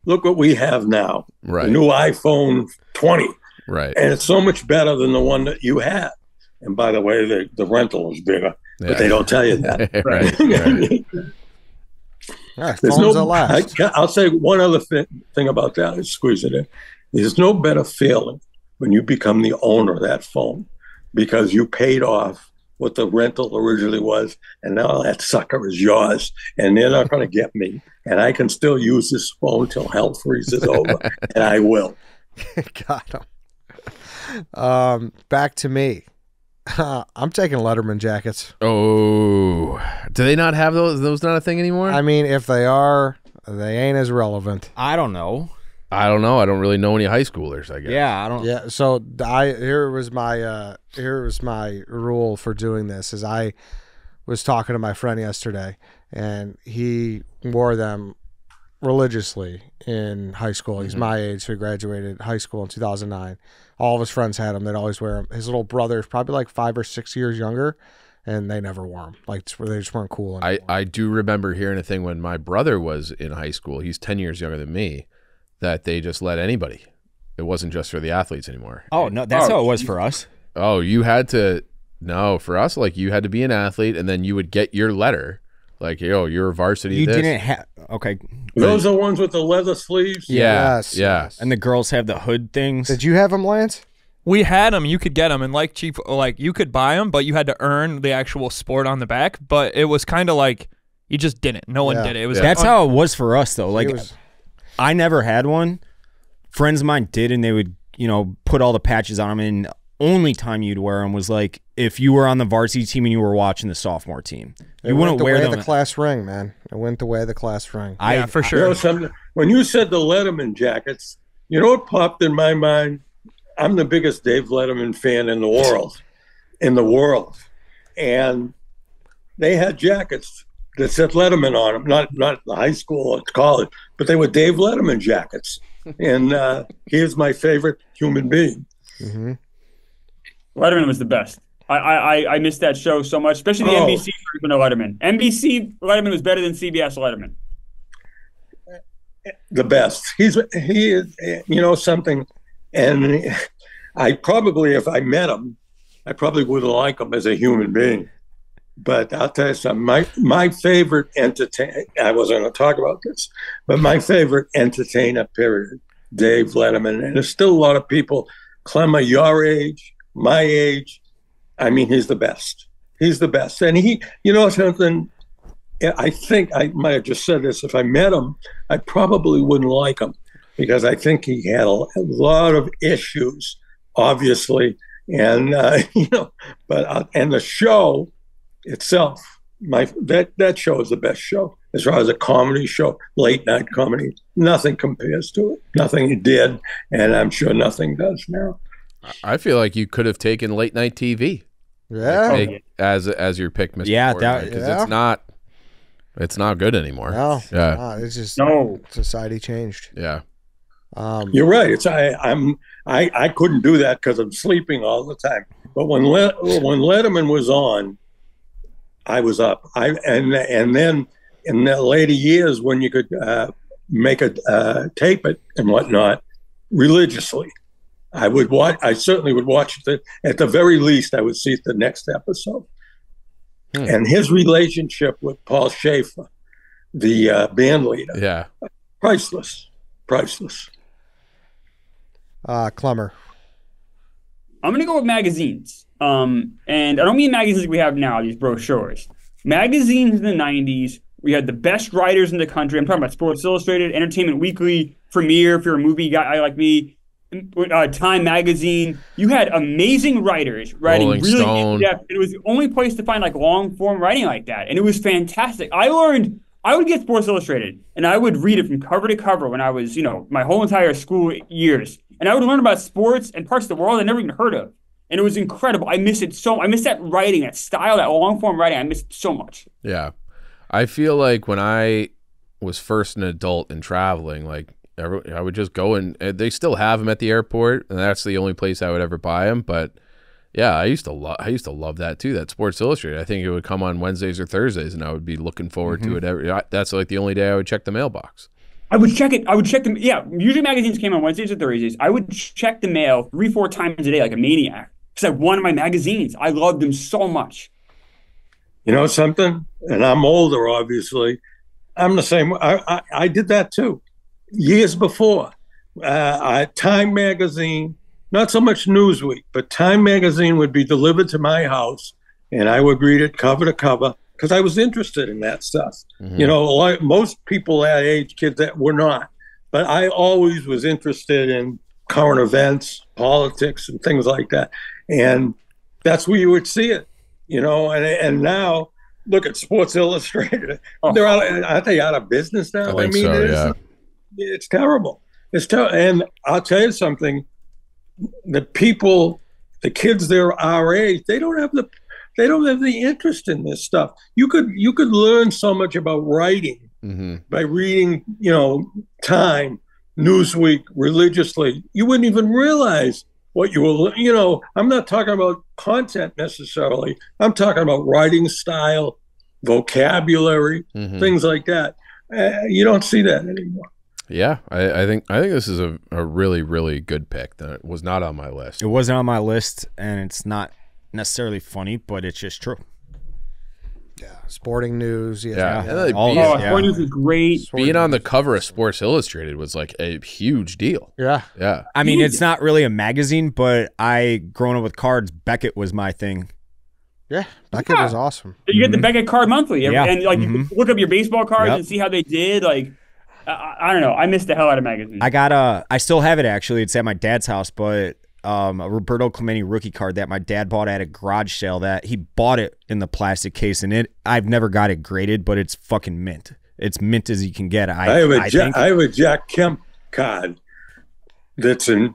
Look what we have now. Right. The new iPhone 20. Right. And it's so much better than the one that you had. And by the way, the rental is bigger, but they don't tell you that. Right. I'll say one other thing about that. Let's squeeze it in. There's no better feeling when you become the owner of that phone, because you paid off what the rental originally was, and now that sucker is yours, and they're not going to get me, and I can still use this phone till hell freezes over, and I will. Got him. Back to me. I'm taking Letterman jackets. Oh, do they not have those? Those not a thing anymore? I mean, if they are, they ain't as relevant. I don't know. I don't really know any high schoolers, I guess. Yeah, I don't. Yeah, so here was my rule for doing this. Is I was talking to my friend yesterday, and he wore them religiously in high school. He's my age, so he graduated high school in 2009. All of his friends had them. They'd always wear them. His little brother's probably like 5 or 6 years younger, and they never wore them. Like, they just weren't cool anymore. I do remember hearing a thing when my brother was in high school. He's 10 years younger than me. That they just let anybody. It wasn't just for the athletes anymore. Oh, no, that's how it was for us. Oh, you had to, no, for us, like you had to be an athlete, and then you would get your letter. Like, you're a varsity. You didn't have, okay. Those are ones with the leather sleeves? Yeah. Yes. Yeah. And the girls have the hood things. Did you have them, Lance? We had them. You could get them, and like you could buy them, but you had to earn the actual sport on the back. But it was kind of like you just didn't. No one did it. It was. That's how it was for us, though. Like, I never had one. Friends of mine did, and they would, put all the patches on them. And only time you'd wear them was like if you were on the varsity team and you were watching the sophomore team. You wouldn't wear them. The class ring, man. It went the way of the class ring. Yeah, for sure. When you said the Letterman jackets, you know what popped in my mind? I'm the biggest Dave Letterman fan in the world, and they had jackets that said Letterman on them, not in high school or college, but they were Dave Letterman jackets. And he is my favorite human being. Mm-hmm. Letterman was the best. I missed that show so much, especially the NBC version of Letterman. NBC Letterman was better than CBS Letterman. The best. He is, you know, something. And I probably, if I met him, I probably wouldn't like him as a human being. But I'll tell you something. My favorite entertainer, I wasn't going to talk about this, but my favorite entertainer, period, Dave Letterman. And there's still a lot of people, Klemmer, your age, my age. I mean, he's the best. He's the best. And he, you know something, I think I might have just said this. If I met him, I probably wouldn't like him because I think he had a lot of issues, obviously. And, you know, but, and the show itself, that show is the best show as far as a comedy show, late night comedy. Nothing compares to it. Nothing he did, and I'm sure nothing does now. I feel like you could have taken late night TV, as your pick, Mr. Yeah, because it's not good anymore. No, yeah, it's just society changed. Yeah, you're right. It's I couldn't do that because I'm sleeping all the time. But when Letterman was on, I was up. And then in the later years when you could make a tape it and whatnot religiously, I would watch. I certainly would watch it. At the very least, I would see the next episode. And his relationship with Paul Schaefer, the band leader, priceless. Klemmer. I'm going to go with magazines. And I don't mean magazines we have now, these brochures. Magazines in the 90s, we had the best writers in the country. I'm talking about Sports Illustrated, Entertainment Weekly, Premiere, if you're a movie guy like me, Time Magazine. You had amazing writers writing Rolling really Stone. in-depth. It was the only place to find like long-form writing like that. And it was fantastic. I would get Sports Illustrated, and I would read it from cover to cover when I was, you know, my whole entire school years. And I would learn about sports and parts of the world I never even heard of. And it was incredible. I miss that writing, that style, that long-form writing. I miss it so much. Yeah. I feel like when I was first an adult and traveling, like I would just go and they still have them at the airport, and that's the only place I would ever buy them. But yeah, I used to love that too. That Sports Illustrated. I think it would come on Wednesdays or Thursdays, and I would be looking forward to it. That's like the only day I would check the mailbox. I would check it. Yeah, usually magazines came on Wednesdays or Thursdays. I would check the mail 3-4 times a day like a maniac because I wanted my magazines. I loved them so much. You know something? And I'm older, obviously. I'm the same. I did that too. Years before. Time Magazine, not so much Newsweek, but Time Magazine would be delivered to my house, and I would read it cover to cover because I was interested in that stuff. You know, like most people that age, kids that were not. But I always was interested in current events, politics, and things like that. And that's where you would see it. You know, and now look at Sports Illustrated. Aren't they out of business now? I think so, yeah. It's terrible. It's terrible. And I'll tell you something. The kids they're our age, they don't have the interest in this stuff. You could learn so much about writing by reading, you know, Time, Newsweek religiously. You wouldn't even realize what you will, you know, I'm not talking about content necessarily. I'm talking about writing style, vocabulary, things like that. You don't see that anymore. Yeah, I think this is a really, really good pick that was not on my list. It wasn't on my list, and it's not necessarily funny, but it's just true. Yeah, sporting news. Sporting news is great. Being on the cover of Sports Illustrated was like a huge deal. Yeah. I mean, it's not really a magazine, but growing up with cards, Beckett was my thing. Yeah, Beckett was awesome. You get the Beckett card monthly, and like you look up your baseball cards and see how they did. Like, I don't know, I missed the hell out of magazines. I still have it actually. It's at my dad's house, but a Roberto Clemente rookie card that my dad bought at a garage sale. That he bought it in the plastic case, and I've never got it graded, but it's fucking mint. It's mint as you can get. I have a Jack Kemp card that's in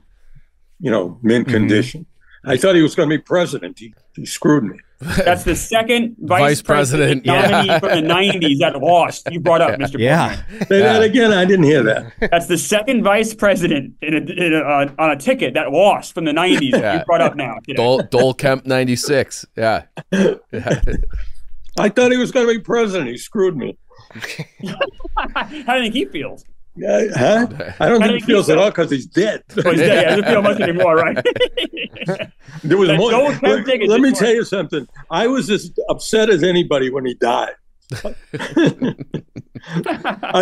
mint condition. I thought he was going to be president. He screwed me. That's the second vice president nominee from the 90s that lost. You brought up, Mr. Portnoy. Say that again. I didn't hear that. That's the second vice president on a ticket that lost from the 90s that you brought up now. Dole Kemp 96. Yeah. I thought he was going to be president. He screwed me. How do you think he feels? I don't think he feels at all because he's dead. Oh, he's dead. Yeah, doesn't feel much anymore, right? There was more. Let me tell you something. I was as upset as anybody when he died. I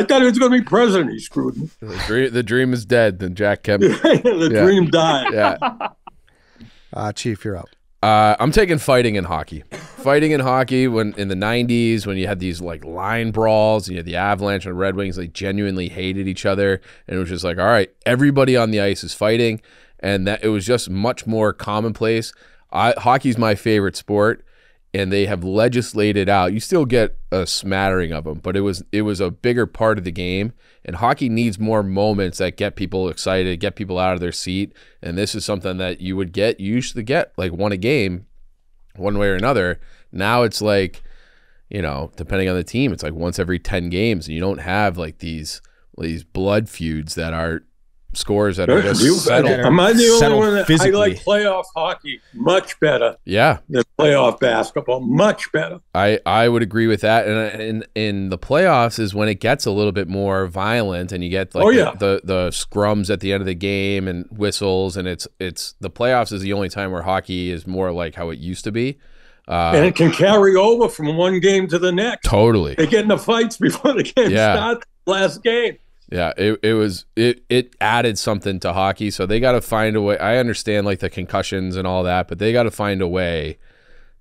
thought he was going to be president. He screwed me. The dream is dead. Then Jack Kemp. The dream died. Yeah. Chief, you're up. I'm taking fighting in hockey. Fighting in hockey when in the 90s when you had these like line brawls, and you had the Avalanche and Red Wings, they genuinely hated each other, and it was just like, all right, everybody on the ice is fighting, and that it was just much more commonplace. Hockey's my favorite sport, and they have legislated out. You still get a smattering of them, but it was a bigger part of the game. And hockey needs more moments that get people excited, get people out of their seat. And this is something that you used to get like one a game, one way or another. Now it's like, depending on the team, it's like once every 10 games. And you don't have like these blood feuds that are scores that are just settled. Am I the only one that physically? I like playoff hockey much better than playoff basketball, much better. I would agree with that. And in the playoffs is when it gets a little bit more violent, and you get like the scrums at the end of the game and whistles, and it's the playoffs is the only time where hockey is more like how it used to be. And it can carry over from one game to the next. Totally. They get in the fights before the game starts last game. Yeah, it added something to hockey, so they got to find a way. I understand like the concussions and all that, but they got to find a way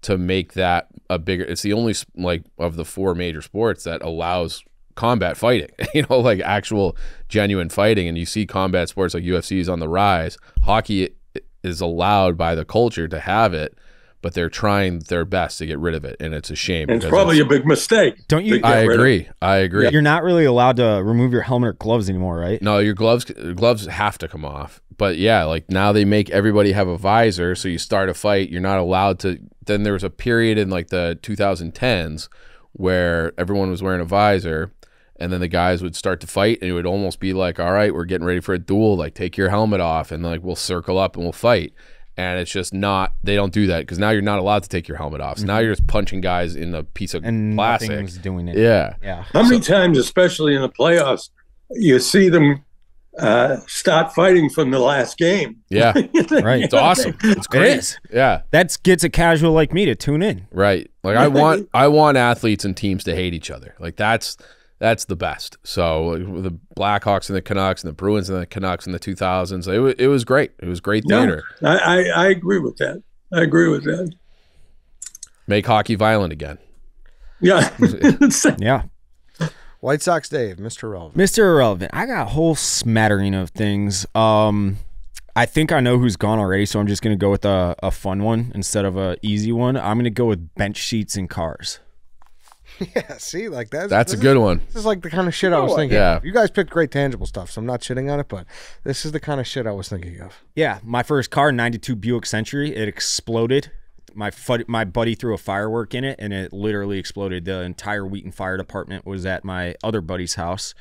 to make that a bigger. It's the only like of the four major sports that allows combat fighting, like actual genuine fighting. And you see combat sports like UFC is on the rise. Hockey is allowed by the culture to have it, but they're trying their best to get rid of it, and it's a shame. And it's probably a big mistake. Don't you? I agree. You're not really allowed to remove your helmet or gloves anymore, right? No, your gloves have to come off. But yeah, like now they make everybody have a visor, so you start a fight, you're not allowed to. Then there was a period in like the 2010s where everyone was wearing a visor, and then the guys would start to fight, and it would almost be like, all right, we're getting ready for a duel. Like, take your helmet off, and like we'll circle up and we'll fight. And it's just not, they don't do that because now you're not allowed to take your helmet off. So now you're just punching guys in a piece of plastic. Nothing's doing it. Yeah. How many times, especially in the playoffs, you see them start fighting from the last game? Yeah. Right. It's awesome. It's great. It is. Yeah. That gets a casual like me to tune in. Right. Like I want athletes and teams to hate each other. Like that's the best. So the Blackhawks and the Canucks and the Bruins and the Canucks in the 2000s, it was great. It was great theater. No, I agree with that. I agree with that. Make hockey violent again. Yeah. Yeah. White Sox Dave, Mr. Relevant. Mr. Irrelevant. I got a whole smattering of things. I think I know who's gone already, so I'm just going to go with a fun one instead of a easy one. I'm going to go with bench sheets and cars. Yeah, see, like that's a good one. This is like the kind of shit I was thinking of. You guys picked great tangible stuff, so I'm not shitting on it, but this is the kind of shit I was thinking of. Yeah, my first car, 92 Buick Century, it exploded. My buddy threw a firework in it, and it literally exploded. The entire Wheaton Fire Department was at my other buddy's house.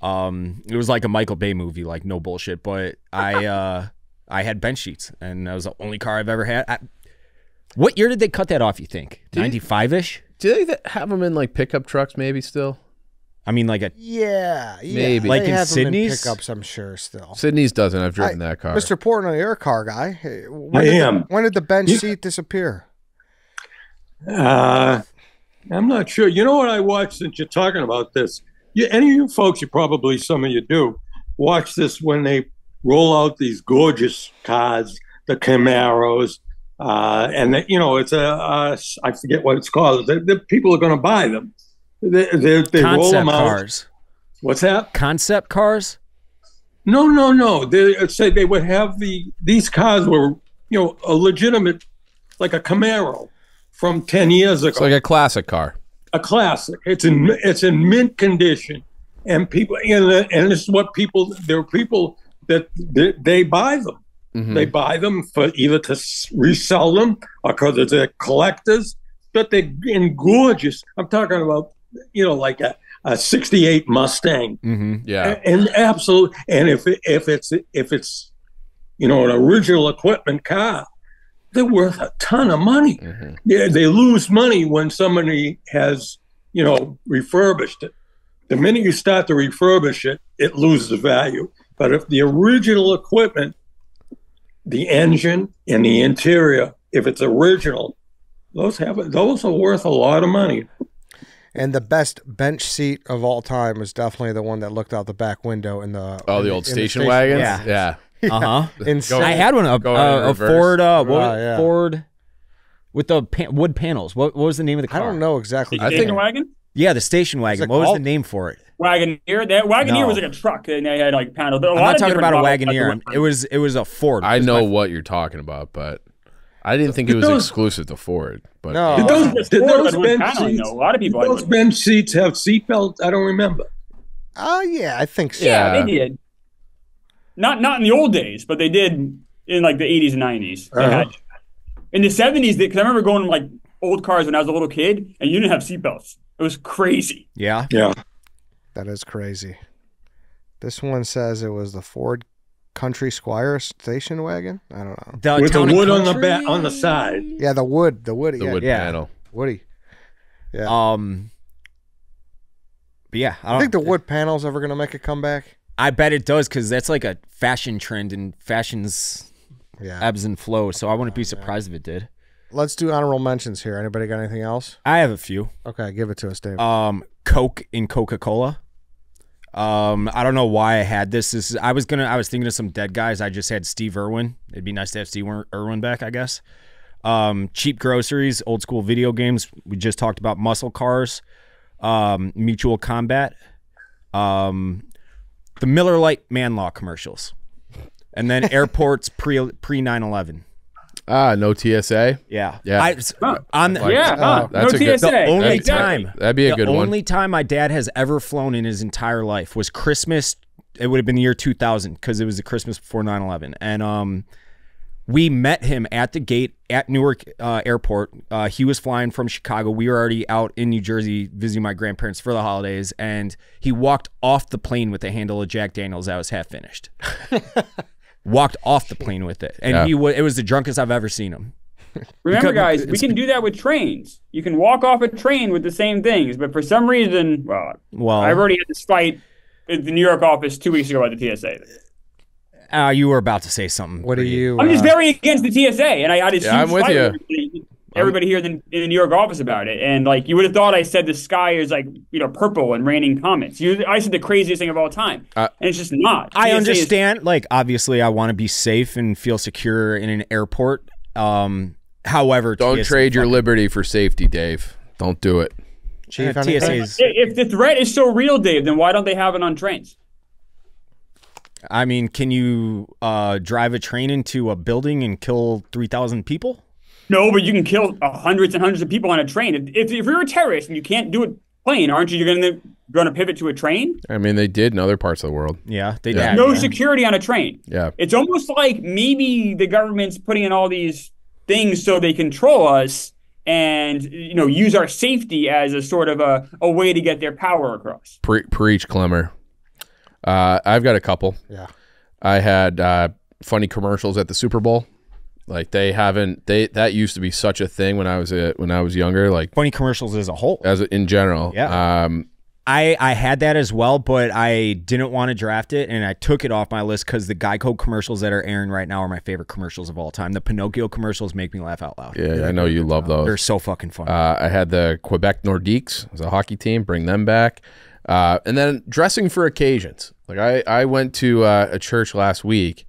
It was like a Michael Bay movie, like no bullshit, but I had bench sheets, and that was the only car I've ever had. What year did they cut that off, you think? 95-ish? Do they have them in like pickup trucks maybe still? I mean, like maybe like they in have them Sydney's pickups, I'm sure still. Sydney's doesn't. I've driven that car. Mr. Portnoy, you're a car guy. When did the bench seat disappear? I'm not sure. You know what I watched since you're talking about this? Any of you folks, some of you do, watch this when they roll out these gorgeous cars, the Camaros, and it's I forget what it's called. The people are going to buy them. They roll them out. Cars. What's that? Concept cars? No. They say they would have these cars were a legitimate, like a Camaro from 10 years ago. It's like a classic car. A classic. It's in mint condition, and people and this is what people. There are people that they buy them. They buy them for either to resell them or because they're collectors, but they're in gorgeous. I'm talking about, like a 68 Mustang. Yeah. And absolute. And if it's, an original equipment car, they're worth a ton of money. Yeah, they lose money when somebody has, refurbished it. The minute you start to refurbish it, it loses value. But if the original equipment, the engine and the interior, if it's original, those are worth a lot of money. And the best bench seat of all time was definitely the one that looked out the back window in the old station wagons. Yeah. Yeah. I had one, a Ford, Ford with the wood panels. What was the name of the car? I don't know exactly. The station wagon? Yeah, the station wagon. What was the name for it? Wagoneer. That Wagoneer was like a truck, and they had like panels. I'm not talking about a Wagoneer. It was a Ford. I know what you're talking about, but I didn't think it was exclusive to Ford. But no, did those bench seats? A lot of people. Those bench seats have seatbelts. I don't remember. Oh yeah, I think so. Yeah, they did. Not in the old days, but they did in like the 80s and 90s. In the 70s, because I remember going to like old cars when I was a little kid, and you didn't have seatbelts. It was crazy. Yeah. That is crazy. This one says it was the Ford Country Squire station wagon. I don't know. With the wood on the back, on the side. Yeah, the wood. The wood panel. Woody. Yeah. But yeah, I think the wood panel's ever gonna make a comeback. I bet it does, because that's like a fashion trend, and fashions ebbs and flows. So I wouldn't be surprised if it did. Let's do honorable mentions here. Anybody got anything else? I have a few. Okay, give it to us, Dave. Coke in Coca-Cola. I don't know why I had this. I was thinking of some dead guys. I just had Steve Irwin. It'd be nice to have Steve Irwin back, I guess. Cheap groceries, old school video games. We just talked about muscle cars, Mutual Combat, the Miller Lite Man Law commercials, and then airports pre 9/11. No TSA. Yeah. That's no a TSA. good, the only time. That'd be a good one. The only time my dad has ever flown in his entire life was Christmas. It would have been the year 2000, because it was the Christmas before 9/11. And we met him at the gate at Newark Airport. He was flying from Chicago. We were already out in New Jersey visiting my grandparents for the holidays, and he walked off the plane with a handle of Jack Daniels that was half finished. Walked off the plane with it, and it was the drunkest I've ever seen him. Remember, guys, we can do that with trains. You can walk off a train with the same things, but for some reason, well, I've already had this fight at the New York office 2 weeks ago about the TSA. You were about to say something. What are you? I'm just very against the TSA, and I had this huge I'm with fight you. with everybody here in the New York office about it. And like, you would have thought I said the sky is like, purple and raining comets. I said the craziest thing of all time, and it's just not. I understand. Like, obviously, I want to be safe and feel secure in an airport. However, don't trade your liberty for safety, Dave. Don't do it. Chief, if the threat is so real, Dave, then why don't they have it on trains? I mean, can you drive a train into a building and kill 3,000 people? No, but you can kill hundreds and hundreds of people on a train. If you're a terrorist and you can't do it plane, aren't you going to pivot to a train? I mean, they did in other parts of the world. Yeah, they did. did. No security on a train. Yeah. It's almost like maybe the government's putting in all these things so they control us and use our safety as a sort of a way to get their power across. Preach, Klemmer. I've got a couple. Yeah. I had funny commercials at the Super Bowl. Like that used to be such a thing when I was younger. Like funny commercials as a whole, in general. Yeah. I had that as well, but I didn't want to draft it, and I took it off my list because the Geico commercials that are airing right now are my favorite commercials of all time. The Pinocchio commercials make me laugh out loud. Yeah, I know you love those. They're so fucking fun. I had the Quebec Nordiques as a hockey team. Bring them back. And then dressing for occasions. Like I went to a church last week,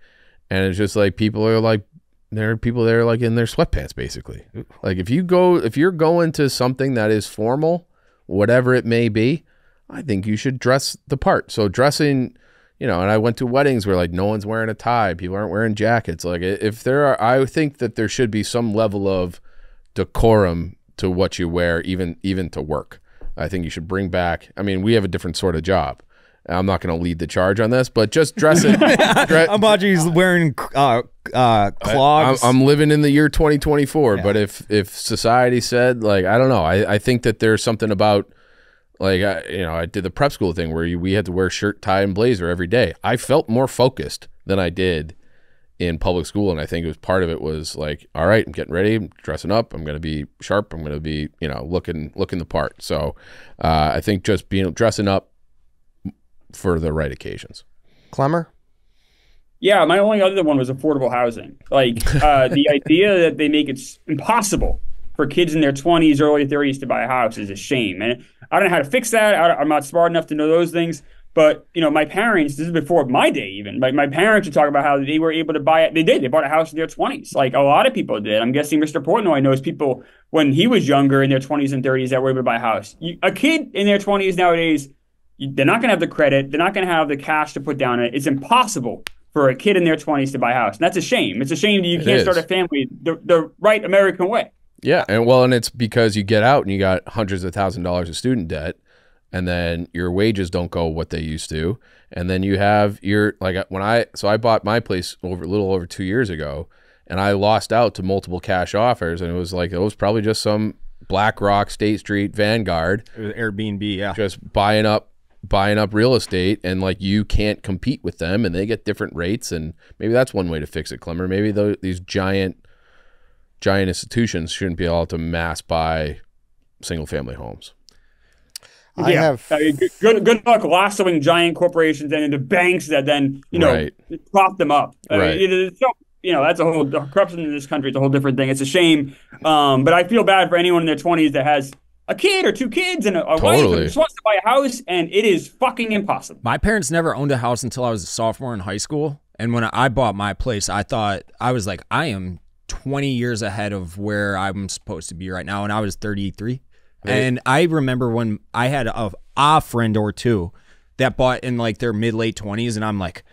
and it's just like there are people there like in their sweatpants, basically. Like if you're going to something that is formal, whatever it may be, I think you should dress the part. So dressing, and I went to weddings where like no one's wearing a tie, people aren't wearing jackets. Like I think that there should be some level of decorum to what you wear, even to work. I think you should bring back. I mean, we have a different sort of job, I'm not going to lead the charge on this, but just dress it. I'm watching he's wearing clogs. I'm living in the year 2024, but if society said, like, I don't know, I think that there's something about, like, I did the prep school thing where we had to wear shirt, tie, and blazer every day. I felt more focused than I did in public school, and I think it was part of it was like, all right, I'm getting ready, I'm dressing up, I'm going to be sharp, I'm going to be, looking the part. So I think just dressing up for the right occasions. Klemmer? Yeah, my only other one was affordable housing. Like the idea that they make it impossible for kids in their 20s, early 30s to buy a house is a shame. And I don't know how to fix that. I'm not smart enough to know those things. But, my parents, this is before my day even, like my parents would talk about how they were able to buy it. They bought a house in their 20s. Like a lot of people did. I'm guessing Mr. Portnoy knows people when he was younger in their 20s and 30s that were able to buy a house. A kid in their 20s nowadays, they're not going to have the credit. They're not going to have the cash to put down it. It's impossible for a kid in their 20s to buy a house. And that's a shame. It's a shame that you can't start a family the right American way. Yeah, and it's because you get out and you got hundreds of $1,000s of student debt, and then your wages don't go what they used to, and then you have I bought my place a little over 2 years ago, and I lost out to multiple cash offers, and it was probably just some BlackRock, State Street, Vanguard, it was Airbnb, just buying up real estate, and like you can't compete with them, and they get different rates, and maybe that's one way to fix it, Klemmer. Maybe these giant institutions shouldn't be able to mass buy single family homes. Good luck lassoing giant corporations and the banks that then prop them up. That's a whole corruption in this country. It's a whole different thing. It's a shame, but I feel bad for anyone in their 20s that has a kid or two kids and a wife and just wants to buy a house, and it is fucking impossible. My parents never owned a house until I was a sophomore in high school, and when I bought my place, I was like, I am 20 years ahead of where I'm supposed to be right now, and I was 33. Right. And I remember when I had a friend or two that bought in like their mid-late 20s, and I'm like,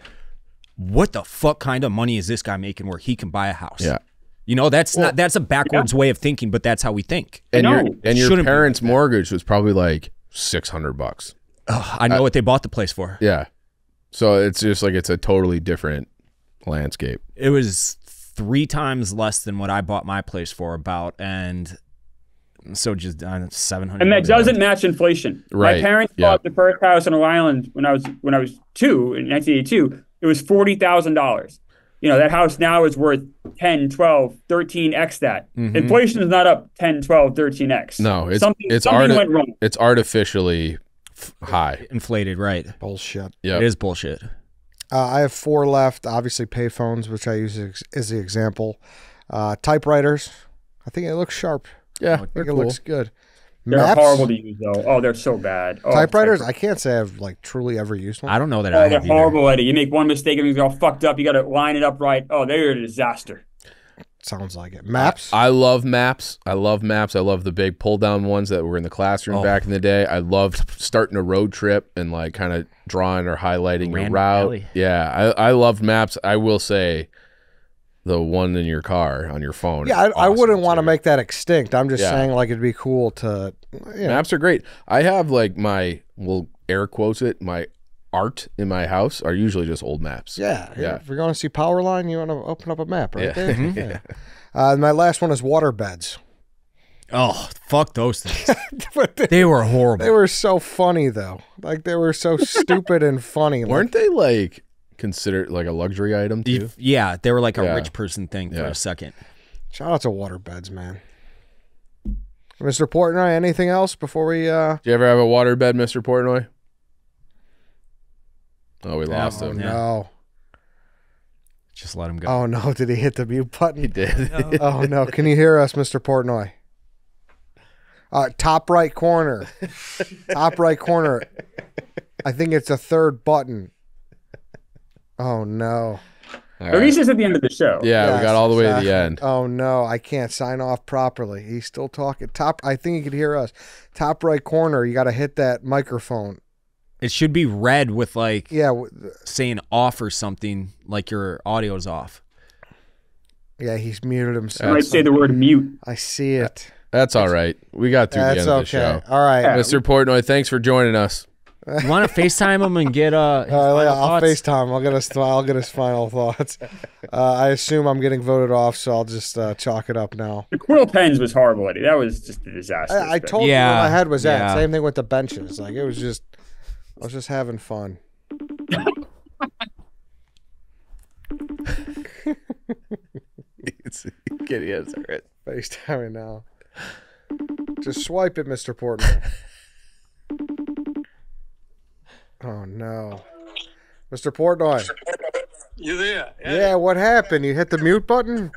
what the fuck kind of money is this guy making where he can buy a house? Yeah. That's a backwards way of thinking, but that's how we think. And your parents' mortgage was probably like $600. I know what they bought the place for. Yeah. So it's just like it's a totally different landscape. It was 3 times less than what I bought my place for and so just $700. And that doesn't match inflation. Right. My parents bought the first house on Long Island when I was 2 in 1982. It was $40,000. That house now is worth 10, 12, 13x that. Mm-hmm. Inflation is not up 10, 12, 13x. No, something went wrong. It's artificially high. Inflated, right. Bullshit. Yeah. It is bullshit. I have 4 left. Obviously, payphones, which I use as the example. Typewriters. I think it looks sharp. Yeah, I think it looks good. They're Maps? horrible to use, though. Oh, they're so bad. Typewriters? I can't say I've truly ever used one. I don't know that I have they're horrible, Eddie. You make one mistake and it's all fucked up. You got to line it up right. Oh, they're a disaster. Sounds like it. Maps? I love maps. I love the big pull-down ones that were in the classroom back in the day. I loved starting a road trip and like kind of drawing or highlighting your route. Alley. Yeah, I loved maps. I will say the one in your car on your phone. Yeah, I wouldn't want to make that extinct. I'm just saying like it'd be cool to. Maps are great. I have like we'll air quotes it, my art in my house are usually just old maps. Yeah. If you're going to see Powerline, you want to open up a map right there. Yeah. My last one is water beds. Oh, fuck those things. They were horrible. They were so funny though. Like they were so stupid and funny. Weren't they like considered like a luxury item too? Yeah, they were like a rich person thing for a second. Shout out to water beds, man. Mr. Portnoy, anything else before we Did you ever have a water bed, Mr. Portnoy? Oh, we lost him. No. Just let him go. Oh no, did he hit the mute button? He did. No. Oh no, can you hear us, Mr. Portnoy? Top right corner. Top right corner. I think it's a 3rd button. Oh no. At least it's at the end of the show. Yeah, we got all the way to the end. Oh no, I can't sign off properly. He's still talking. I think he could hear us. Top right corner, you got to hit that microphone. It should be red with like saying off or something, like your audio's off. Yeah, he's muted himself. I might say the word mute. I see it. That's all right. We got through the end of the show. All right. Mr. Portnoy, thanks for joining us. You want to FaceTime him and get I'll FaceTime. I'll get his final thoughts. I assume I'm getting voted off, so I'll just chalk it up now. The quill pens was horrible, Eddie. That was just a disaster. I told you where my head was at. Same thing with the benches. Like I was just having fun. FaceTiming now. Just swipe it, Mr. Portnoy. Oh no, Mr. Portnoy. You there? Eddie? Yeah, what happened? You hit the mute button?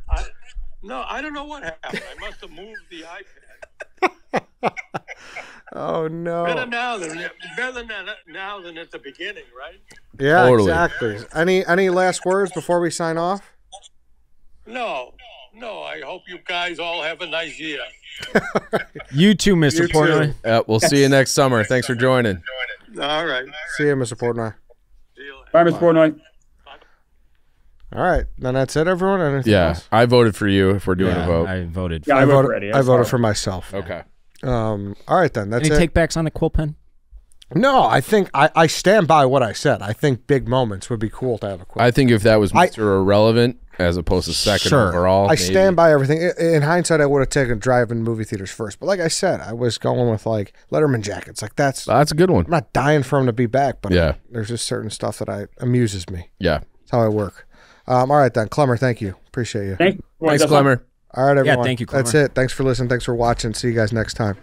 No, I don't know what happened. I must have moved the iPad. Oh no. Better now than at the beginning, right? Yeah, Totally. exactly. Any last words before we sign off? No. I hope you guys all have a nice year. You too, Mr. Portnoy. We'll see you next summer. Thanks for joining. All right. See you, Mr. Portnoy. See you later. Bye, Mr. Portnoy. All right, then that's it, everyone. Anything else? I voted for you. If we're doing a vote, I voted. Yeah, I voted for Eddie. I voted for myself. okay. All right, then that's Any it. takebacks on the quill pen? No, I think I stand by what I said. I think big moments would be cool to have a quill. I think if that was Mr. Irrelevant as opposed to second overall, I stand by everything. In hindsight, I would have taken drive-in movie theaters first. But like I said, I was going with like Letterman jackets. Like that's a good one. I'm not dying for him to be back, but Yeah. there's just certain stuff that amuses me. Yeah. That's how I work. All right, then. Klemmer, thank you. Appreciate you. Thanks, Thanks, Klemmer. All right, everyone. thank you, Klemmer. That's it. Thanks for listening. Thanks for watching. See you guys next time.